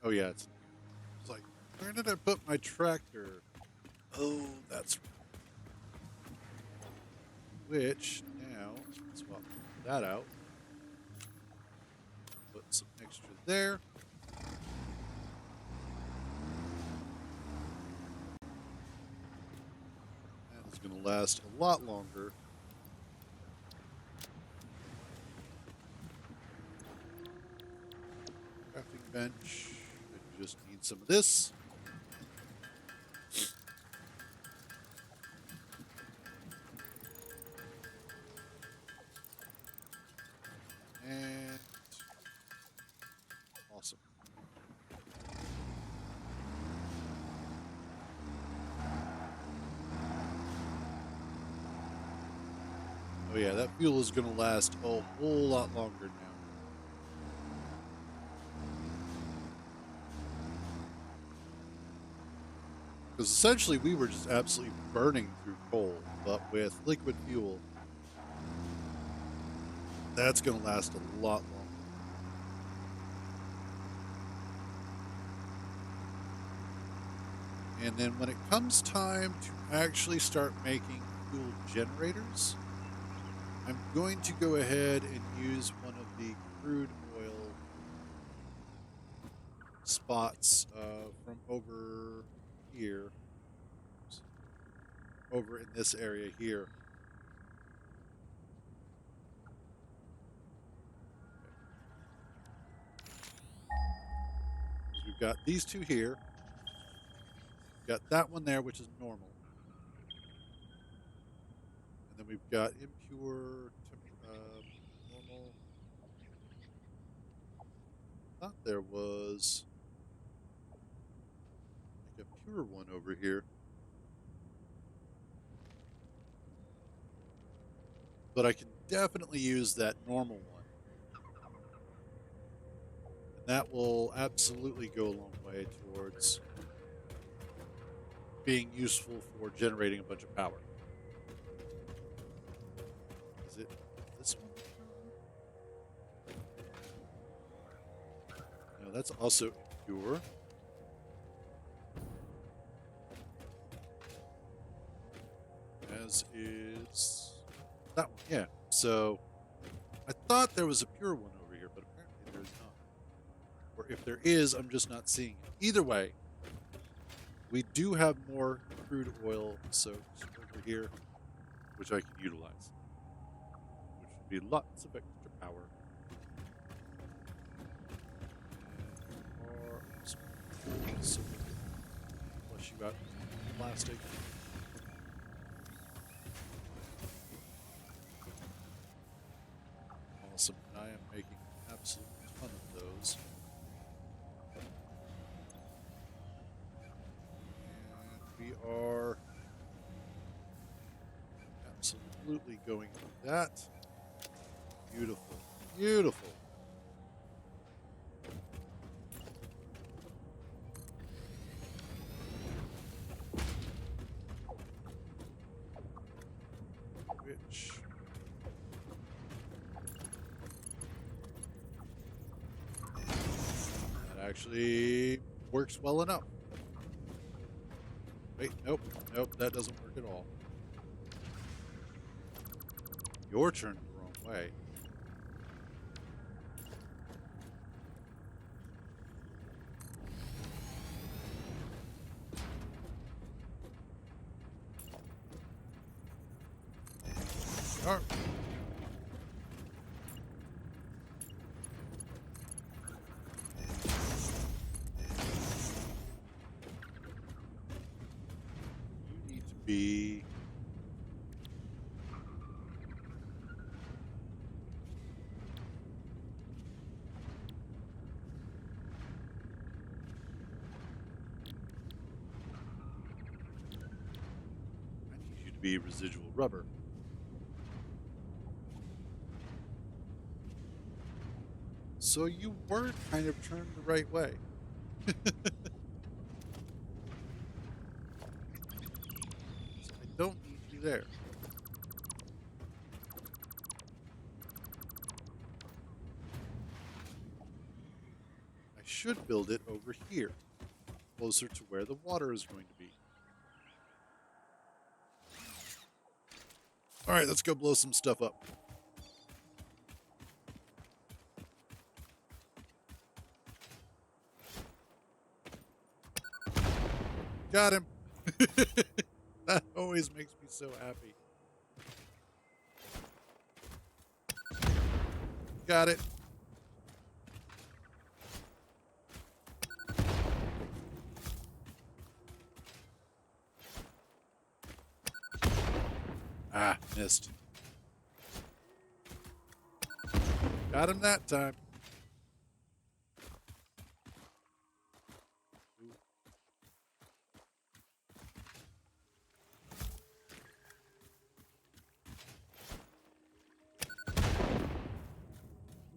Oh yeah, it's like, where did I put my tractor? Oh, that's right. Which now swap that out. Put some extra there. And it's going to last a lot longer. Crafting bench. I just need some of this. And awesome. Oh yeah, that fuel is going to last a whole lot longer now. Because essentially we were just absolutely burning through coal, but with liquid fuel, that's going to last a lot longer. And then when it comes time to actually start making fuel generators, I'm going to go ahead and use one of the crude oil spots from over here, over in this area here. So we've got these two here. We've got that one there, which is normal. And then we've got impure, normal. I thought there was like a pure one over here. But I can definitely use that normal one. And that will absolutely go a long way towards being useful for generating a bunch of power. Is it this one? No, that's also impure. As is that one, yeah. So I thought there was a pure one over here, but apparently there's not. Or if there is, I'm just not seeing it. Either way, we do have more crude oil soaks over here, which I can utilize, which would be lots of extra power. So flush you out plastic. making an absolute ton of those. And we are absolutely going through that. Beautiful. Beautiful. Which that actually works well enough. Wait, nope, nope, that doesn't work at all. You're turned the wrong way. Are. You need to be. I need you to be residual rubber. So you were kind of turned the right way. So I don't need you there. I should build it over here, closer to where the water is going to be. All right, let's go blow some stuff up. Got him. That always makes me so happy. Got it. Ah, missed. Got him that time. Ooh.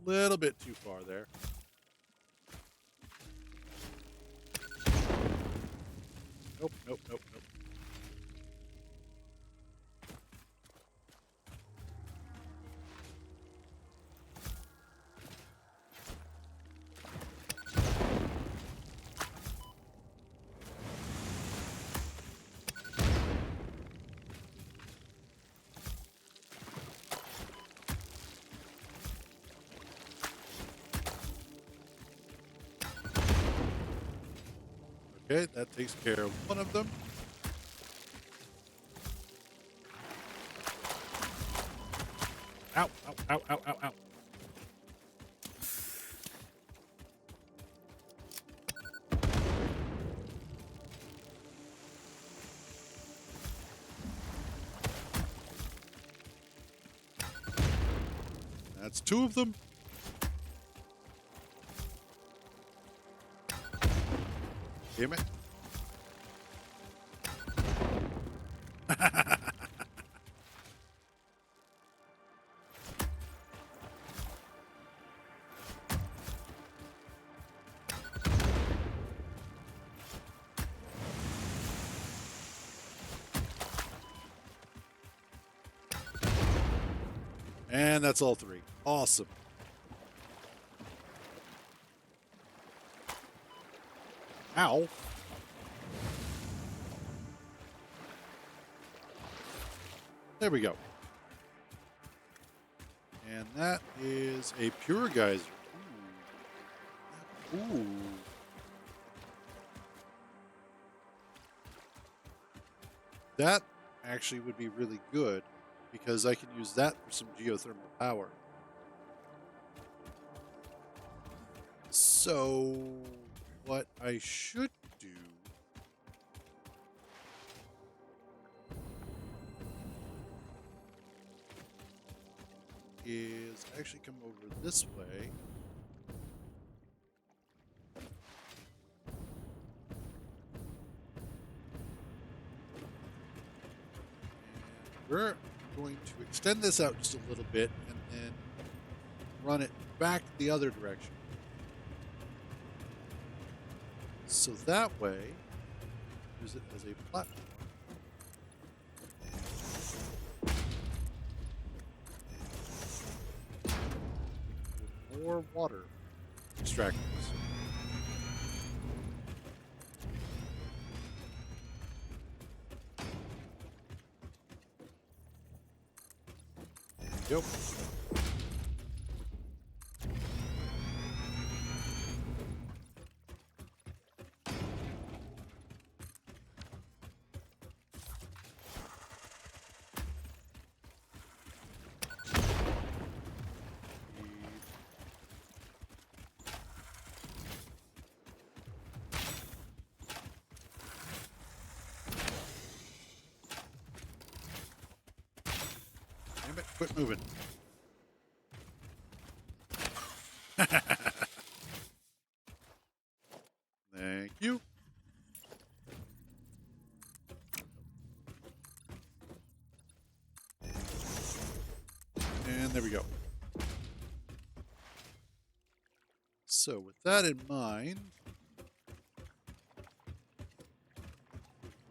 Little bit too far there. Nope, nope, nope, nope. Okay, that takes care of one of them. Ow, ow, ow, ow, ow, ow. That's two of them. Damn it. And that's all three. Awesome. Ow. There we go. And that is a pure geyser. Ooh. Ooh. That actually would be really good because I can use that for some geothermal power. So, what I should do is actually actually come over this way. And we're going to extend this out just a little bit and then run it back the other direction. So that way, use it as a platform. With more water extractors. Yep. Damn it, quit moving. Thank you. And there we go. So with that in mind,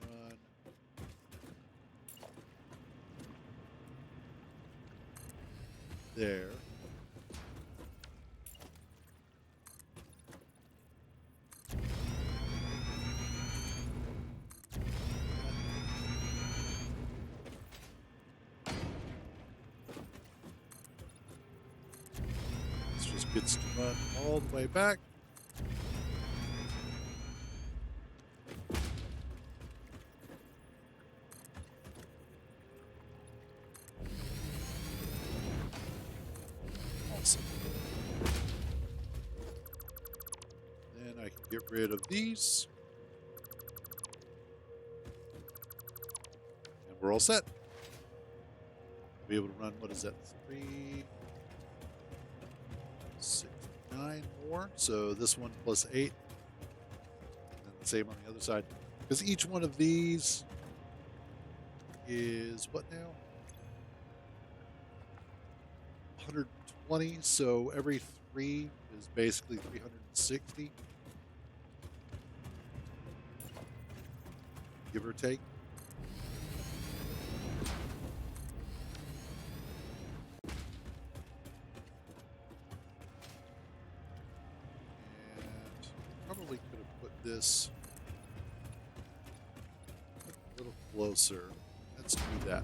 run there. This just gets to run all the way back. Awesome. Then I can get rid of these. And we're all set. I'll be able to run, what is that, 3, 6, 9 more. So this one plus 8. And then the same on the other side. Because each one of these is what now? 120. So every 3 is basically 360. Give or take. Probably could have put this a little closer. Let's do that.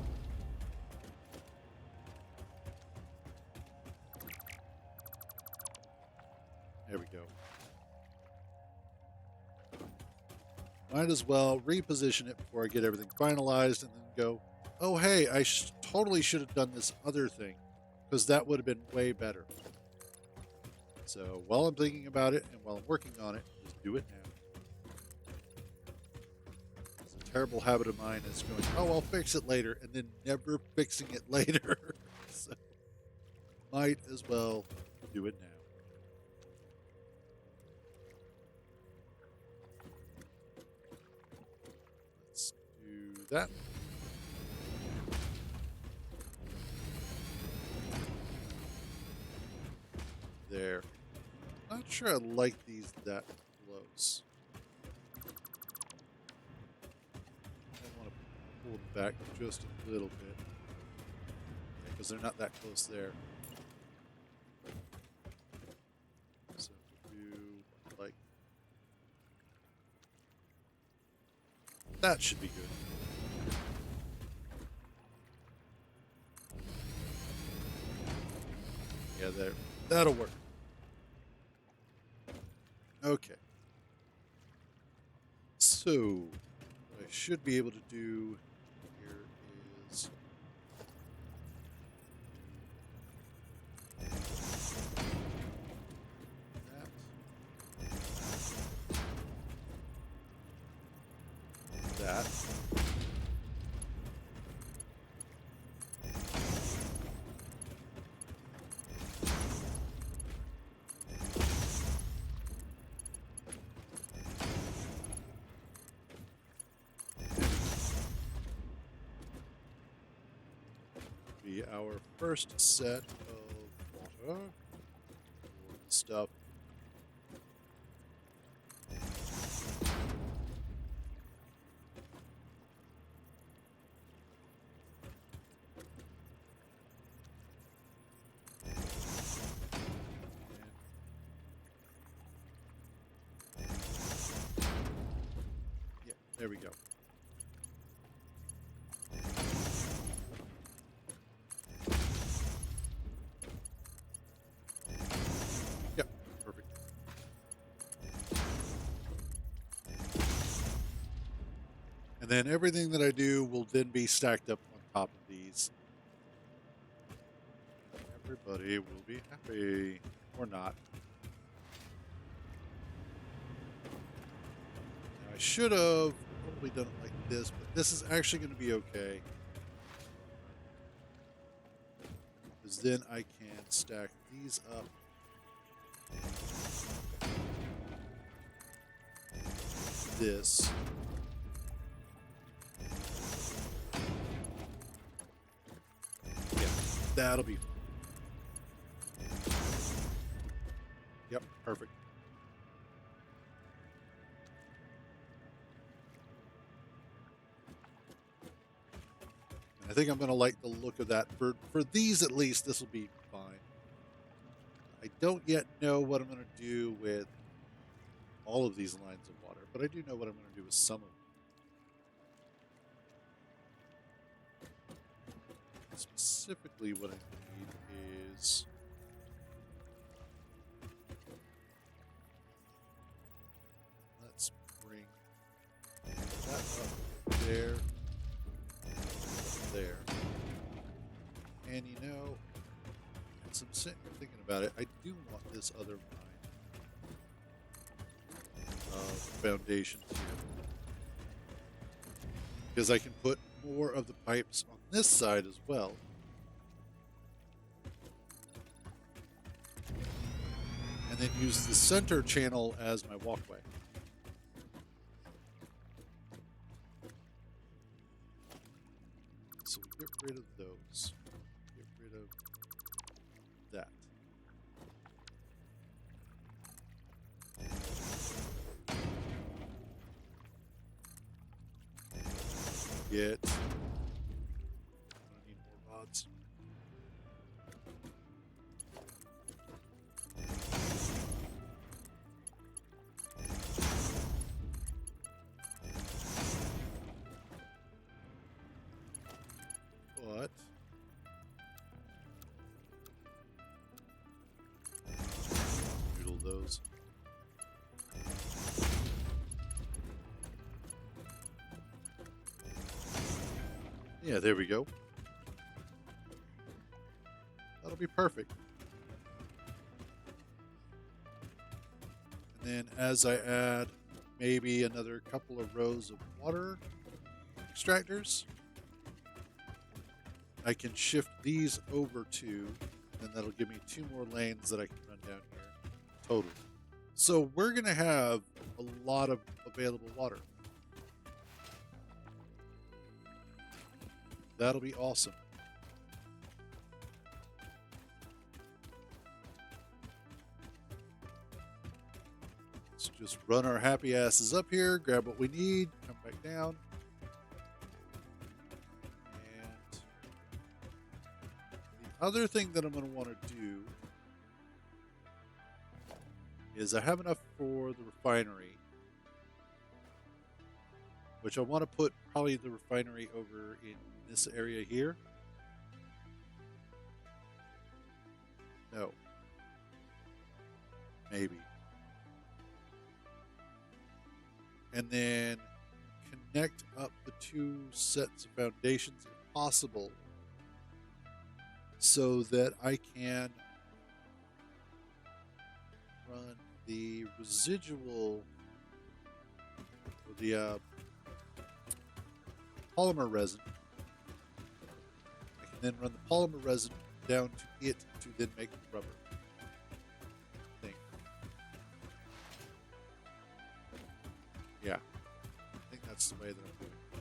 There we go. Might as well reposition it before I get everything finalized and then go, oh, hey, I totally should have done this other thing because that would have been way better. So while I'm thinking about it and while I'm working on it, just do it now. It's a terrible habit of mine is going, oh, I'll fix it later, and then never fixing it later. So might as well do it now. Let's do that. There. Not sure I like these that close. I want to pull them back just a little bit. Because they're not that close there. So do like that should be good. Yeah, there. That'll work. Okay. So, what I should be able to do here is that. be our first set of water for the stuff. Yeah, there we go. Yep, perfect. And then everything that I do will then be stacked up on top of these. Everybody will be happy. Or not. Now, I should have probably done it like this, but this is actually going to be okay. Because then I can stack these up. This. Yeah, that'll be fun. Yep, perfect. And I think I'm going to like the look of that. For these, at least, this will be fine. I don't yet know what I'm going to do with all of these lines of water, but I do know what I'm going to do with some of them. Specifically, what I need is let's bring that up there, there, and you know, as I'm sitting here thinking about it, I do want this other line of foundations here because I can put more of the pipes on this side as well. And then use the center channel as my walkway. So we get rid of those. Get rid of that. Get. I need more rods. But doodle those. Yeah, there we go. That'll be perfect. And then as I add maybe another couple of rows of water extractors, I can shift these over to, and that'll give me 2 more lanes that I can run down here total. So we're going to have a lot of available water. That'll be awesome. Let's just run our happy asses up here, grab what we need, come back down. And the other thing that I'm going to want to do is I have enough for the refinery, which I want to put probably the refinery over in this area here. No. Maybe. And then connect up the 2 sets of foundations if possible so that I can run the residual or the polymer resin. I can then run the polymer resin down to it to then make the rubber thing. Yeah, I think that's the way that I'm doing it.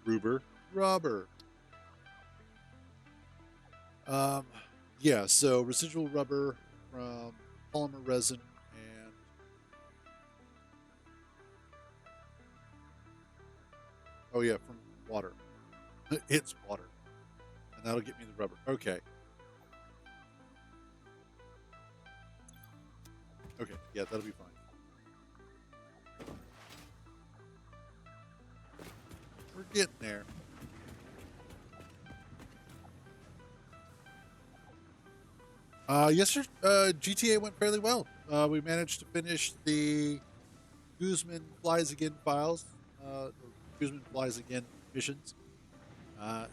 Rubber rubber. Um, yeah, so residual rubber from polymer resin and oh yeah, from water. It's water, and that'll get me the rubber. Okay, okay, yeah, that'll be fine. We're getting there. Yesterday, GTA went fairly well. We managed to finish the Guzman Flies Again files, or Guzman Flies Again missions,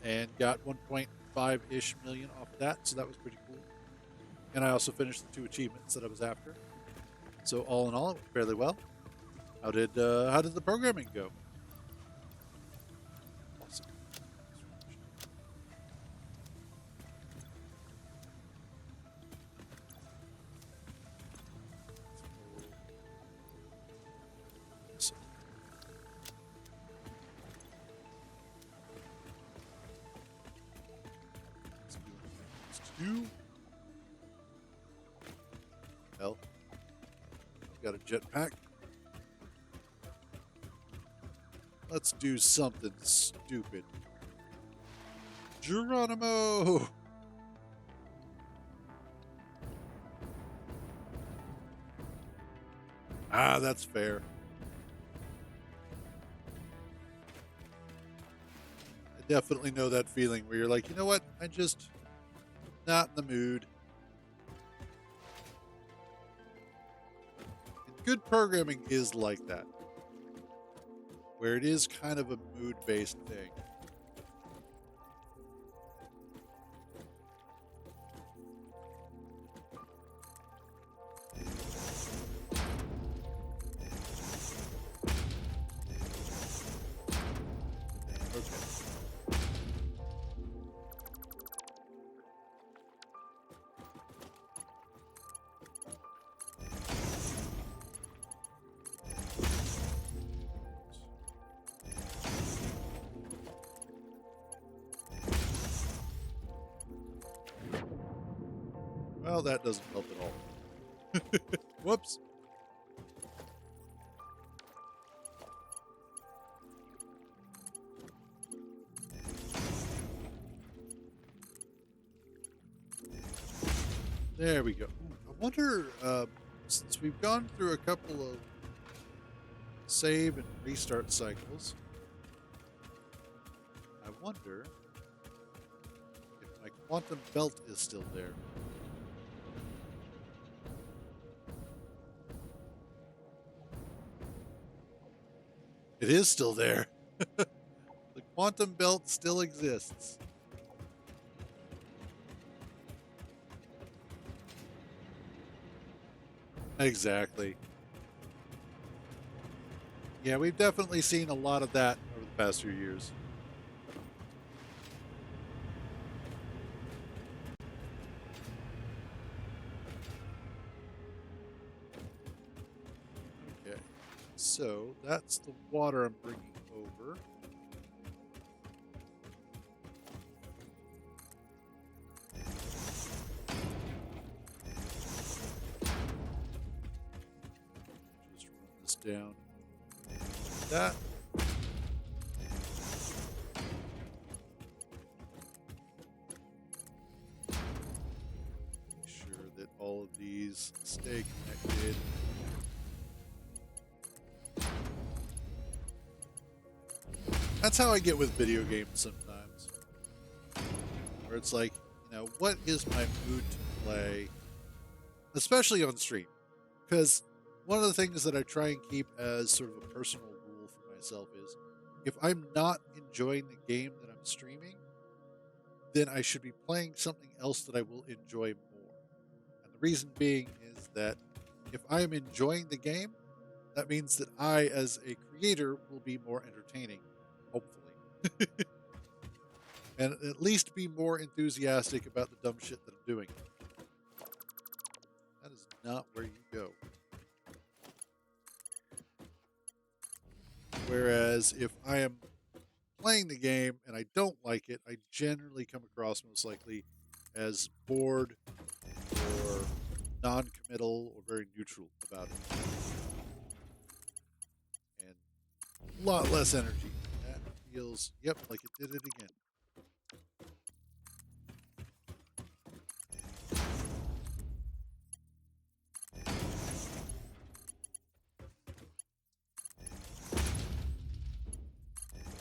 and got 1.5 ish million off of that. So that was pretty cool. And I also finished the two achievements that I was after. So all in all, it went fairly well. How did the programming go? Awesome. So, let's do what we used to do. Hell, I've got a jetpack. Let's do something stupid. Geronimo! Ah, that's fair. I definitely know that feeling where you're like, you know what? I'm just not in the mood. And good programming is like that, where it is kind of a mood based thing. Okay. Well, that doesn't help at all. Whoops. There we go. I wonder, since we've gone through a couple of save and restart cycles, I wonder if my quantum belt is still there. It is still there. The quantum belt still exists. Exactly. Yeah, we've definitely seen a lot of that over the past few years. Okay. So that's the water I'm bringing over. Just run this down. Like that. Make sure that all of these stay connected. That's how I get with video games sometimes. Where it's like, what is my mood to play? Especially on stream. Because one of the things that I try and keep as sort of a personal rule for myself is if I'm not enjoying the game that I'm streaming, then I should be playing something else that I will enjoy more. And the reason being is that if I am enjoying the game, that means that I, as a creator, will be more entertaining, hopefully. And at least be more enthusiastic about the dumb shit that I'm doing. That is not where you go. Whereas if I am playing the game and I don't like it, I generally come across most likely as bored or non-committal or very neutral about it, and a lot less energy. That feels, yep, like it did it again.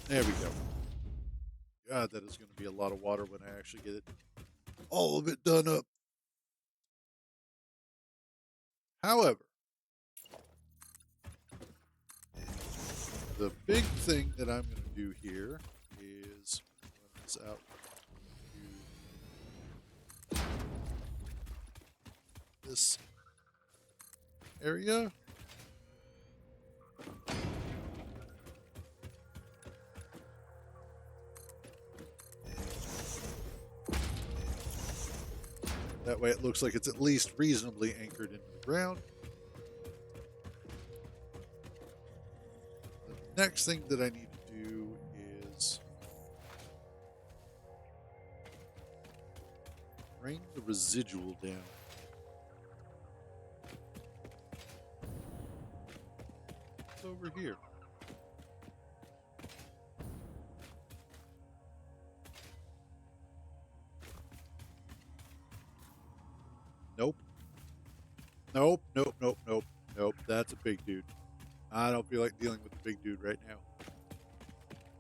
There we go. God, that is going to be a lot of water when I actually get it, all of it done up. However, the big thing that I'm going to do here is run this out to this area. That way it looks like it's at least reasonably anchored into the ground. The next thing that I need to do is bring the residual down. It's over here. Nope. Nope, nope, nope, nope, nope. That's a big dude. I don't feel like dealing with the big dude right now.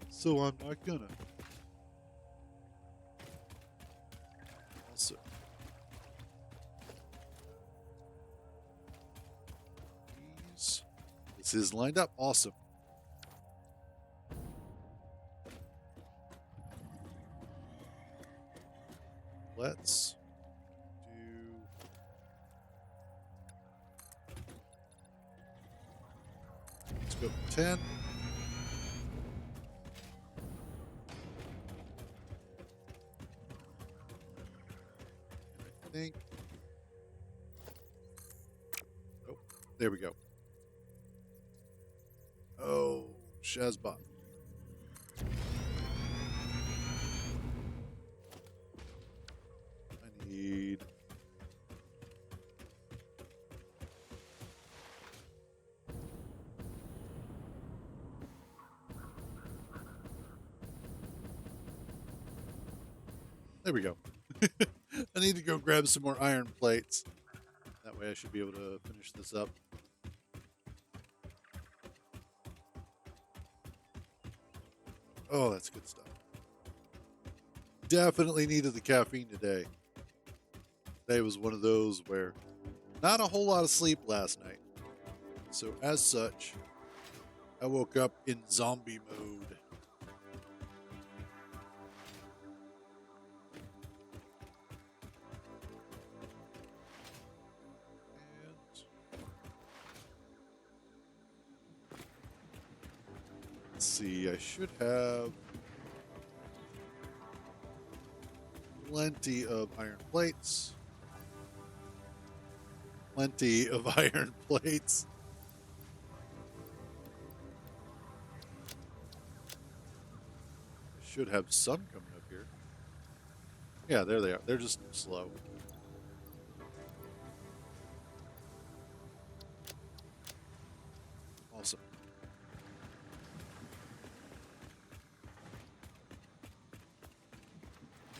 So I'm not gonna. Also, this is lined up. Awesome. Let's do. Let's go 10. I think. Oh, there we go. Oh, Shazbot. I need. There we go. I need to go grab some more iron plates. That way I should be able to finish this up. Oh, that's good stuff. Definitely needed the caffeine today. Today was one of those where not a whole lot of sleep last night. So as such, I woke up in zombie mode. Let's see, I should have plenty of iron plates. Plenty of iron plates. I should have some coming up here. Yeah, there they are. They're just slow. Awesome.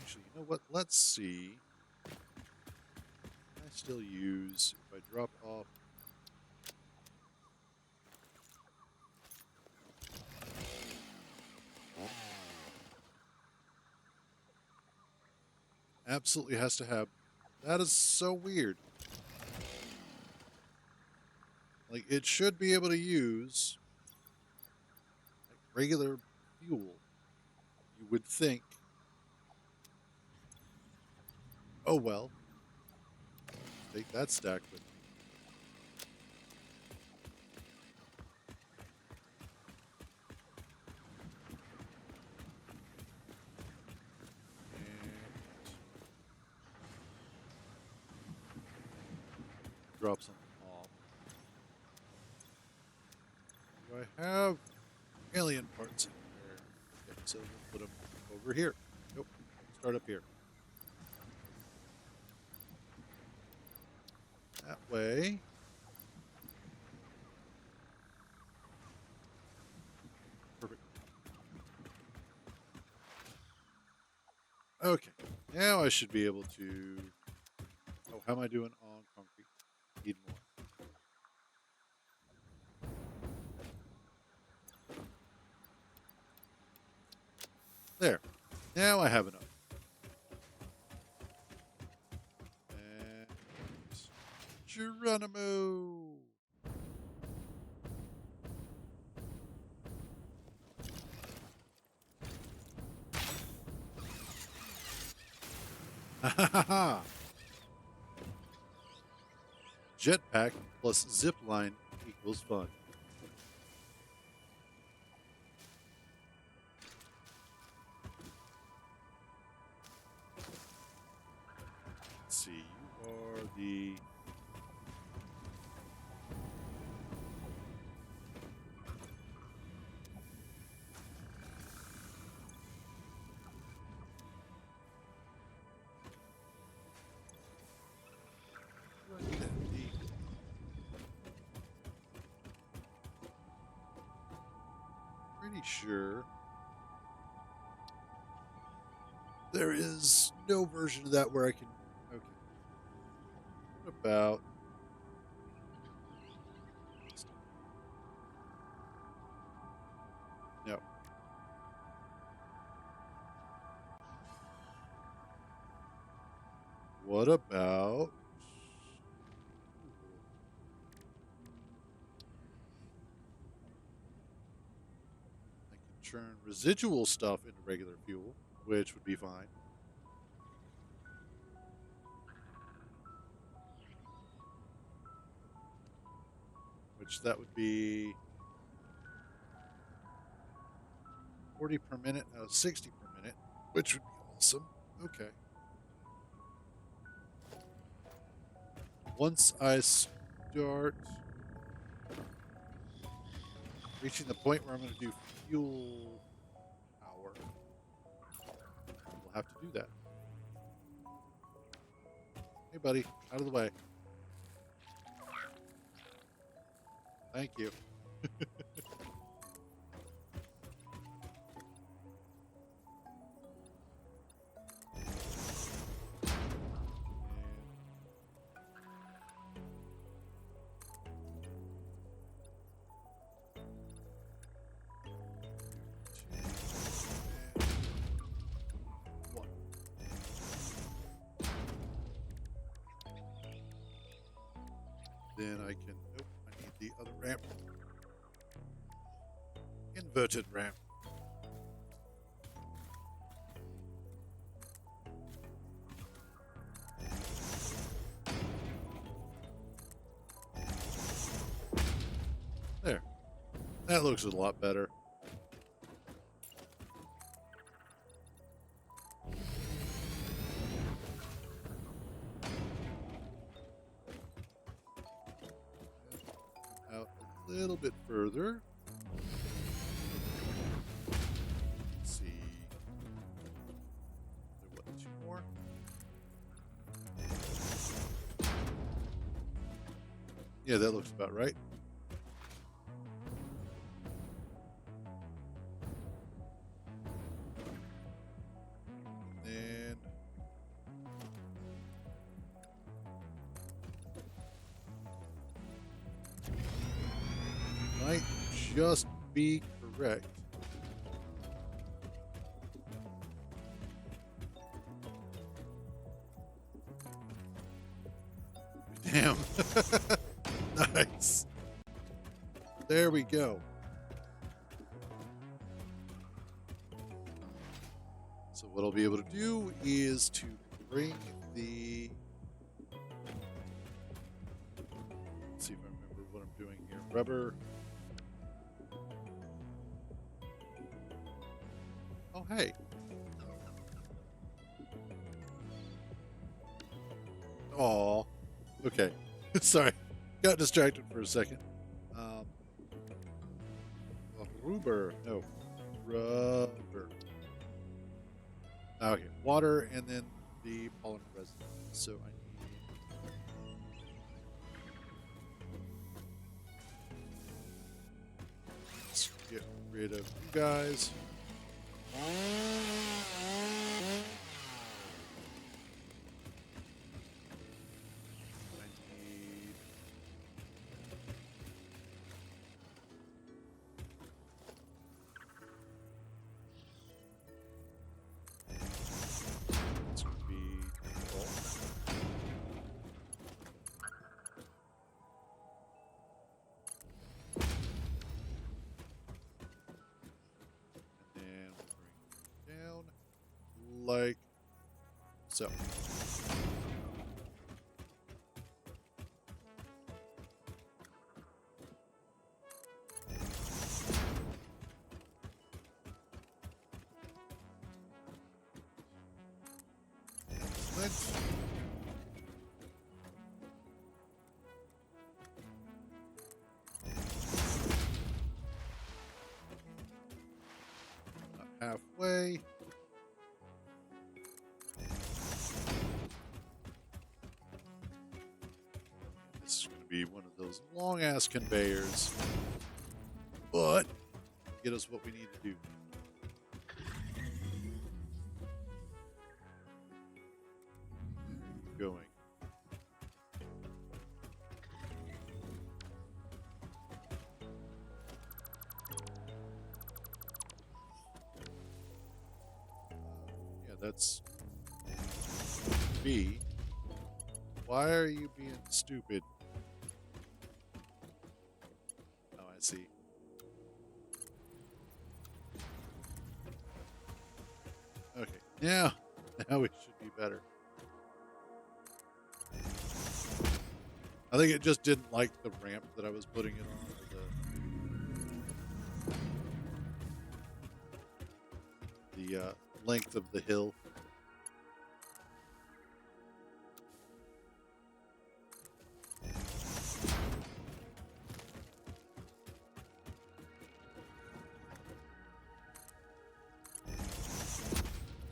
Actually, you know what? Let's see. I still use, if I drop off. Absolutely has to have. That is so weird. Like, it should be able to use like regular fuel. You would think. Oh well. Take that stack with me. And drop something off. Do I have alien parts in there? So we'll put them over here. Nope. Start up here. That way. Perfect. Okay. Now I should be able to... Oh, how am I doing on concrete? Need more. There. Now I have enough. And Geronimo. Ha ha ha ha. Jetpack plus zip line equals fun. Let's see, you are the... Pretty sure there is no version of that where I can... Okay. What about... No. What about... I can turn residual stuff into regular fuel, which would be fine. Which that would be 40 per minute, no, 60 per minute, which would be awesome. Okay. Once I start reaching the point where I'm going to do fuel power, we'll have to do that. Hey, buddy, out of the way. Thank you. Then I can... Nope, I need the other ramp. Inverted ramp. There. That looks a lot better. Out a little bit further. Let's see. There, what, two more? Yeah, that looks about right. And might just be correct. Damn. Nice. There we go. So what I'll be able to do is to bring the... Let's see if I remember what I'm doing here. Rubber. Oh, hey. Aw. Okay. Sorry. Got distracted for a second. Rubber. No. rubber. Okay, water and then the polymer resin. So I need. Let's get rid of you guys. I need. This would be. And then we'll bring it down like so. Excellent. Not halfway. This is going to be one of those long ass conveyors, but get us what we need to do. Keep going. Yeah, that's B. Why are you being stupid? Oh, I see. Okay, now it should be better. I think it just didn't like the ramp that I was putting it on. Or the length of the hill.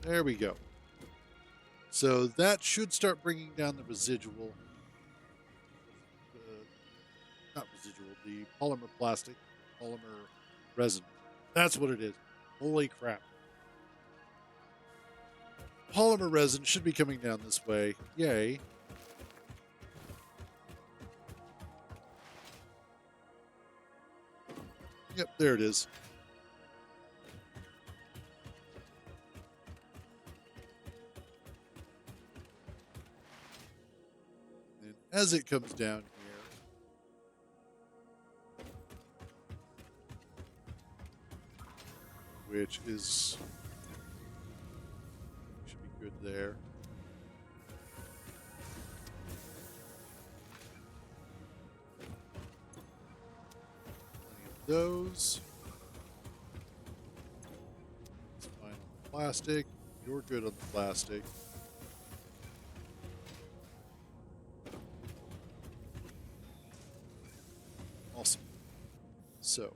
There we go. So that should start bringing down the residual. Not residual, the polymer resin. That's what it is. Holy crap. Polymer resin should be coming down this way. Yay. Yep, there it is. And as it comes down here, which is should be good there. Those. It's fine on the plastic. You're good on the plastic. Awesome. So.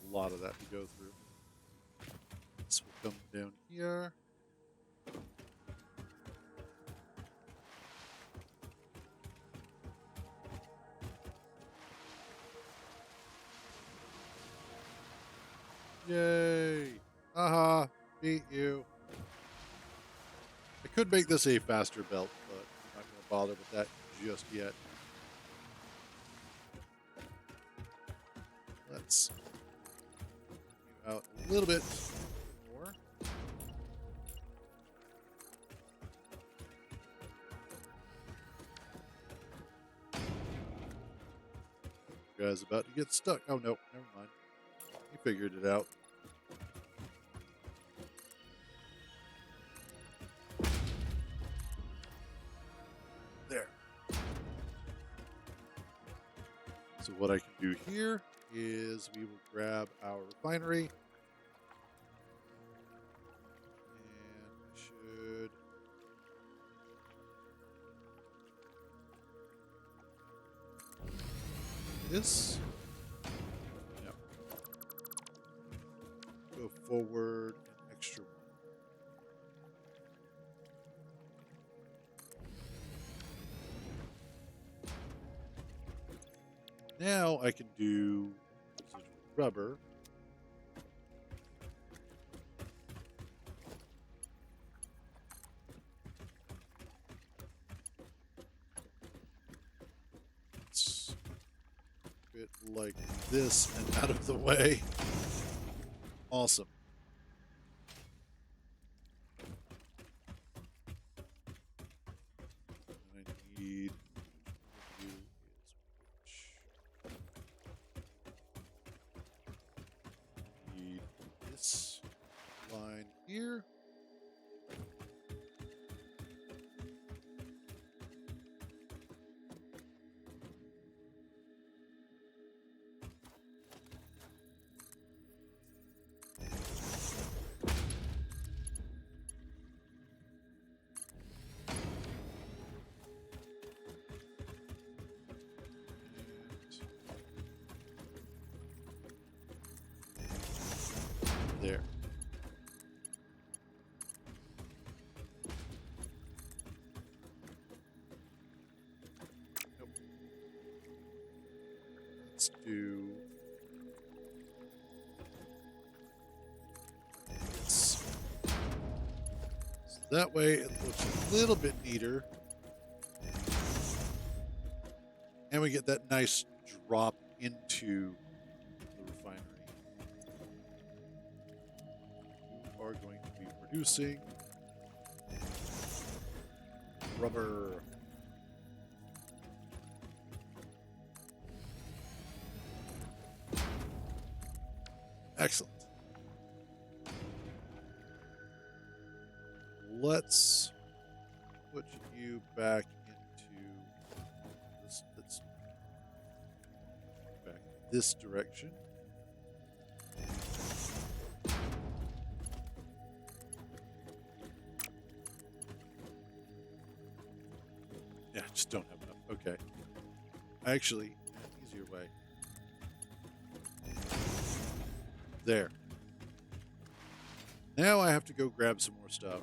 A lot of that to go through. This will come down here. Yay! Haha, beat you. I could make this a faster belt, but I'm not going to bother with that just yet. Let's get out a little bit more. You guys about to get stuck. Oh, no, never mind. You figured it out. There. So what I can do here is we will grab our refinery. And should this. Yep. Go forward an extra one. Now I can do residual rubber. Let's get like this and out of the way. Awesome. And I need to do is need this line here. There. Nope. Let's do this. So that way it looks a little bit neater. And we get that nice drop into the refinery. We are going to be producing rubber. Excellent. Let's put you back into this. Let's back this direction. Yeah, I just don't have enough. Okay. Actually, an easier way. There. Now I have to go grab some more stuff.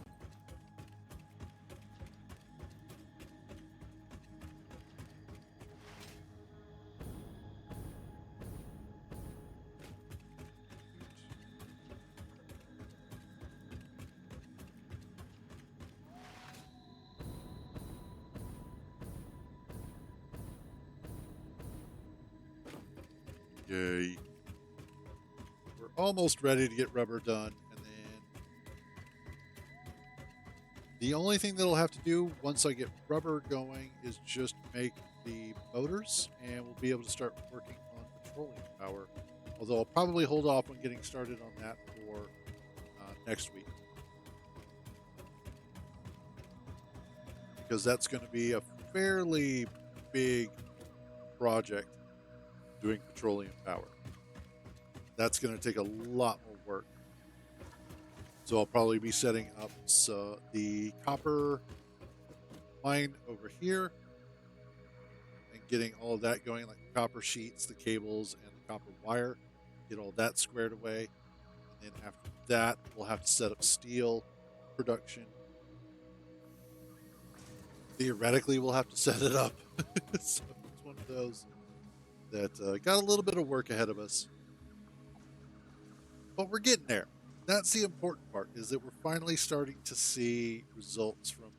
Yay. We're almost ready to get rubber done. And then the only thing that'll have to do once I get rubber going is just make the motors, and we'll be able to start working on petroleum power. Although I'll probably hold off on getting started on that for next week. Because that's going to be a fairly big project doing petroleum power. That's going to take a lot more work. So I'll probably be setting up the copper line over here and getting all of that going, like the copper sheets, the cables, and the copper wire. Get all that squared away. And then after that, we'll have to set up steel production. Theoretically, we'll have to set it up. So it's one of those that got a little bit of work ahead of us. But we're getting there. That's the important part, is that we're finally starting to see results from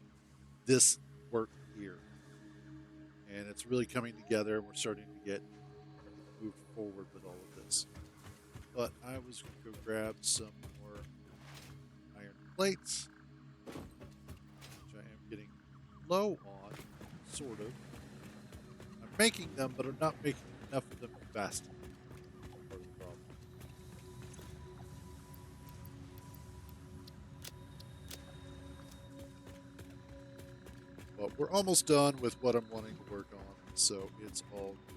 this work here. And it's really coming together, and we're starting to get moved forward with all of this. But I was going to go grab some more iron plates, which I am getting low on, sort of. I'm making them, but I'm not making enough of them fast enough. That's part of the problem. But we're almost done with what I'm wanting to work on, so it's all good.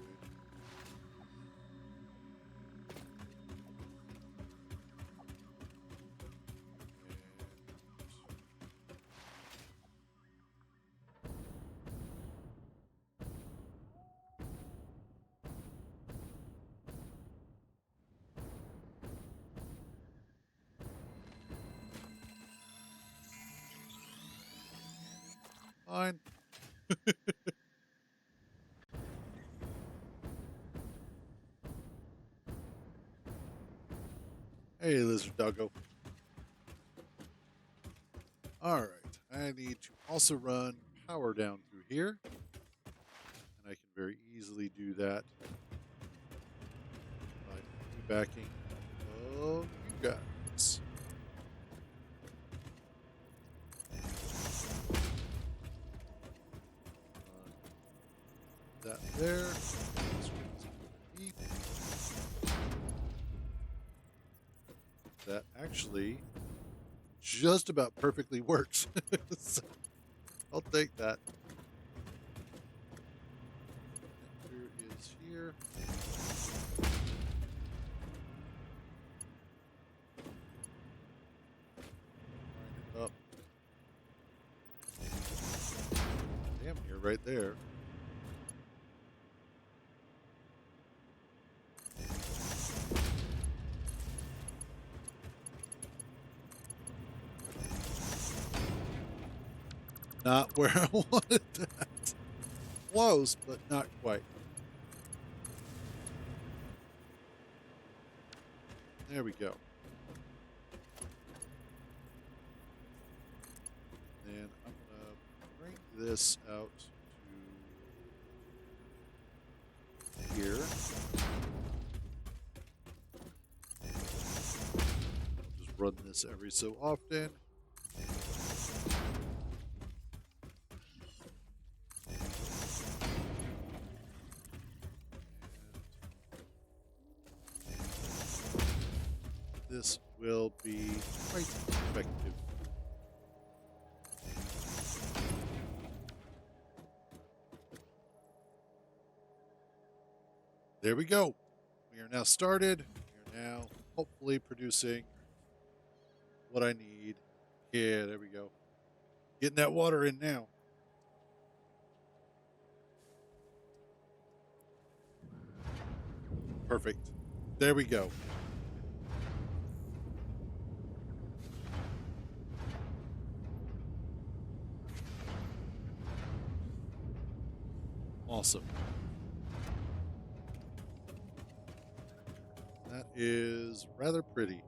fine. Hey, lizard doggo. All right. I need to also run power down through here. And I can very easily do that by backing of you guys. That there. That actually just about perfectly works. So I'll take that. Connector is here. Line it up. Damn near right there. Not where I wanted that. Close, but not quite. There we go. Then I'm going to bring this out to here. Just run this every so often. This will be quite effective. There we go. We are now started. We are now hopefully producing what I need. Yeah, there we go. Getting that water in now. Perfect. There we go. Awesome. That is rather pretty.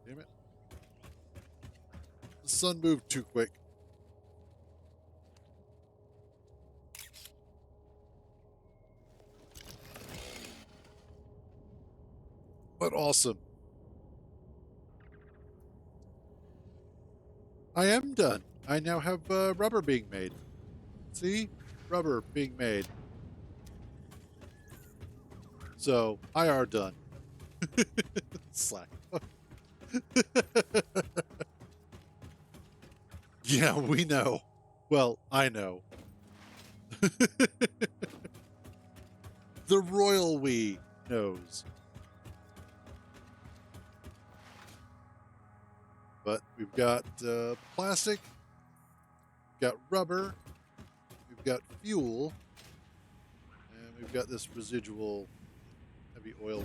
Damn it. The sun moved too quick. But awesome. I am done. I now have rubber being made. See? Rubber being made. So, I are done. Slack. Yeah, we know. Well, I know. The royal we knows. But we've got plastic, we've got rubber, we've got fuel, and we've got this residual heavy oil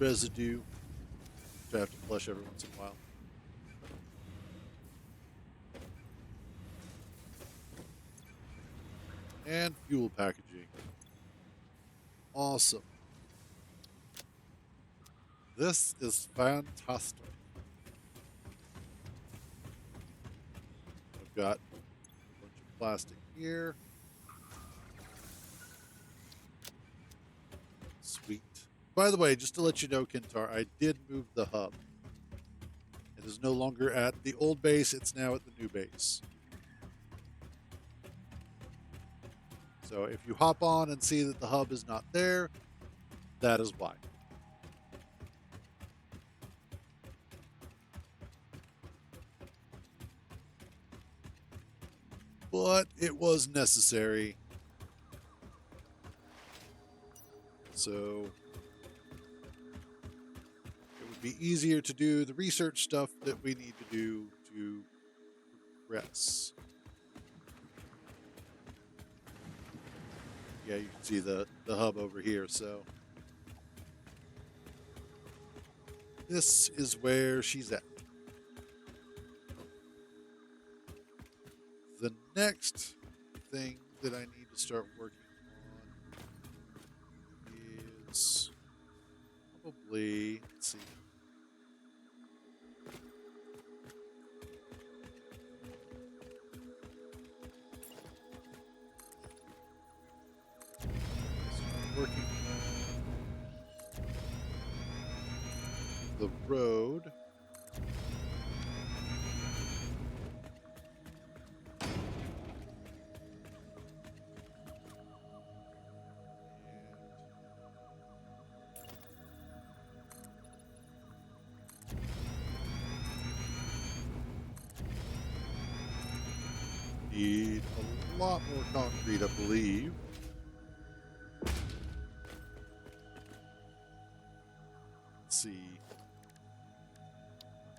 residue, which I have to flush every once in a while. And fuel packaging. Awesome. This is fantastic. I've got a bunch of plastic here. Sweet. By the way, just to let you know, Kintar, I did move the hub. It is no longer at the old base, it's now at the new base. So if you hop on and see that the hub is not there, that is why. But it was necessary. So it would be easier to do the research stuff that we need to do to progress. Yeah, you can see the hub over here. So This is where she's at. The next thing that I need to start working on is probably, let's see. Start working on the road. Need a lot more concrete, I believe. Let's see.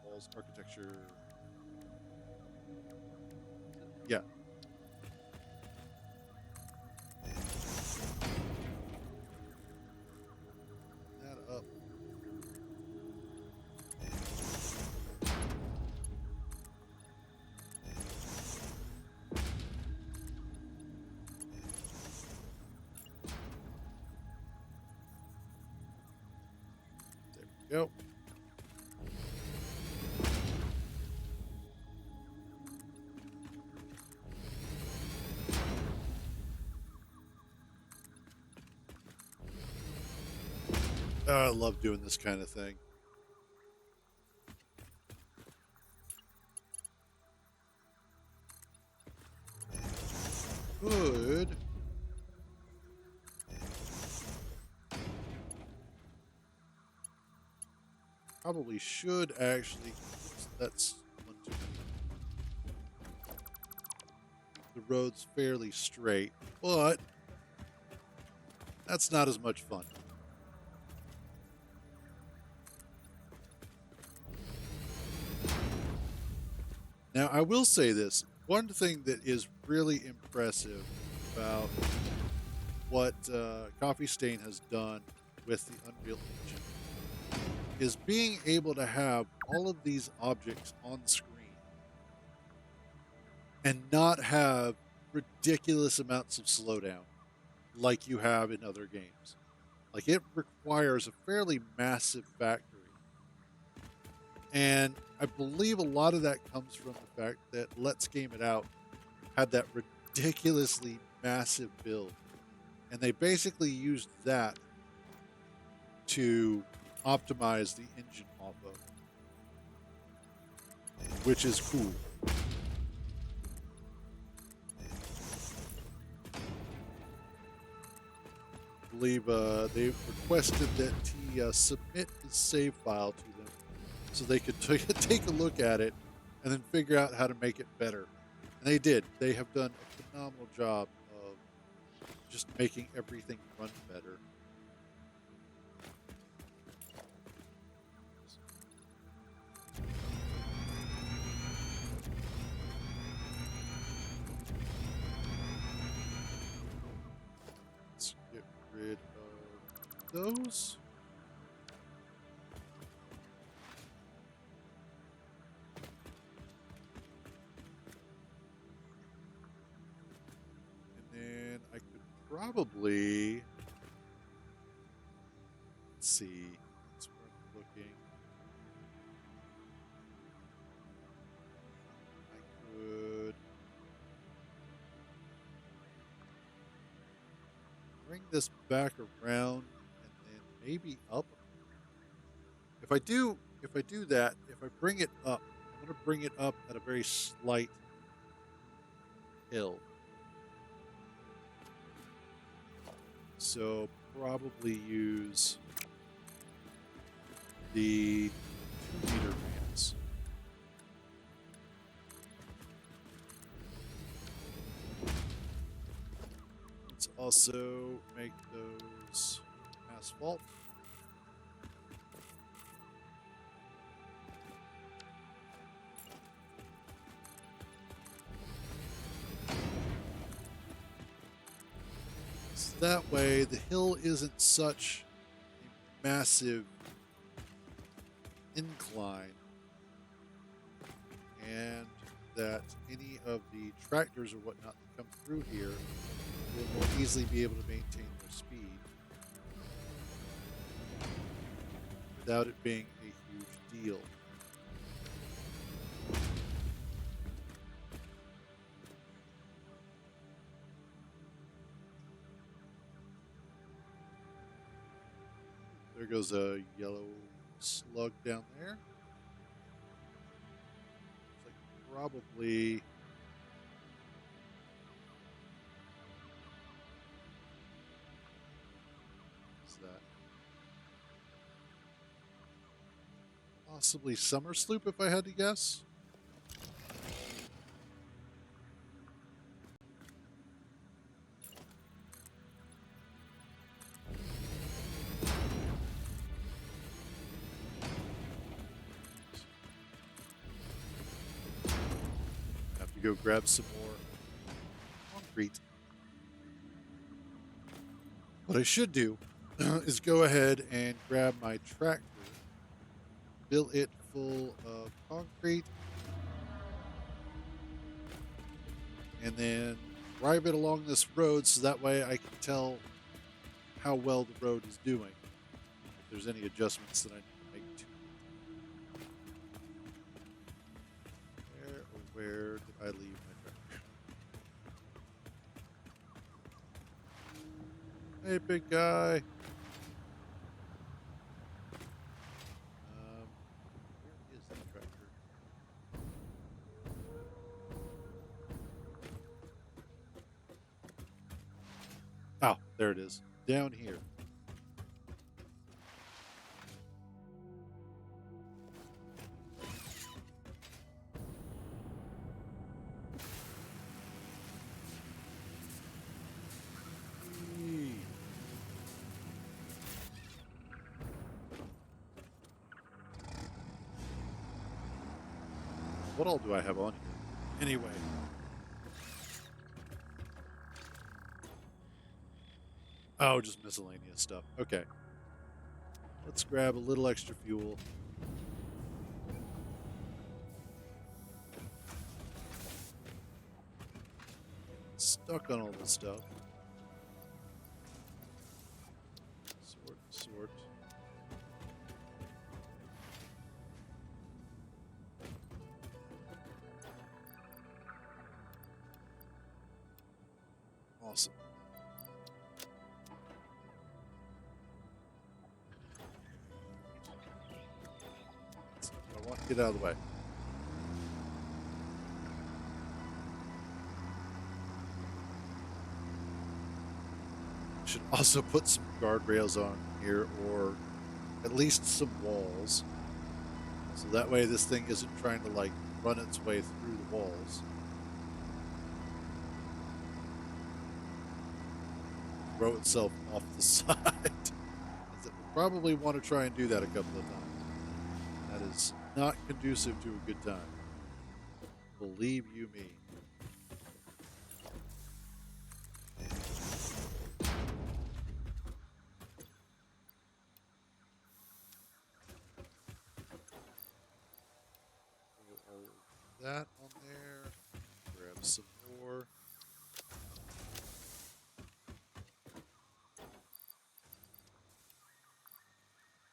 Walls, architecture. Yeah. That up. There we go. Oh, I love doing this kind of thing. Good. Probably should actually. Oops, that's one too many. The road's fairly straight, but that's not as much fun. Now, I will say this. One thing that is really impressive about what Coffee Stain has done with the Unreal Engine is being able to have all of these objects on screen and not have ridiculous amounts of slowdown like you have in other games. Like, it requires a fairly massive factory. And I believe a lot of that comes from the fact that Let's Game It Out had that ridiculously massive build. And they basically used that to optimize the engine off of, which is cool. I believe they requested that he submit his save file to them so they could take a look at it and then figure out how to make it better. And they did. They have done a phenomenal job of just making everything run better. Let's get rid of those. And then I could probably, let's see, that's where I'm looking. I could bring this back around and then maybe up. If I do that, if I bring it up, I'm going to bring it up at a very slight hill. So probably use the 2-meter ramps. Let's also make those asphalt. So that way the hill isn't such a massive incline, and that any of the tractors or whatnot that come through here will more easily be able to maintain their speed without it being a huge deal. There goes a yellow slug down there. It's like probably what's that? Possibly summer sloop, if I had to guess. Have to go grab some more concrete. What I should do is go ahead and grab my tractor, fill it full of concrete, and then drive it along this road so that way I can tell how well the road is doing. If there's any adjustments that I need to make to it. Where did I leave my tractor? Hey, big guy. Where is the tractor? Oh, there it is. Down here. Eee. What all do I have on here? Anyway. Oh, just miscellaneous stuff. Okay. Let's grab a little extra fuel. Stuck on all this stuff. Sort. Awesome. I want to get out of the way. Should also put some guardrails on here, or at least some walls, so that way this thing isn't trying to like run its way through the walls. Throw itself off the side. It will probably want to try and do that a couple of times. That is not conducive to a good time. Believe you me. All of that on there. Grab some more.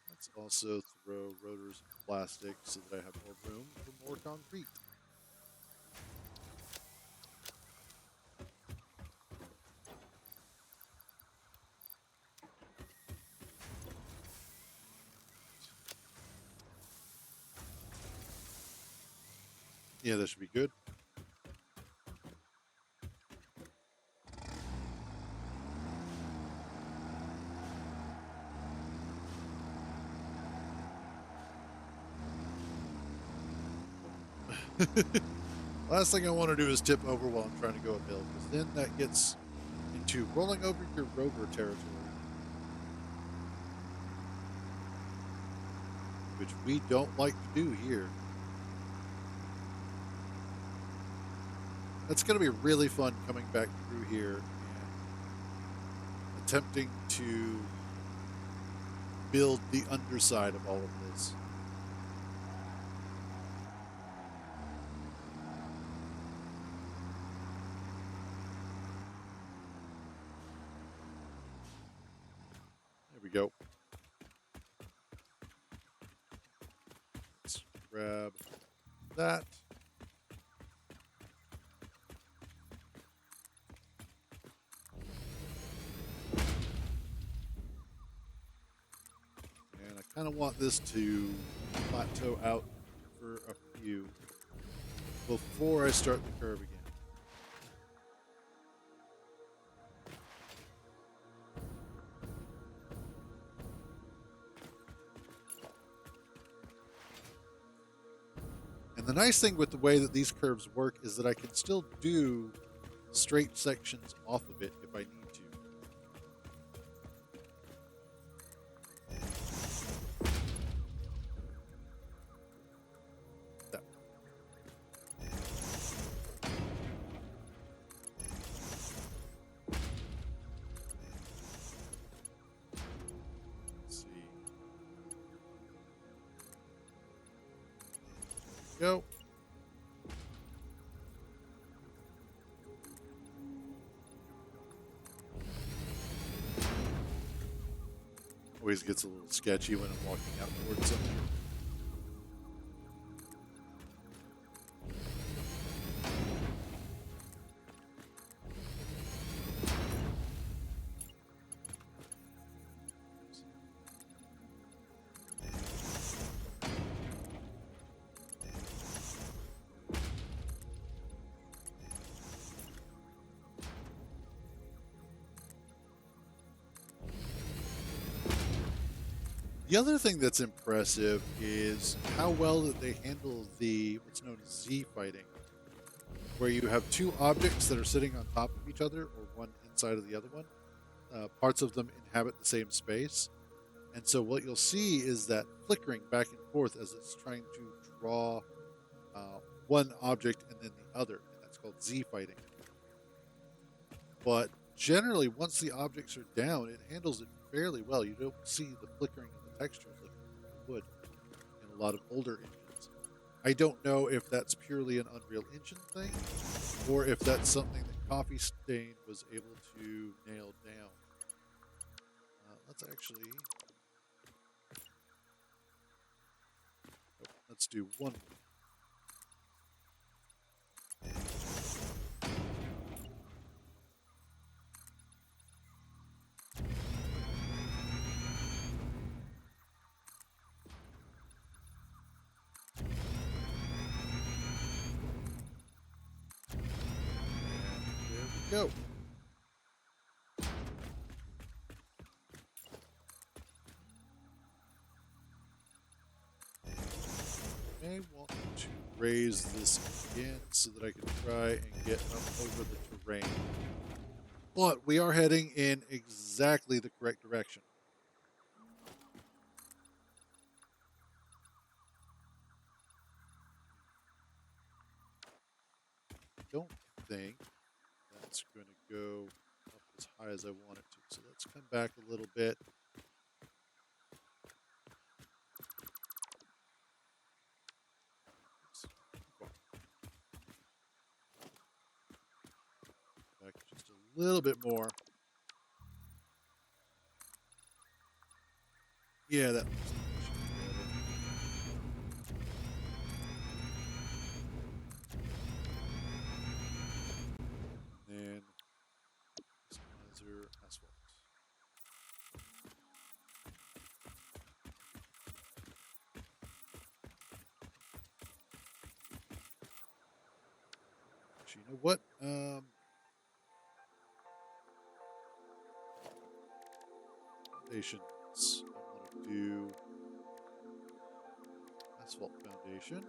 Let's also throw rotors of plastic so that I have more room for more concrete. Yeah, that should be good. Last thing I want to do is tip over while I'm trying to go uphill, because then that gets into rolling over your rover territory, which we don't like to do here. It's going to be really fun coming back through here and attempting to build the underside of all of this. go. Let's grab that. And I kind of want this to plateau out for a few before I start the curve again. And the nice thing with the way that these curves work is that I can still do straight sections off of it if I need to. That. Let's see. Go. Always gets a little sketchy when I'm walking out towards something. The other thing that's impressive is how well that they handle the what's known as Z fighting, where you have two objects that are sitting on top of each other or one inside of the other one. Parts of them inhabit the same space. And so what you'll see is that flickering back and forth as it's trying to draw one object and then the other. And that's called Z fighting. But generally, once the objects are down, it handles it fairly well. You don't see the flickering of the textures like you would in a lot of older engines. I don't know if that's purely an Unreal Engine thing or if that's something that Coffee Stain was able to nail down. Let's actually... Let's do one. There we go. I want to raise this again so that I can try and get up over the terrain. But we are heading in exactly the correct direction. I don't think that's going to go up as high as I want it to. So let's come back a little bit. Back just a little bit more. Yeah, that looks better. And Smizer asphalt. Actually, you know what? Foundations. I want to do asphalt foundation.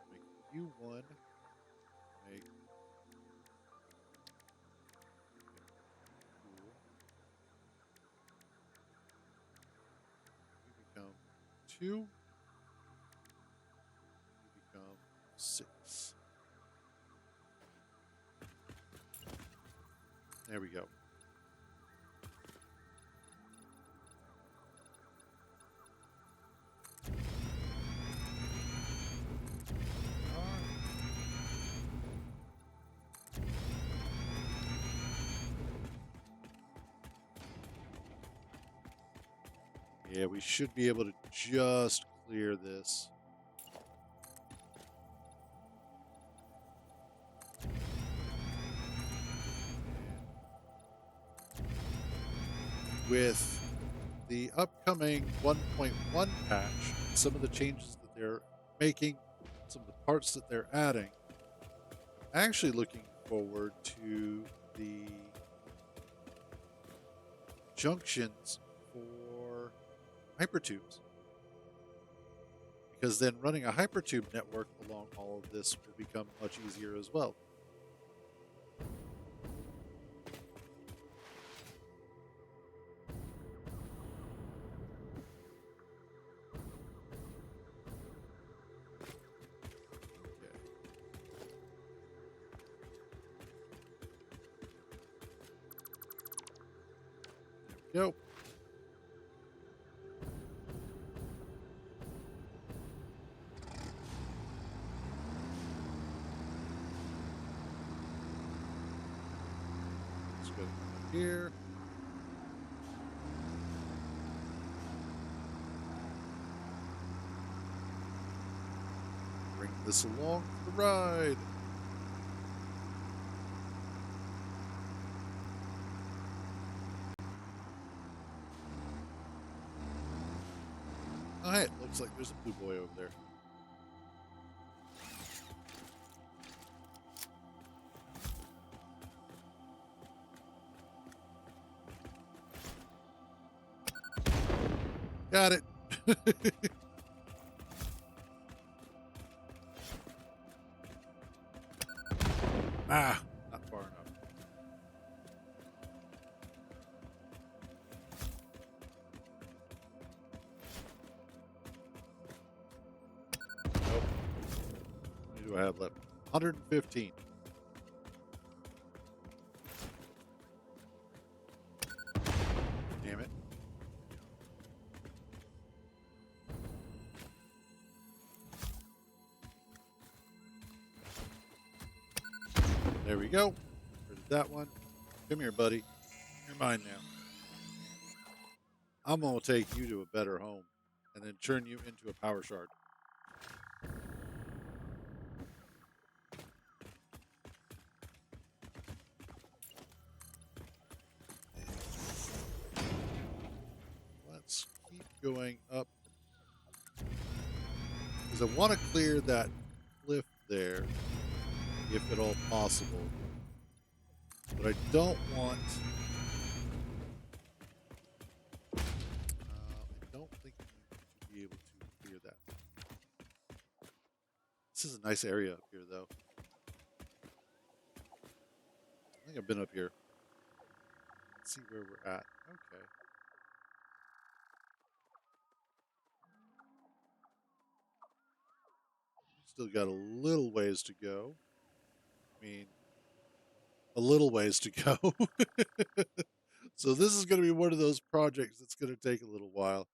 Make you one. Make cool. You become 2. You become 6. There we go. Yeah, we should be able to just clear this. With the upcoming 1.1 patch, some of the changes that they're making, some of the parts that they're adding, I'm actually looking forward to the junctions for hypertubes. Because then running a hypertube network along all of this will become much easier as well. There we go. Let's go here. Bring this along for the ride. Oh, hey, it looks like there's a blue boy over there. Got it. Ah, not far enough. Nope. How many do I have left? 115. Damn it. There we go. Rid of that one. Come here, buddy. You're mine now. I'm going to take you to a better home and then turn you into a power shard. Let's keep going up because I want to clear that cliff there if at all possible. But I don't want... I don't think I'm going to be able to clear that. This is a nice area up here, though. I think I've been up here. Let's see where we're at. Okay. Still got a little ways to go. I mean, a little ways to go. So this is going to be one of those projects that's going to take a little while.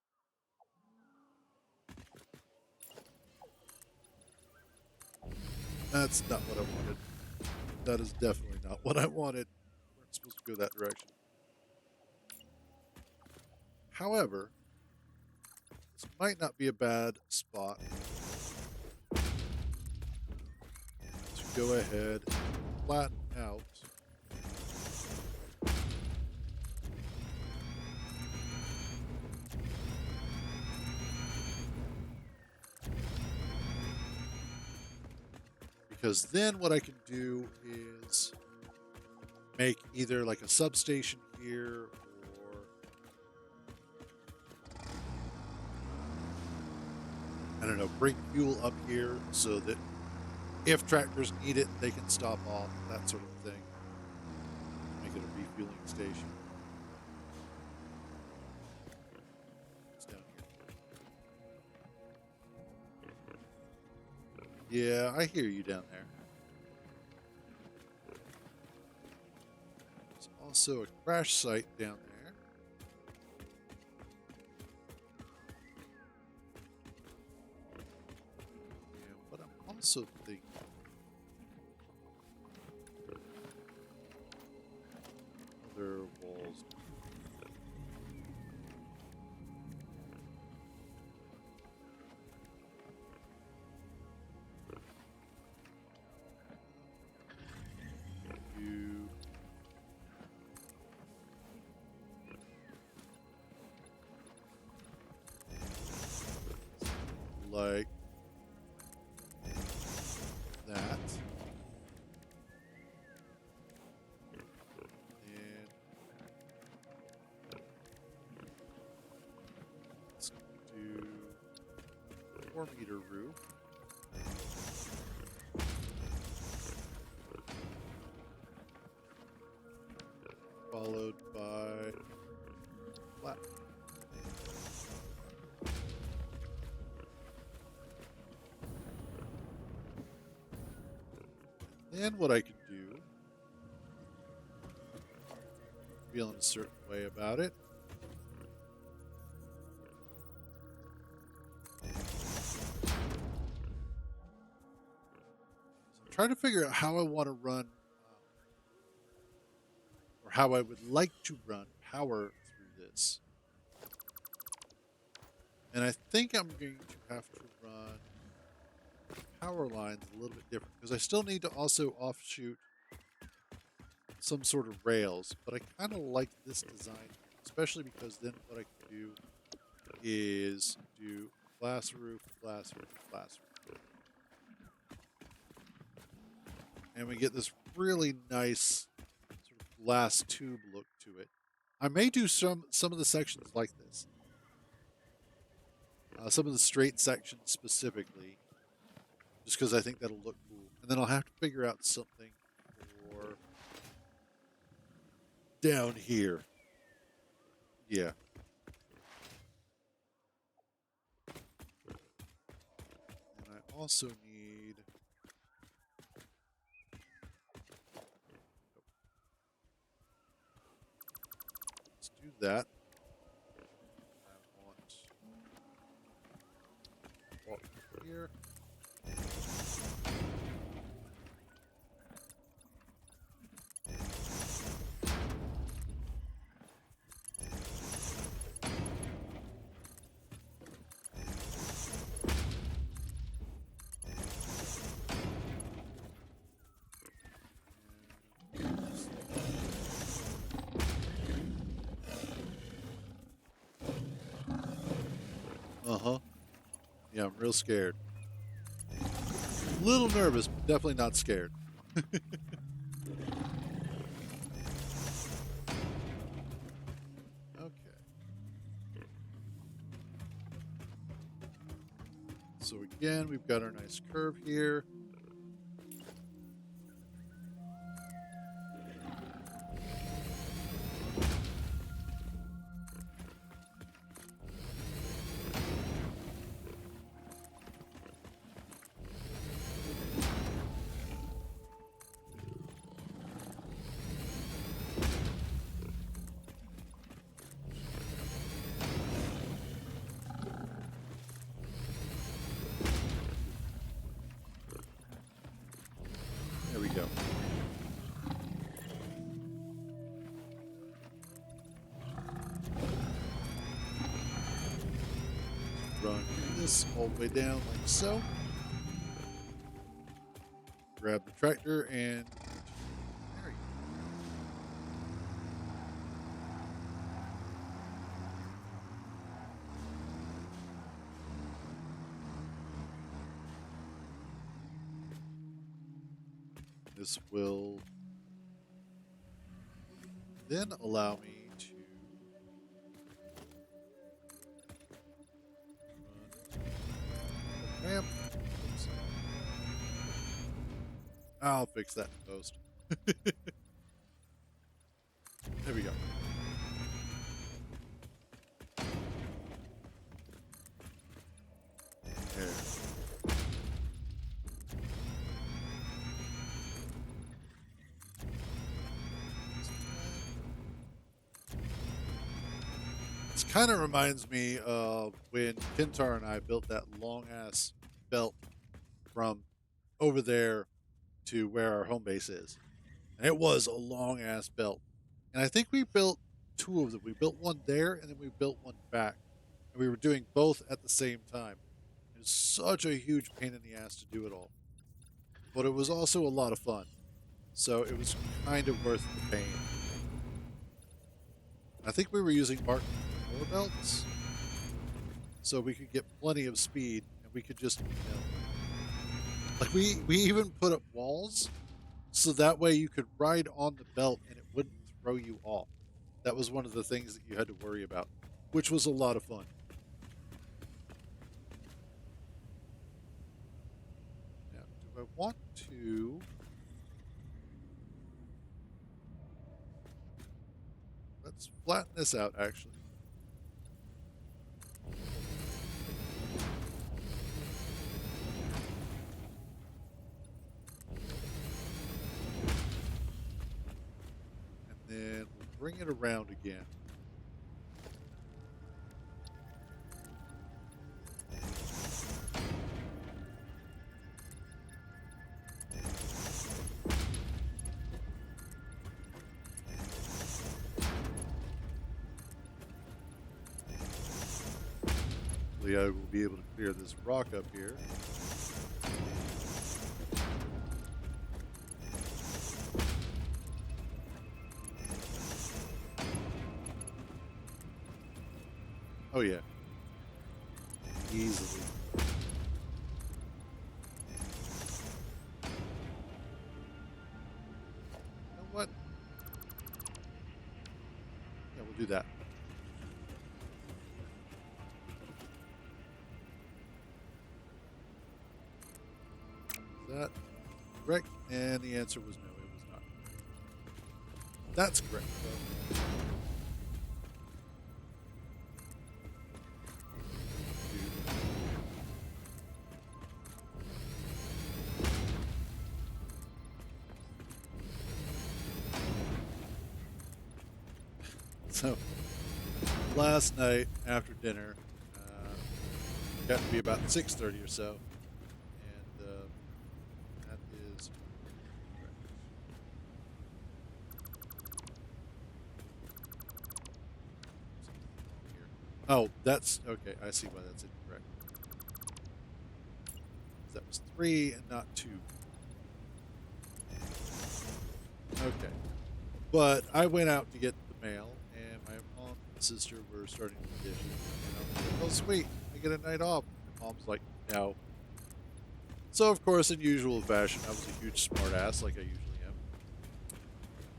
That's not what I wanted. That is definitely not what I wanted. We weren't supposed to go that direction. However, this might not be a bad spot to go ahead and flatten out because then what I can do is make either like a substation here or I don't know, bring fuel up here so that if tractors need it, they can stop off, that sort of thing. Make it a refueling station. It's down here. Yeah, I hear you down there. There's also a crash site down there. And what I'm also thinking other walls. 4-meter roof. Followed by flat. Then what I can do, feeling a certain way about it, try to figure out how I want to run, or how I would like to run power through this. And I think I'm going to have to run power lines a little bit different because I still need to also offshoot some sort of rails, but I kind of like this design here, especially because then what I can do is do glass roof, glass roof, glass roof. And we get this really nice sort of glass tube look to it. I may do some of the sections like this. Some of the straight sections specifically, just because I think that'll look cool. And then I'll have to figure out something for down here. Yeah. And I also need... Let's do that. I want walk here. Uh-huh. Yeah, I'm real scared. A little nervous, but definitely not scared. Okay. So again, we've got our nice curve here. There we go. Run this all the way down like so. Grab the tractor and there you go. This will then allow me to run a ramp. Oops. I'll fix that in post. There we go. There. This kind of reminds me of when Pintar and I built that long ass belt from over there to where our home base is. And it was a long ass belt. And I think we built two of them. We built one there and then we built one back. And we were doing both at the same time. It was such a huge pain in the ass to do it all. But it was also a lot of fun. So it was kind of worth the pain. I think we were using Martin IV belts. So we could get plenty of speed and we could just, like we even put up walls so that way you could ride on the belt and it wouldn't throw you off. That was one of the things that you had to worry about, which was a lot of fun. I want to... Let's flatten this out, actually. And then we'll bring it around again. Hopefully I will be able to clear this rock up here. Oh yeah. Easily. You know what? Yeah, we'll do that. Is that correct? And the answer was no, it was not. That's correct, though. So, last night after dinner, got to be about 6:30 or so, and that is correct. Here. Oh, that's okay. I see why that's incorrect. That was 3 and not 2. Okay, but I went out to get the mail, and my mom and sister were starting to do dishes. And I was like, "Oh, sweet! I get a night off." My mom's like, "No." So of course, in usual fashion, I was a huge smartass, like I usually am,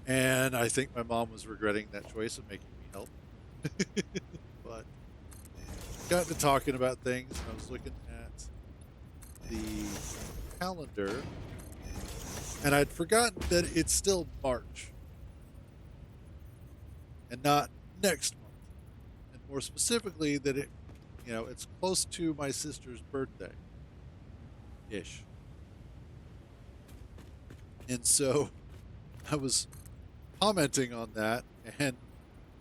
and I think my mom was regretting that choice of making me help. But got to talking about things, and I was looking at the calendar, and I'd forgotten that it's still March and not next month. And more specifically, that it's close to my sister's birthday ish. And so I was commenting on that, and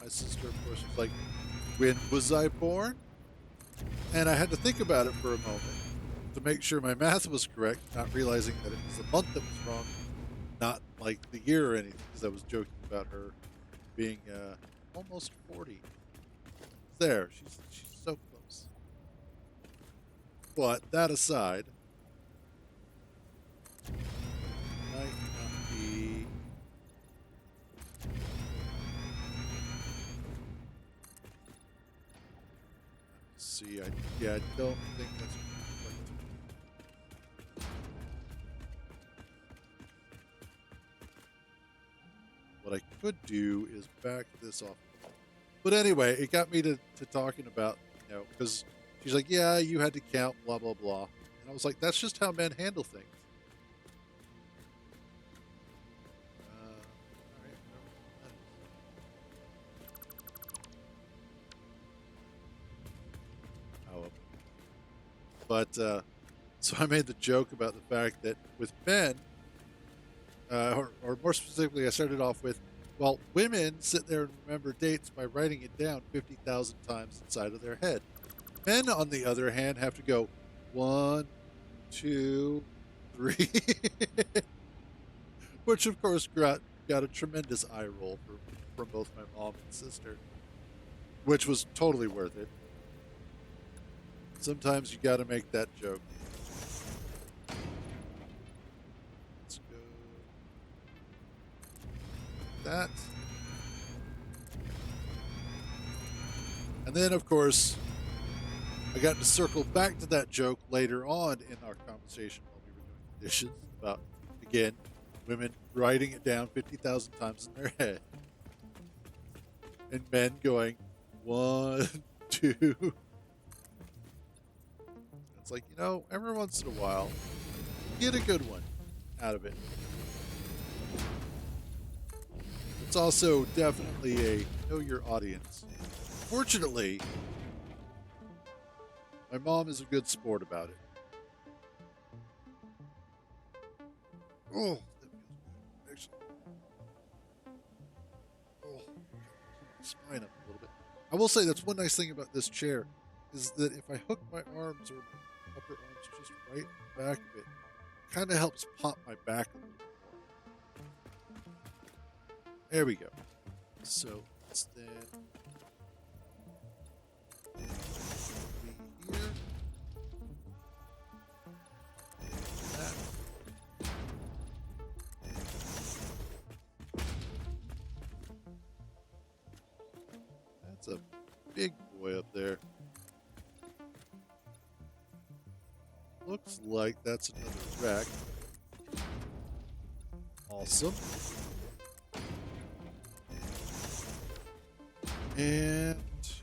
my sister, of course, was like, "When was I born?" And I had to think about it for a moment to make sure my math was correct, not realizing that it was the month that was wrong, not like the year or anything, because I was joking about her being almost 40. There, she's so close. But that aside, might not be. Let's see, I don't think that's quite. What I could do is back this off. But anyway, it got me to talking about, because she's like, "Yeah, you had to count, blah, blah, blah." And I was like, "That's just how men handle things." All right, whatever that is. But, so I made the joke about the fact that with men, or more specifically, I started off with, well, women sit there and remember dates by writing it down 50,000 times inside of their head. Men, on the other hand, have to go 1, 2, 3, which of course got a tremendous eye roll from both my mom and sister, which was totally worth it. Sometimes you got to make that joke. Let's go. That. And then, of course, I got to circle back to that joke later on in our conversation while we were doing the dishes about, again, women writing it down 50,000 times in their head. And men going, 1, 2. It's like, every once in a while, get a good one out of it. It's also definitely a know your audience. Fortunately, my mom is a good sport about it. Oh, that feels good. Actually, oh, spine up a little bit. I will say that's one nice thing about this chair is that if I hook my arms or my upper arms just right in the back of it, it kind of helps pop my back a little bit more. There we go. So let's then be here. That. That's a big boy up there. Looks like that's another rack. Awesome. And it's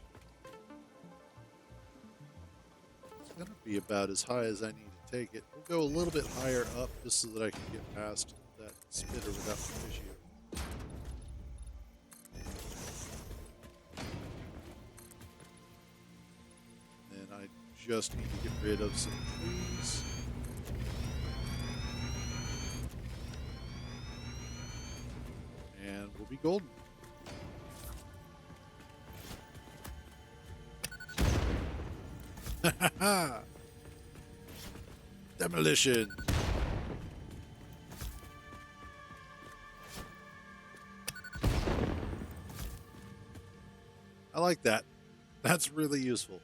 going to be about as high as I need to take it. We'll go a little bit higher up just so that I can get past that spitter without the issue. And I just need to get rid of some trees. And we'll be golden. Demolition. I like that. That's really useful.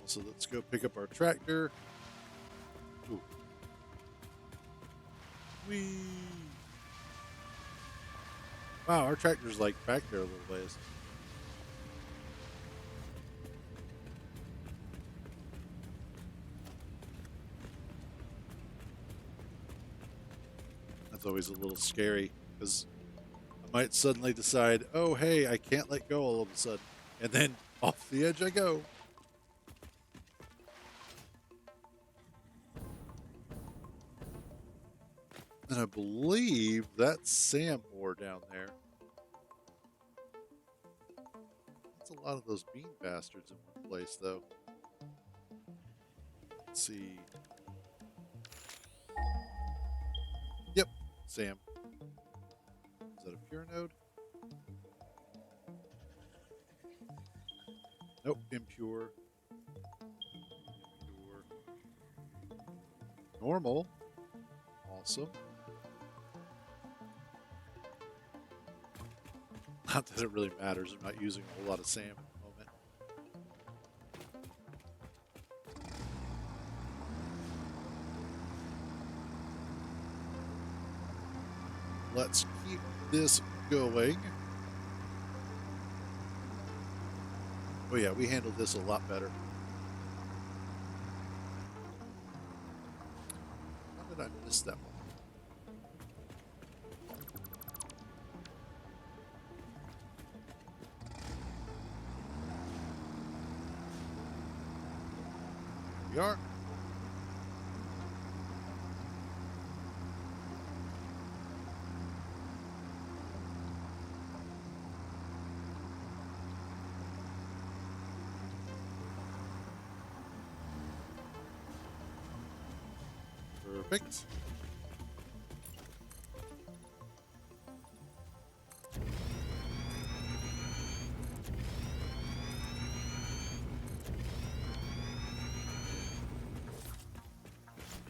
Also, let's go pick up our tractor. Ooh. Whee! Wow, our tractor's like back there a little ways. That's always a little scary because I might suddenly decide, oh, hey, I can't let go all of a sudden. And then off the edge I go. And I believe that's Sam ore down there. That's a lot of those bean bastards in one place, though. Let's see. Yep, Sam. Is that a pure node? Nope, impure. Impure. Normal. Awesome. Not that it really matters. I'm not using a whole lot of Sam at the moment. Let's keep this going. Oh yeah, we handled this a lot better. How did I miss that one? We are. Perfect.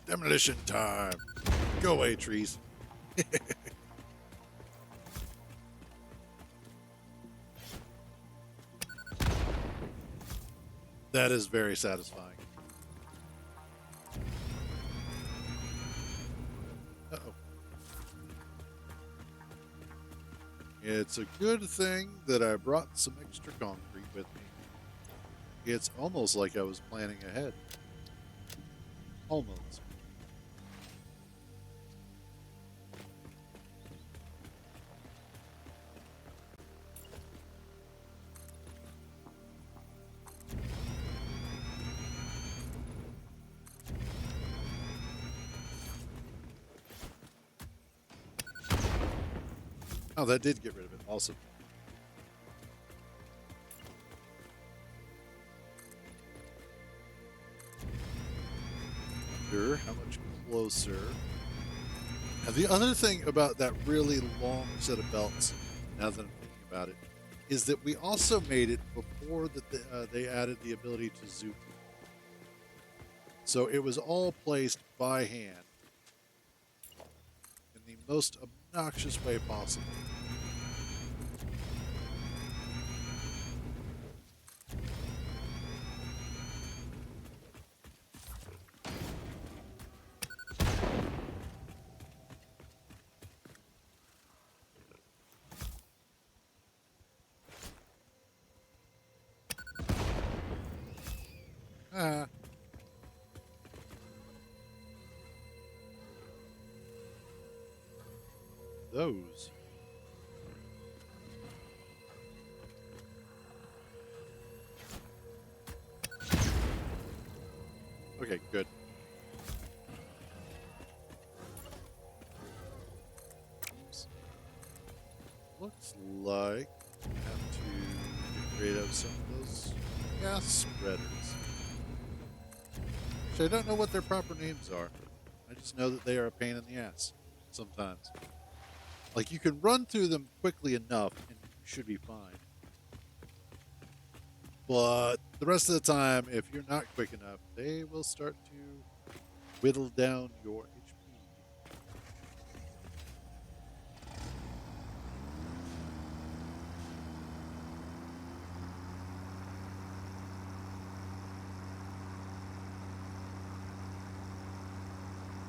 Demolition time. Go away, trees. That is very satisfying. Uh-oh. It's a good thing that I brought some extra concrete with me. It's almost like I was planning ahead. Almost. Oh, that did get rid of it. Awesome. Sure. How much closer? Now, the other thing about that really long set of belts, now that I'm thinking about it, is that we also made it before that they added the ability to zoom. So it was all placed by hand in the most obnoxious way possible. Ah, those. Okay, good. Oops. Looks like I have to get rid of some of those gas spreaders. Actually, I don't know what their proper names are. I just know that they are a pain in the ass sometimes. Like, you can run through them quickly enough and you should be fine. But the rest of the time, if you're not quick enough, they will start to whittle down your HP.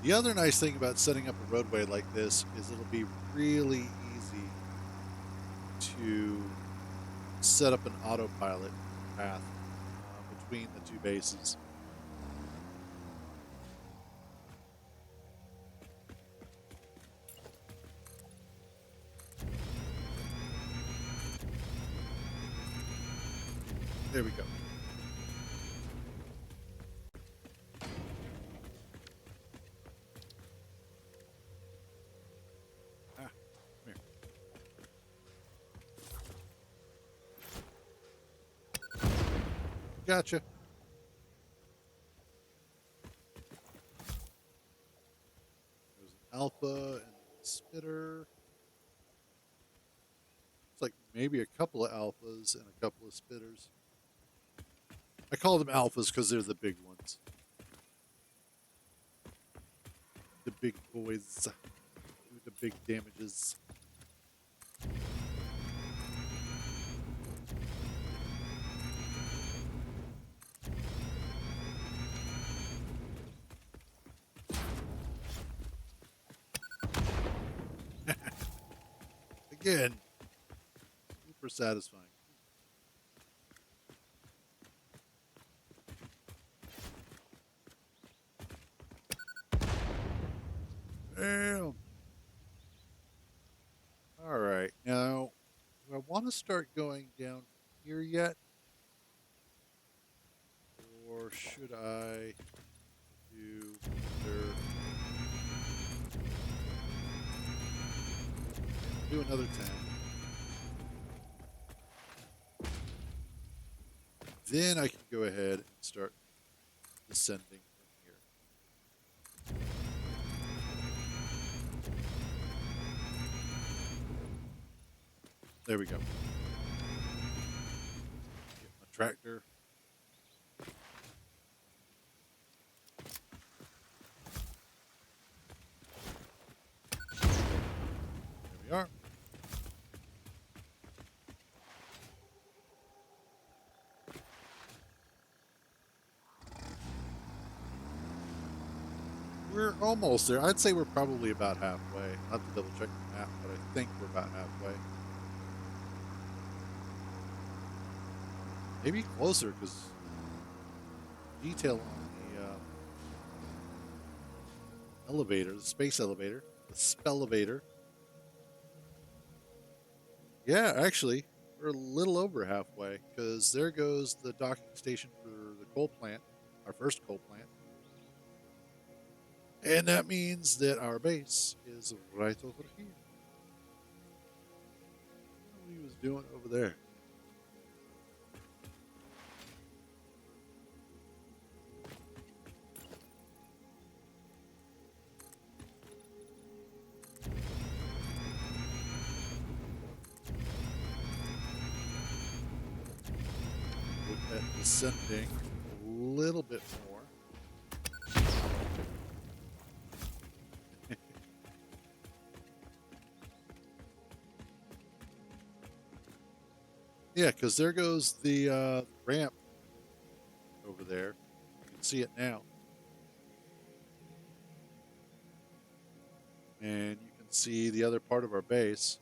The other nice thing about setting up a roadway like this is it'll be really easy to set up an autopilot path between the two bases. There we go. Ah, come here. Gotcha. There's an alpha and a spitter. It's like maybe a couple of alphas and a couple of spitters. I call them alphas because they're the big ones. The big boys do the big damages. Again, super satisfying. Damn. All right. Now, do I want to start going down here yet? Or should I do another, do another 10? Then I can go ahead and start descending from here. There we go. Get my tractor. There we are. We're almost there. I'd say we're probably about halfway. I'll have to double check the map, but I think we're about halfway. Maybe closer because detail on the elevator, the space elevator, the spellevator. Yeah, actually, we're a little over halfway because there goes the docking station for the coal plant, our first coal plant. And that means that our base is right over here. doing over there? Look at descending a little bit more. Yeah, because there goes the ramp over there. You can see it now. And you can see the other part of our base.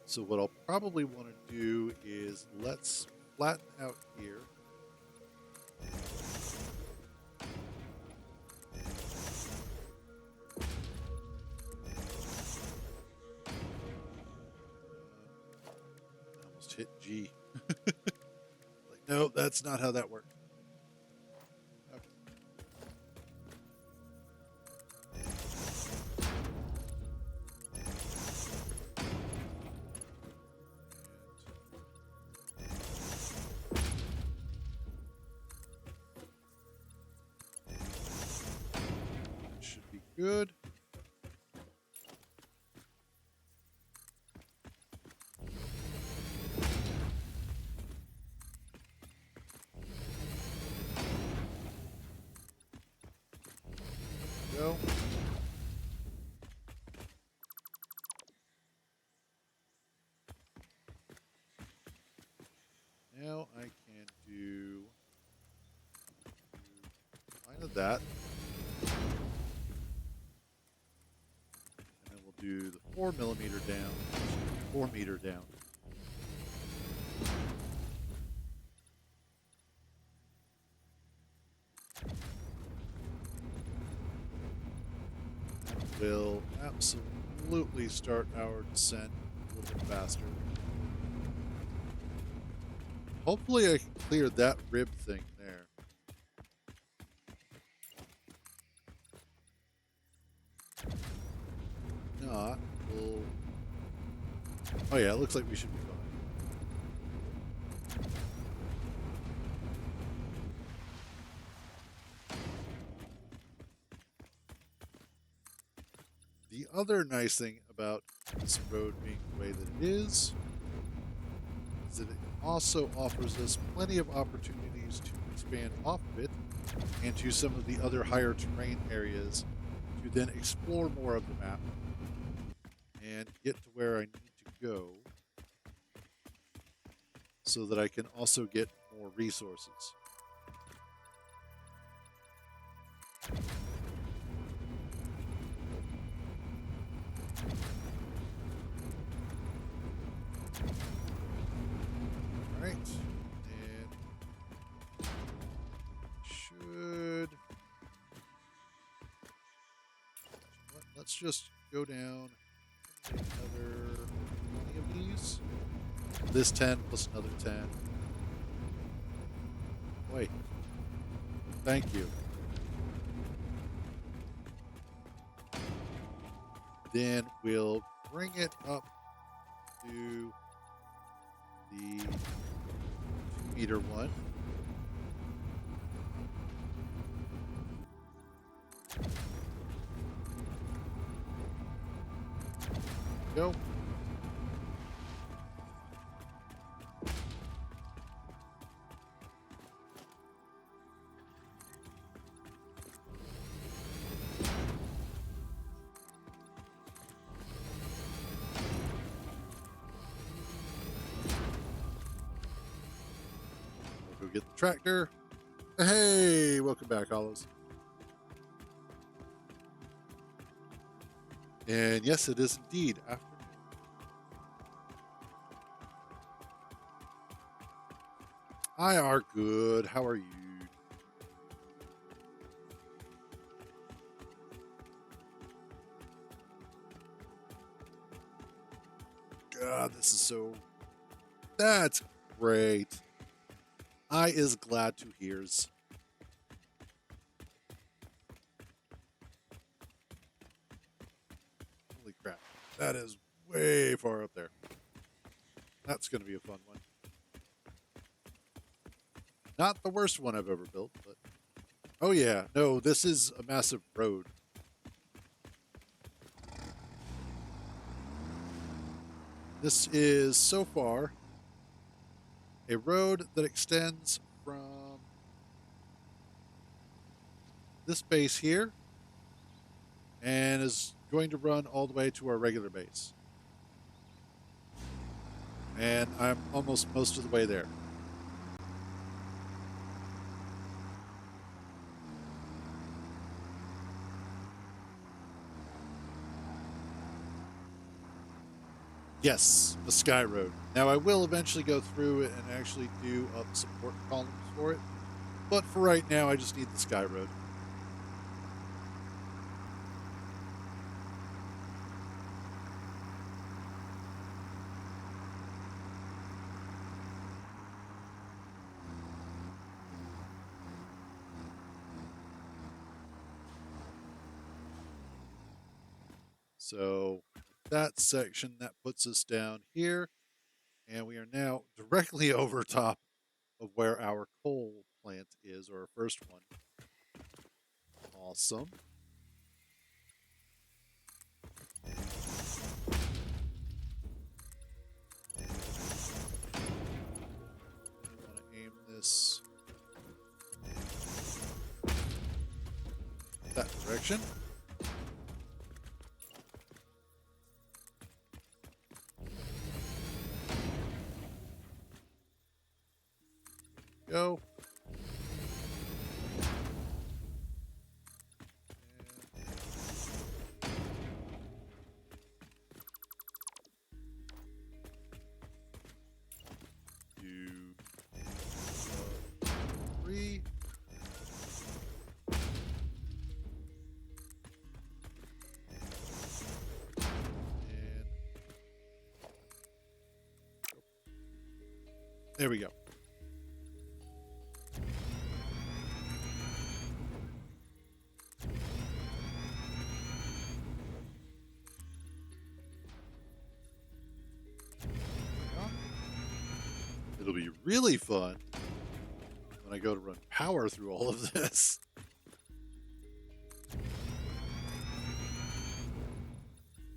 So what I'll probably want to do is let's flatten out here. I almost hit G. Like, no, that's not how that works. Okay. That should be good. Go. Now I can do kind of that. And then we'll do the 4mm down, 4 meter down. Will absolutely start our descent a little bit faster. Hopefully I can clear that rib thing there. If not, we'll... Oh yeah, it looks like we should be fine. The other nice thing about this road being the way that it is that it also offers us plenty of opportunities to expand off of it and to some of the other higher terrain areas to then explore more of the map and get to where I need to go so that I can also get more resources. Alright, and should... Let's just go down and get another 20 of these. This 10 plus another 10. Wait. Thank you. Then we'll bring it up to the 2-meter one. Go. We'll go get the tractor. Hey, welcome back, Hollows. And yes, it is indeed afternoon. I are good. How are you? God, this is so... That's great. I is glad to hears. Holy crap. That is way far up there. That's going to be a fun one. Not the worst one I've ever built, but... Oh yeah, no, this is a massive road. This is, so far, a road that extends from this base here and is going to run all the way to our regular base. And I'm almost most of the way there. Yes, the Sky Road. Now, I will eventually go through it and actually do up support columns for it. But for right now, I just need the Sky Road. So that section, that puts us down here. And we are now directly over top of where our coal plant is, or our first one. Awesome. I want to aim this that direction. Go. And do 3. And there we go. It'll be really fun when I go to run power through all of this.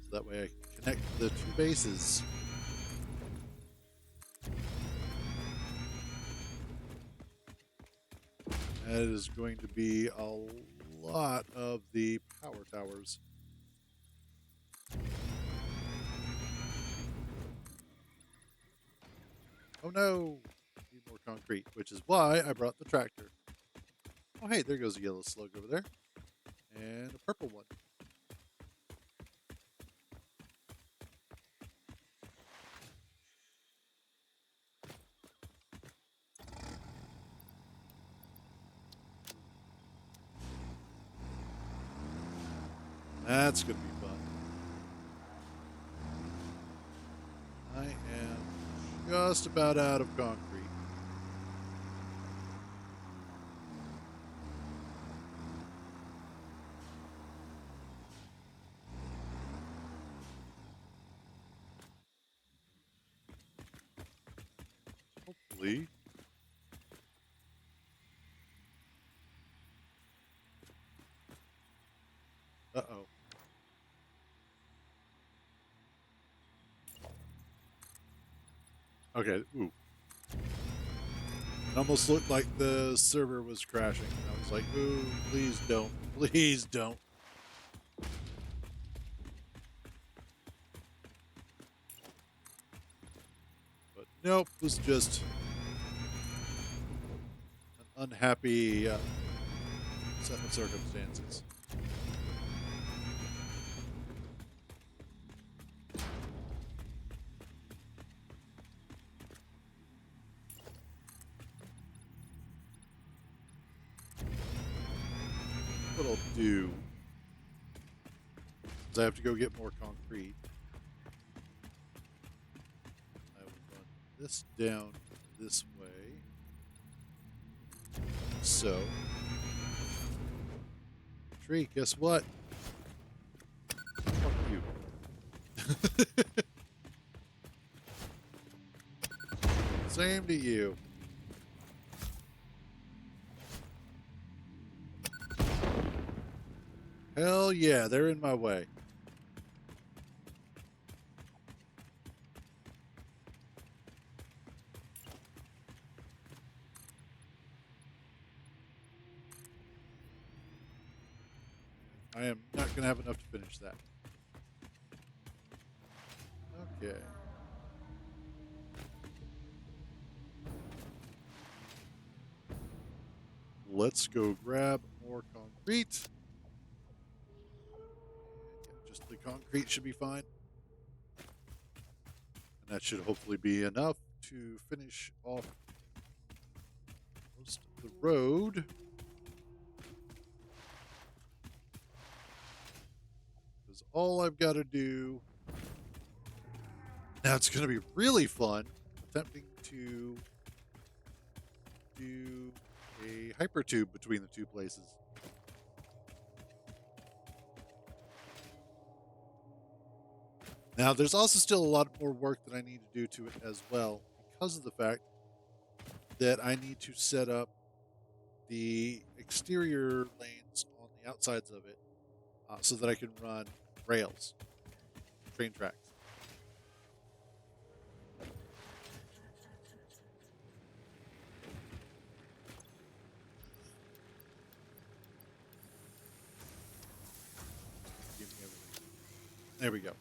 So that way I can connect the two bases. That is going to be a lot of the power towers. Oh no! Need more concrete, which is why I brought the tractor. Oh hey, there goes a yellow slug over there. And a purple one. That's going to be fun. I am just about out of concrete. Hopefully. Uh-oh. Okay, ooh. It almost looked like the server was crashing. And I was like, ooh, please don't. Please don't. But nope, it was just an unhappy set of circumstances. What I'll do is I have to go get more concrete. I will run this down this way. So, tree, guess what? Fuck you. Same to you. Hell yeah, they're in my way. I am not going to have enough to finish that. Okay. Let's go grab more concrete. Yeah, just the concrete should be fine. And that should hopefully be enough to finish off most of the road. Because all I've got to do... Now it's going to be really fun attempting to do a hypertube between the two places. Now, there's also still a lot more work that I need to do to it as well, because of the fact that I need to set up the exterior lanes on the outsides of it so that I can run rails, train tracks. Give me everything. There we go.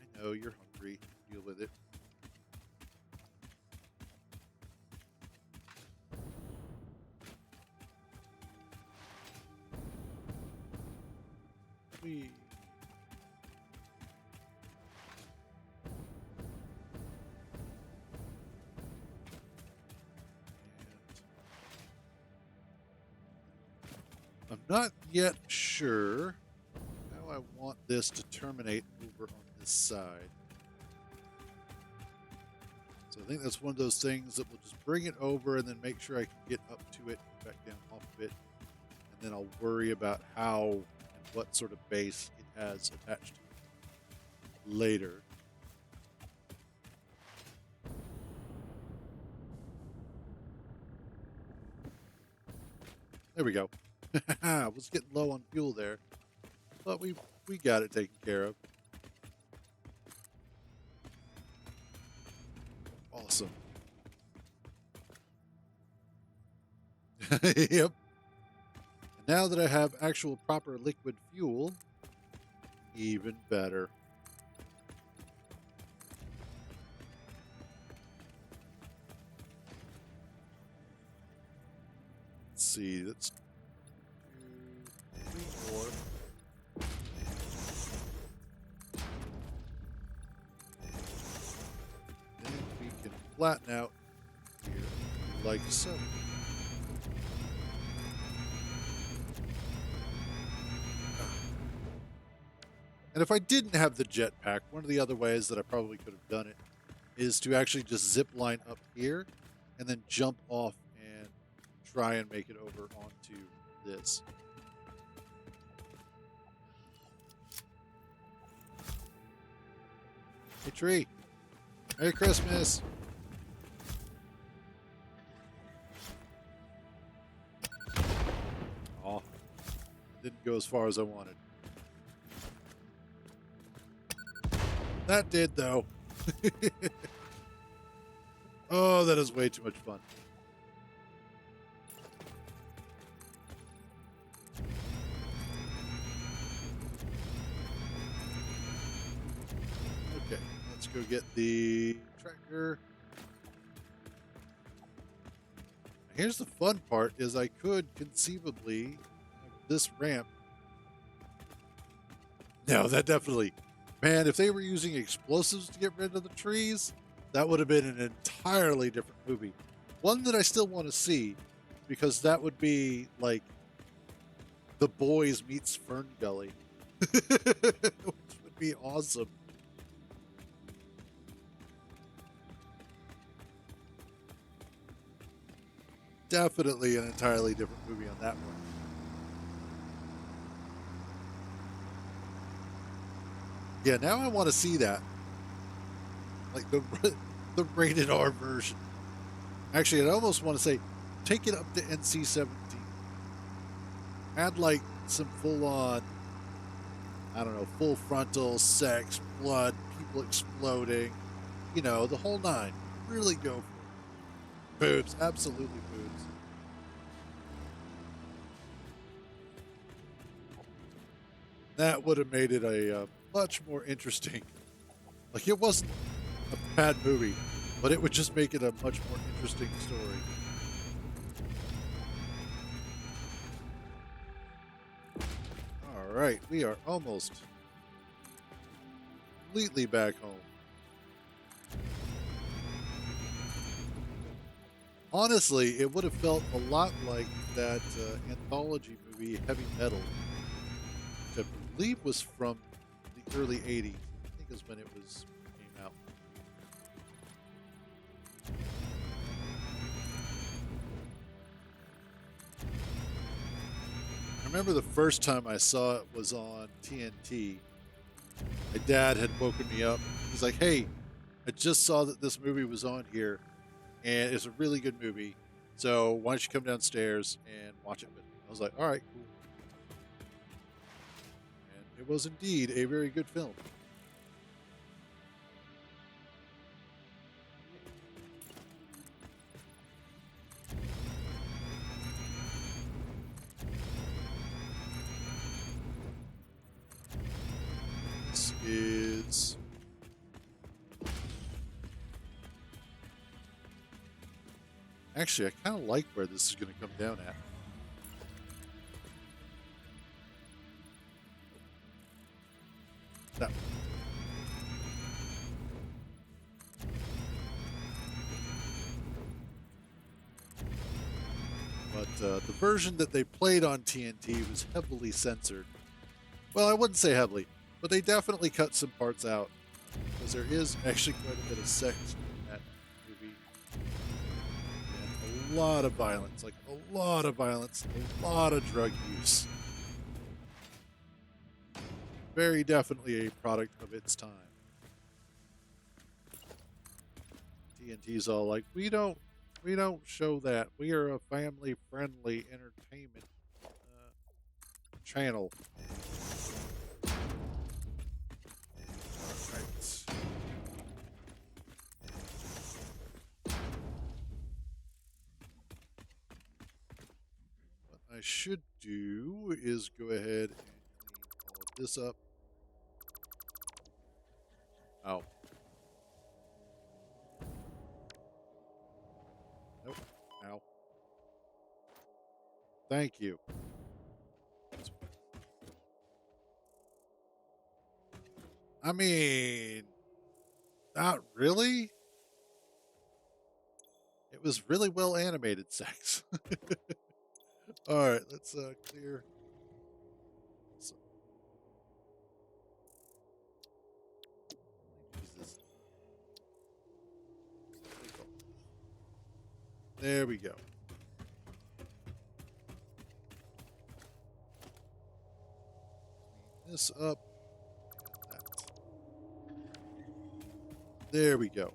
I know you're hungry. Deal with it. Whee. I'm not yet sure how I want this to terminate over on this side. So I think that's one of those things that will just bring it over and then make sure I can get up to it, back down off of it, and then I'll worry about how and what sort of base it has attached to it later. There we go. I was getting low on fuel there, but we got it taken care of. Awesome. Yep. And now that I have actual proper liquid fuel, even better. Let's see. Let's do 3 more. Then we can flatten out here like so. And if I didn't have the jetpack, one of the other ways that I probably could have done it is to actually just zip line up here and then jump off and try and make it over onto this. Hey, tree. Merry Christmas. Aw. Didn't go as far as I wanted. That did, though. Oh, that is way too much fun. Okay, let's go get the tractor. Here's the fun part, is I could conceivably have this ramp. No, that definitely... Man, if they were using explosives to get rid of the trees, that would have been an entirely different movie. One that I still want to see, because that would be like The Boys meets Fern Gully, which would be awesome. definitely an entirely different movie on that one. Yeah, now I want to see that, like the the rated R version. Actually, I almost want to say, take it up to NC-17. Add like some full on, I don't know, full frontal sex, blood, people exploding, the whole nine. Really go for it. Boobs, absolutely boobs. That would have made it a much more interesting. Like it wasn't a bad movie, but it would just make it a much more interesting story. All right, we are almost completely back home. Honestly, it would have felt a lot like that anthology movie Heavy Metal, which I believe was from the early 80s. I think is when it came out. I remember the first time I saw it was on TNT. My dad had woken me up. He's like, "Hey, I just saw that this movie was on here, and it's a really good movie. So why don't you come downstairs and watch it with me?" I was like, "All right, cool." And it was indeed a very good film. This is actually, I kind of like where this is going to come down at. That But the version that they played on TNT was heavily censored. Well, I wouldn't say heavily, but they definitely cut some parts out because there is actually quite a bit of sex in that movie and a lot of violence, like a lot of violence, a lot of drug use. Very definitely a product of its time. TNT's all like, we don't show that. We are a family friendly entertainment channel. Right. What I should do is go ahead and clean all of this up. Oh. Nope. Ow. Thank you. I mean, not really. It was really well animated sex. All right, let's clear. So, Jesus. There we go. Clean this up. And that. There we go.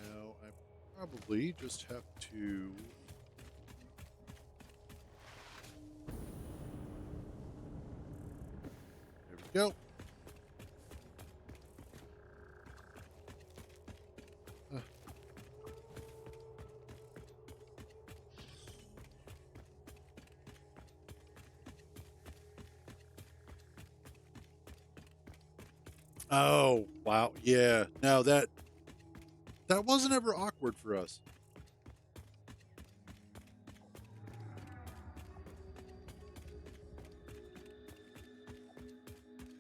Now I probably just have to. There we go. Uh, Oh wow, yeah. No, that wasn't ever awkward for us.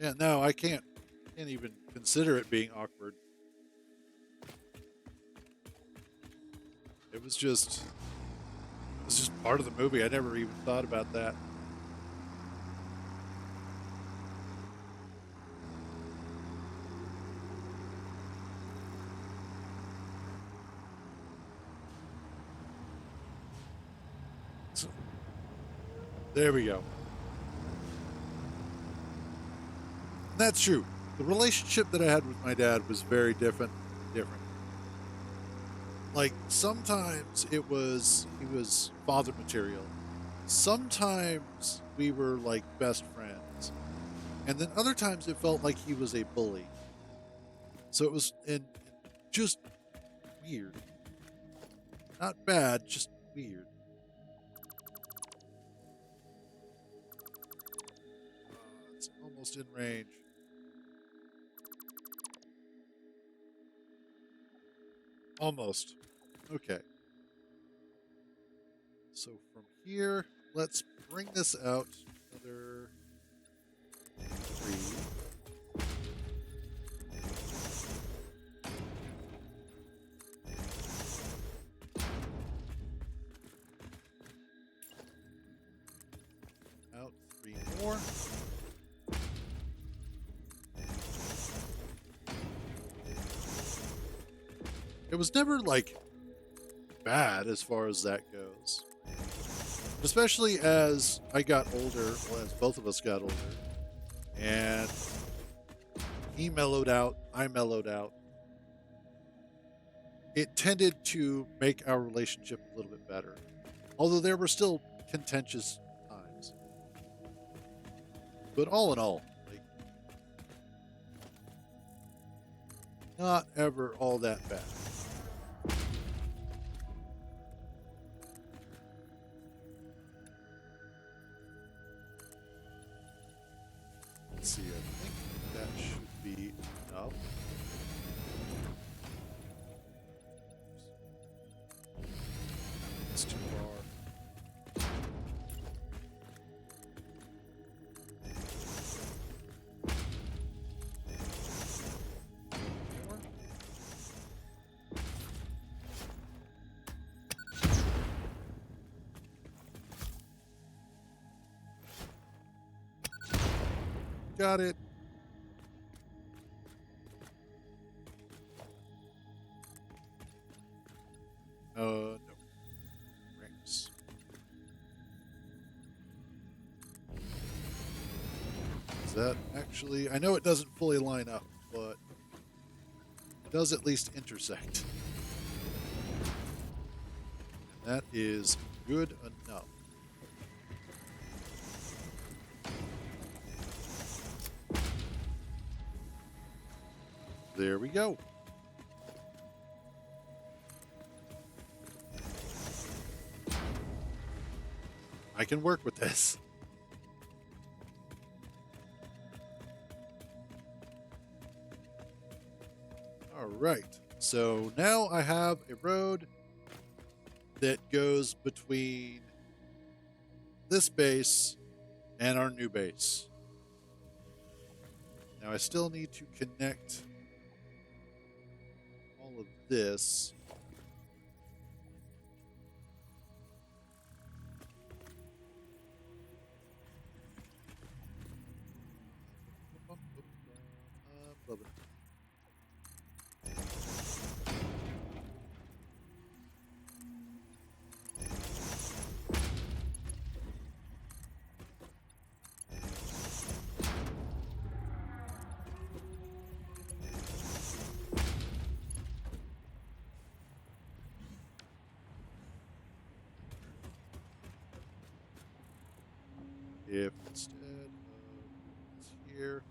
Yeah, no, I can't even consider it being awkward. It was just part of the movie. I never even thought about that. right. There we go. And that's true. The relationship that I had with my dad was very different. Different. Like sometimes he was father material. Sometimes we were like best friends, and then other times it felt like he was a bully. So it was and just weird. Not bad, just weird. It's almost in range. Almost. Okay. So from here, let's bring this out another 3. Out 3 more. It was never like bad as far as that goes. Especially as I got older, well, as both of us got older, and he mellowed out, I mellowed out. It tended to make our relationship a little bit better. Although there were still contentious times. But all in all, like, not ever all that bad. Let's see, I think that should be enough. It's too far. More. Got it. No. Ranks. Is that actually... I know it doesn't fully line up, but it does at least intersect. And that is good enough. There we go. I can work with this. All right. So now I have a road that goes between this base and our new base. Now I still need to connect all of this. Love it. If instead of this here,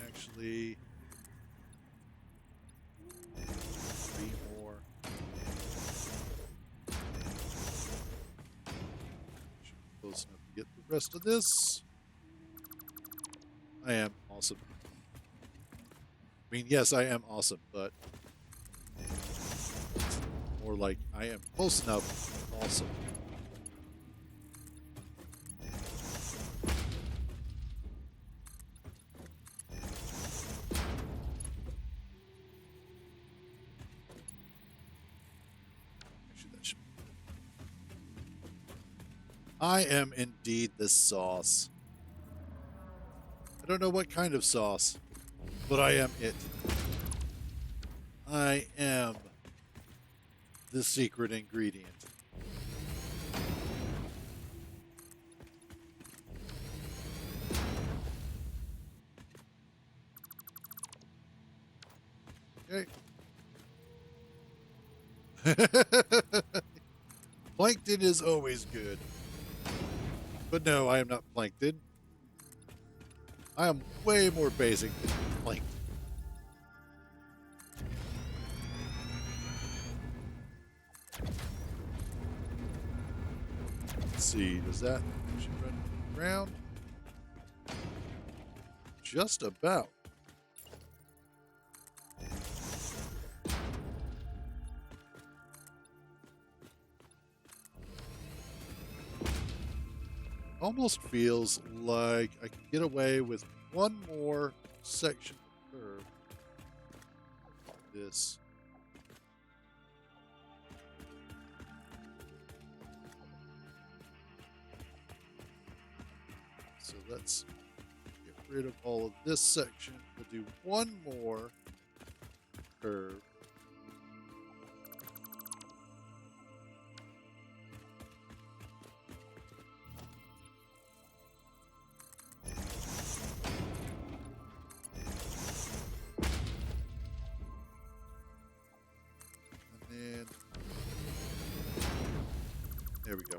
actually 3 more. Should be close enough to get the rest of this. I am awesome. I mean, yes, I am awesome, but it's more like I am close enough awesome. I am indeed the sauce. I don't know what kind of sauce, but I am it. I am the secret ingredient. Okay. Plankton is always good. But no, I am not plankton. I am way more basic than plankton. Let's see, does that actually run around? Just about. Almost feels like I can get away with one more section of curve. This. So let's get rid of all of this section. We'll do one more curve. And then there we go.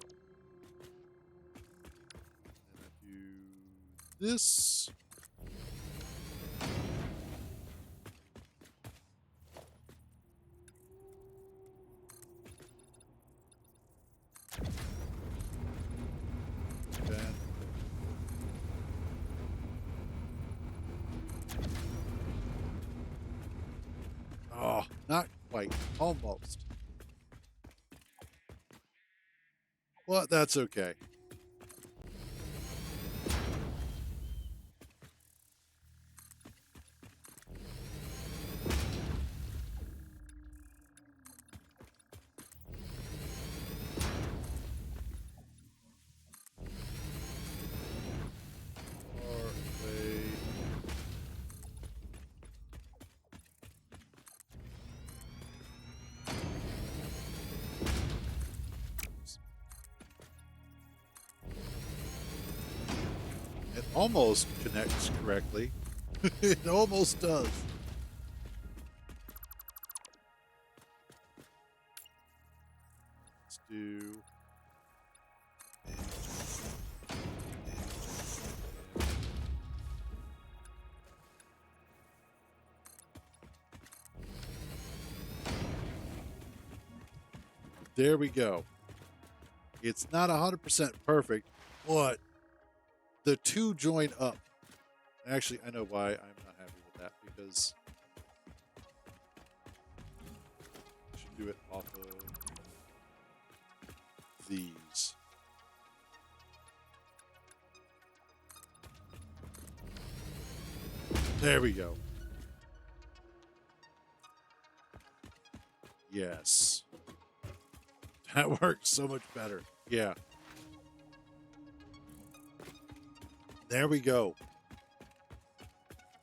And I do this. Then oh, not quite. Almost. Well, that's okay. Far away. It almost connects correctly. It almost does. Let's do. There we go. It's not 100% perfect, but the two join up. Actually, I know why I'm not happy with that, because I should do it off of these. There we go. Yes. That works so much better. Yeah. There we go.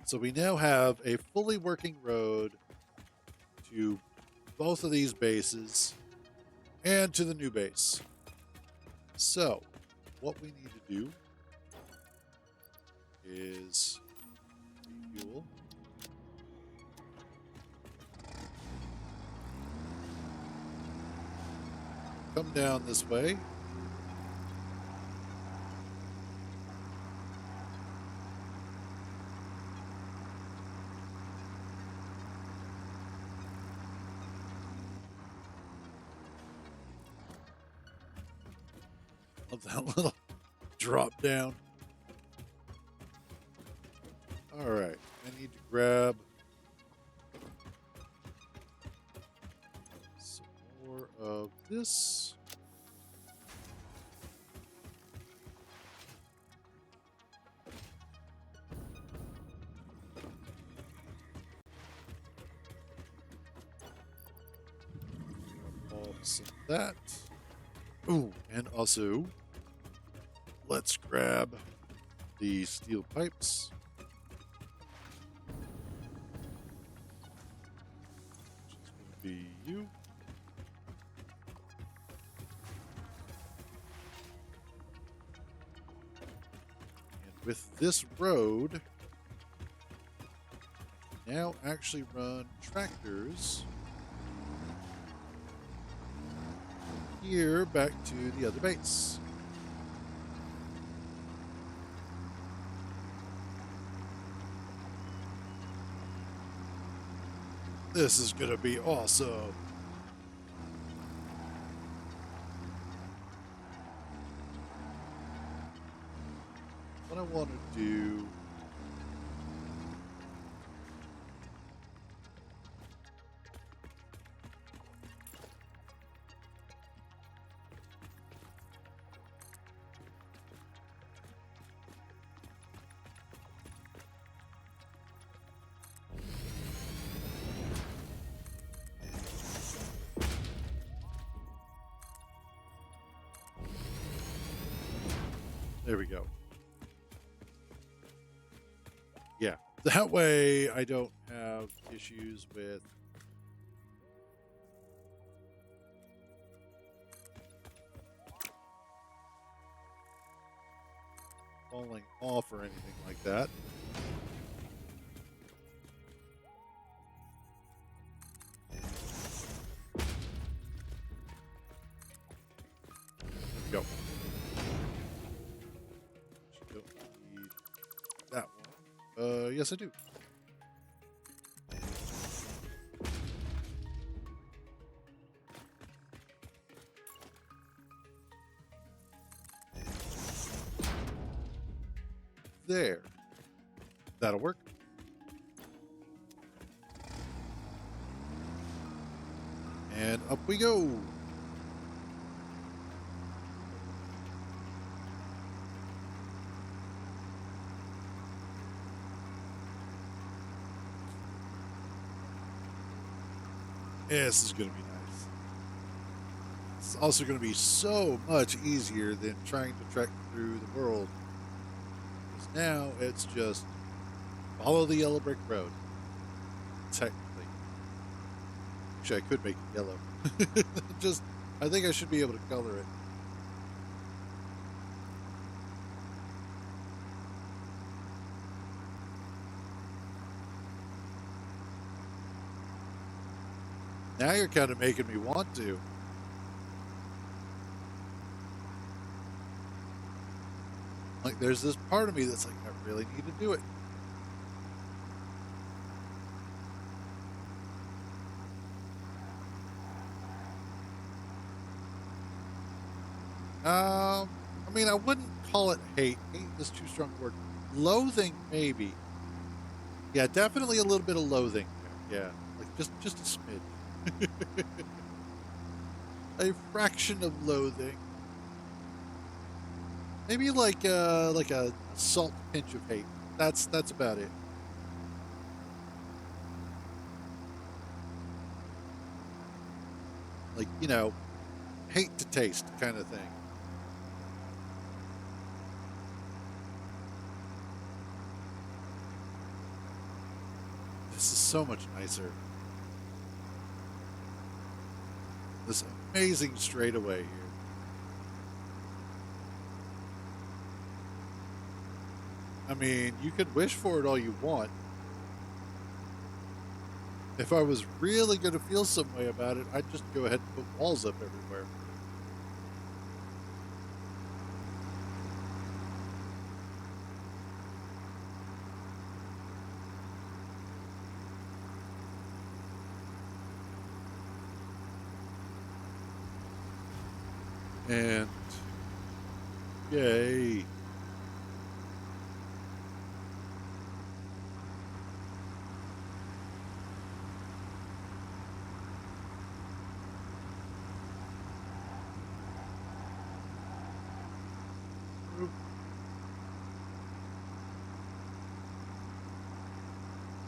So we now have a fully working road to both of these bases and to the new base. So what we need to do is refuel. Come down this way. Love that little drop down. All right, I need to grab some more of this. Off some of that. Ooh, and also, let's grab the steel pipes. Which is going to be you. with this road, now actually run tractors here back to the other base. This is going to be awesome. What I want to do... There we go. Yeah, that way I don't have issues with falling off or anything like that. There we go. Don't need that one. Yes, I do. There. That'll work. And up we go. Yeah, this is going to be nice. It's also going to be so much easier than trying to trek through the world. Because now it's just follow the yellow brick road. Technically. Actually, I could make it yellow. Just, I think I should be able to color it. Now you're kind of making me want to. Like, there's this part of me that's like, I really need to do it. I mean, I wouldn't call it hate. Hate is too strong a word. Loathing, maybe. Yeah, definitely a little bit of loathing there. Yeah, like just a smidge. A fraction of loathing. Maybe like a salt pinch of hate. That's about it. Like, you know, hate to taste kind of thing. This is so much nicer. This amazing straightaway here. I mean, you could wish for it all you want. If I was really going to feel some way about it, I'd just go ahead and put walls up everywhere. And yay.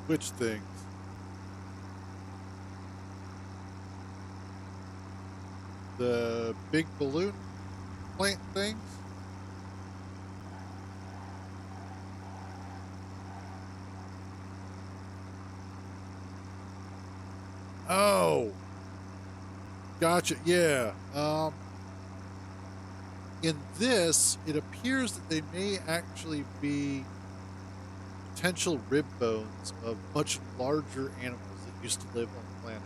Which things? The big balloon plant things? Oh, gotcha. Yeah. In this, it appears that they may actually be potential rib bones of much larger animals that used to live on the planet.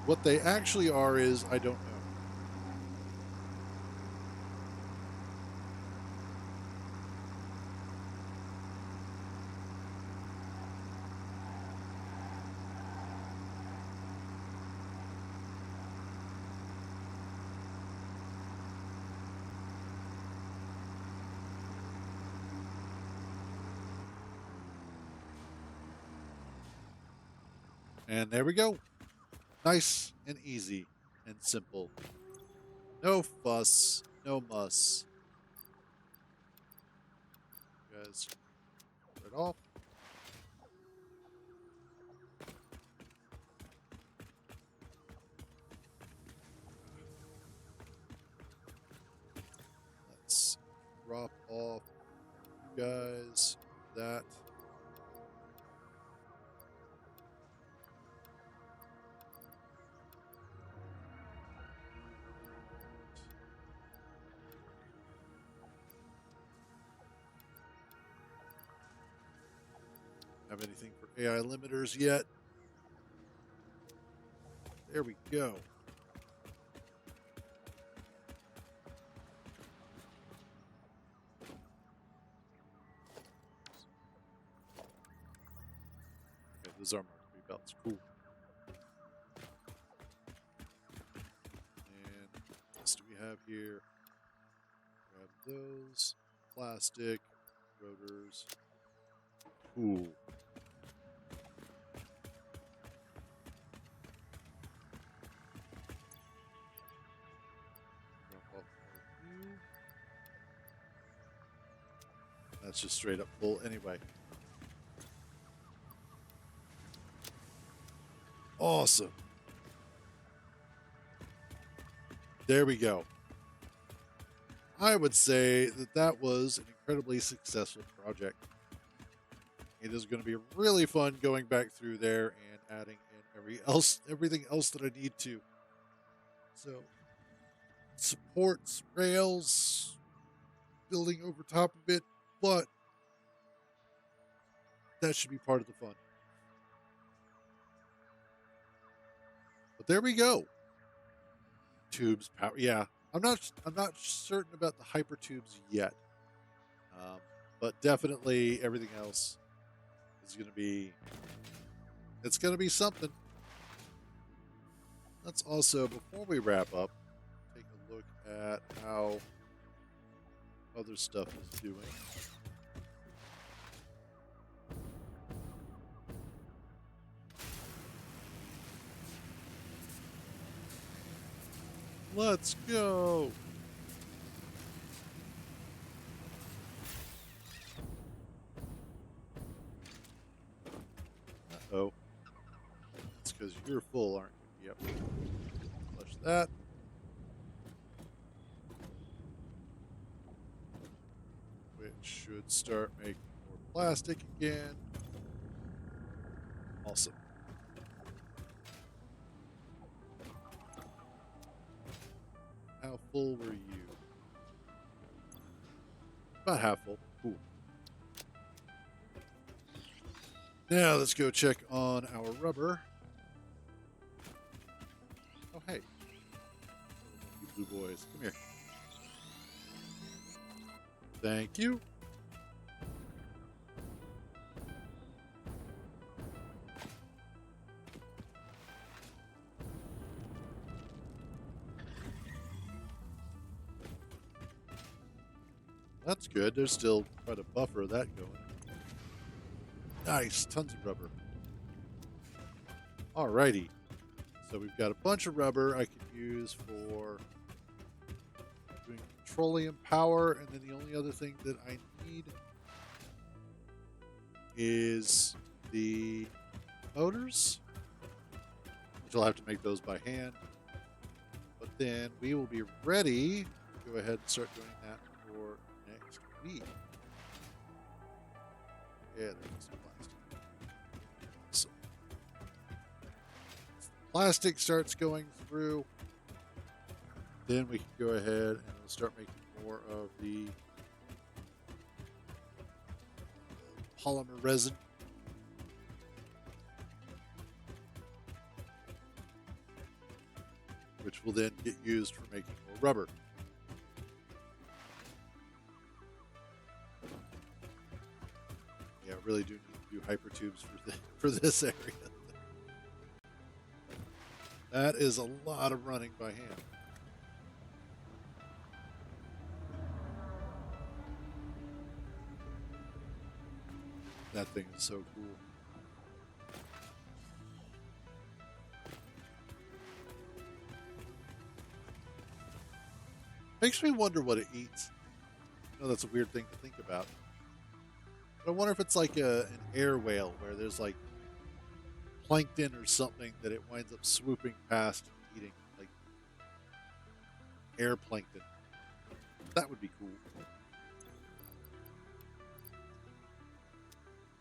What they actually are is I don't know. And there we go. Nice and easy and simple. No fuss, no muss. You guys right off. Let's drop off you guys that. Have anything for AI limiters yet? There we go. Okay, those are marked belts. Cool. And what else do we have here? Grab those. Plastic. Rotors. Cool. Drop off more of you. That's just straight up full anyway. Awesome. There we go. I would say that that was an incredibly successful project. It is going to be really fun going back through there and adding in everything else that I need to. So, supports, rails, building over top of it, but that should be part of the fun. But there we go. Tubes power. Yeah, I'm not certain about the hyper tubes yet, but definitely everything else is going to be. It's going to be something. Let's also, before we wrap up, take a look at how other stuff is doing. Let's go. Uh-oh. It's because you're full, aren't you? Yep. Flush that. Which should start making more plastic again. Awesome. How full were you? About half full. Cool. Now let's go check on our rubber. Oh, hey. You blue boys. Come here. Thank you. That's good. There's still quite a buffer of that going. Nice. Tons of rubber. Alrighty. So we've got a bunch of rubber I can use for doing petroleum power, and then the only other thing that I need is the motors, which I'll have to make those by hand. But then we will be ready to go ahead and start doing that for next week. Yeah, there's some plastic. So plastic starts going through. then we can go ahead and we'll start making more of the polymer resin. Which will then get used for making more rubber. Yeah, I really do need to do hypertubes for this area. That is a lot of running by hand. That thing is so cool. Makes me wonder what it eats. I know that's a weird thing to think about. But I wonder if it's like an air whale where there's like plankton or something that it winds up swooping past and eating, like air plankton. That would be cool.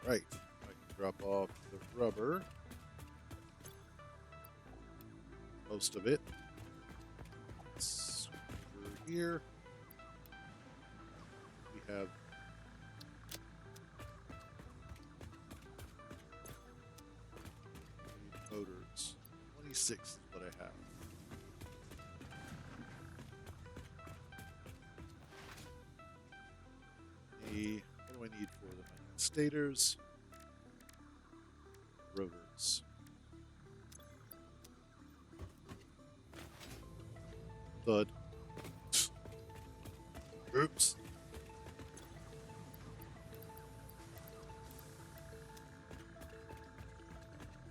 Right. I can drop off the rubber. Most of it. It's over here. We have motors. 26 is what I have. What do I need for them? I need stators, rotors. Thud. Oops.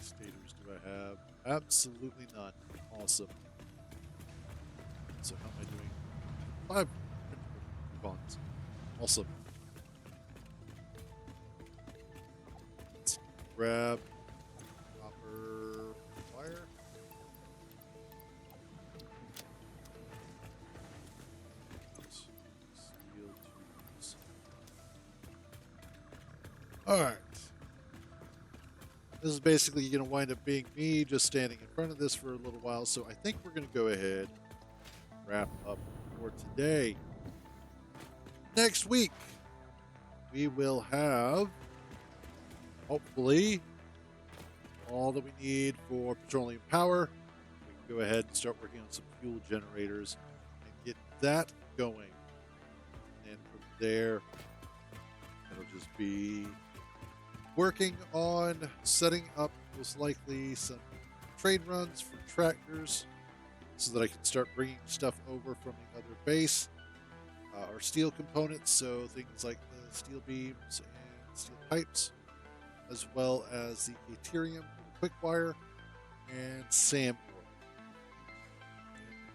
Stators do I have? Absolutely none. Awesome. So how am I doing? 5 coupons. Awesome. Let's grab copper wire. Steel tubes. Alright. This is basically going to wind up being me just standing in front of this for a little while, so I think we're going to go ahead and wrap up for today. Next week, we will have, hopefully, all that we need for petroleum power. We can go ahead and start working on some fuel generators and get that going. And from there, it'll just be working on setting up most likely some trade runs for tractors so that I can start bringing stuff over from the other base, or steel components, so things like the steel beams and steel pipes, as well as the Aterium, quick wire, and SAM ore.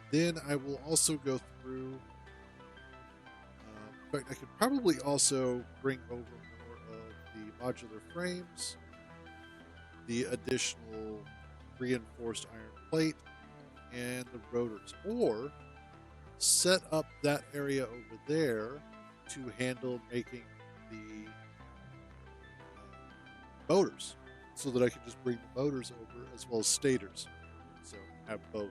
Then I will also go through, in fact, I could probably also bring over more of the modular frames, the additional reinforced iron plate, and the rotors, or set up that area over there to handle making the motors, so that I can just bring the motors over as well as stators, so have both.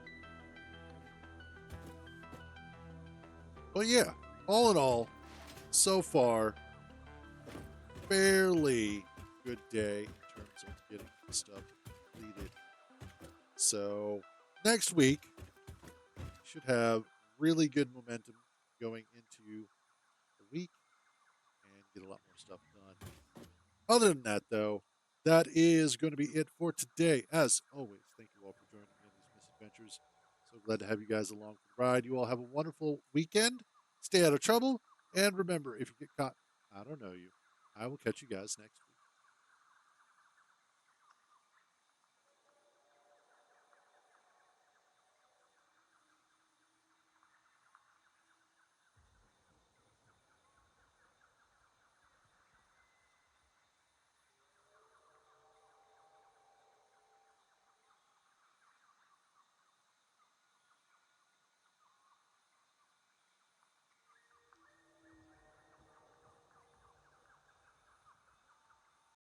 But yeah, all in all, so far, fairly good day in terms of getting stuff completed. So next week should have really good momentum going into the week and get a lot more stuff done. Other than that, though, that is going to be it for today. As always, thank you all for joining me on these misadventures. So glad to have you guys along for the ride. You all have a wonderful weekend. Stay out of trouble. And remember, if you get caught, I don't know you. I will catch you guys next week.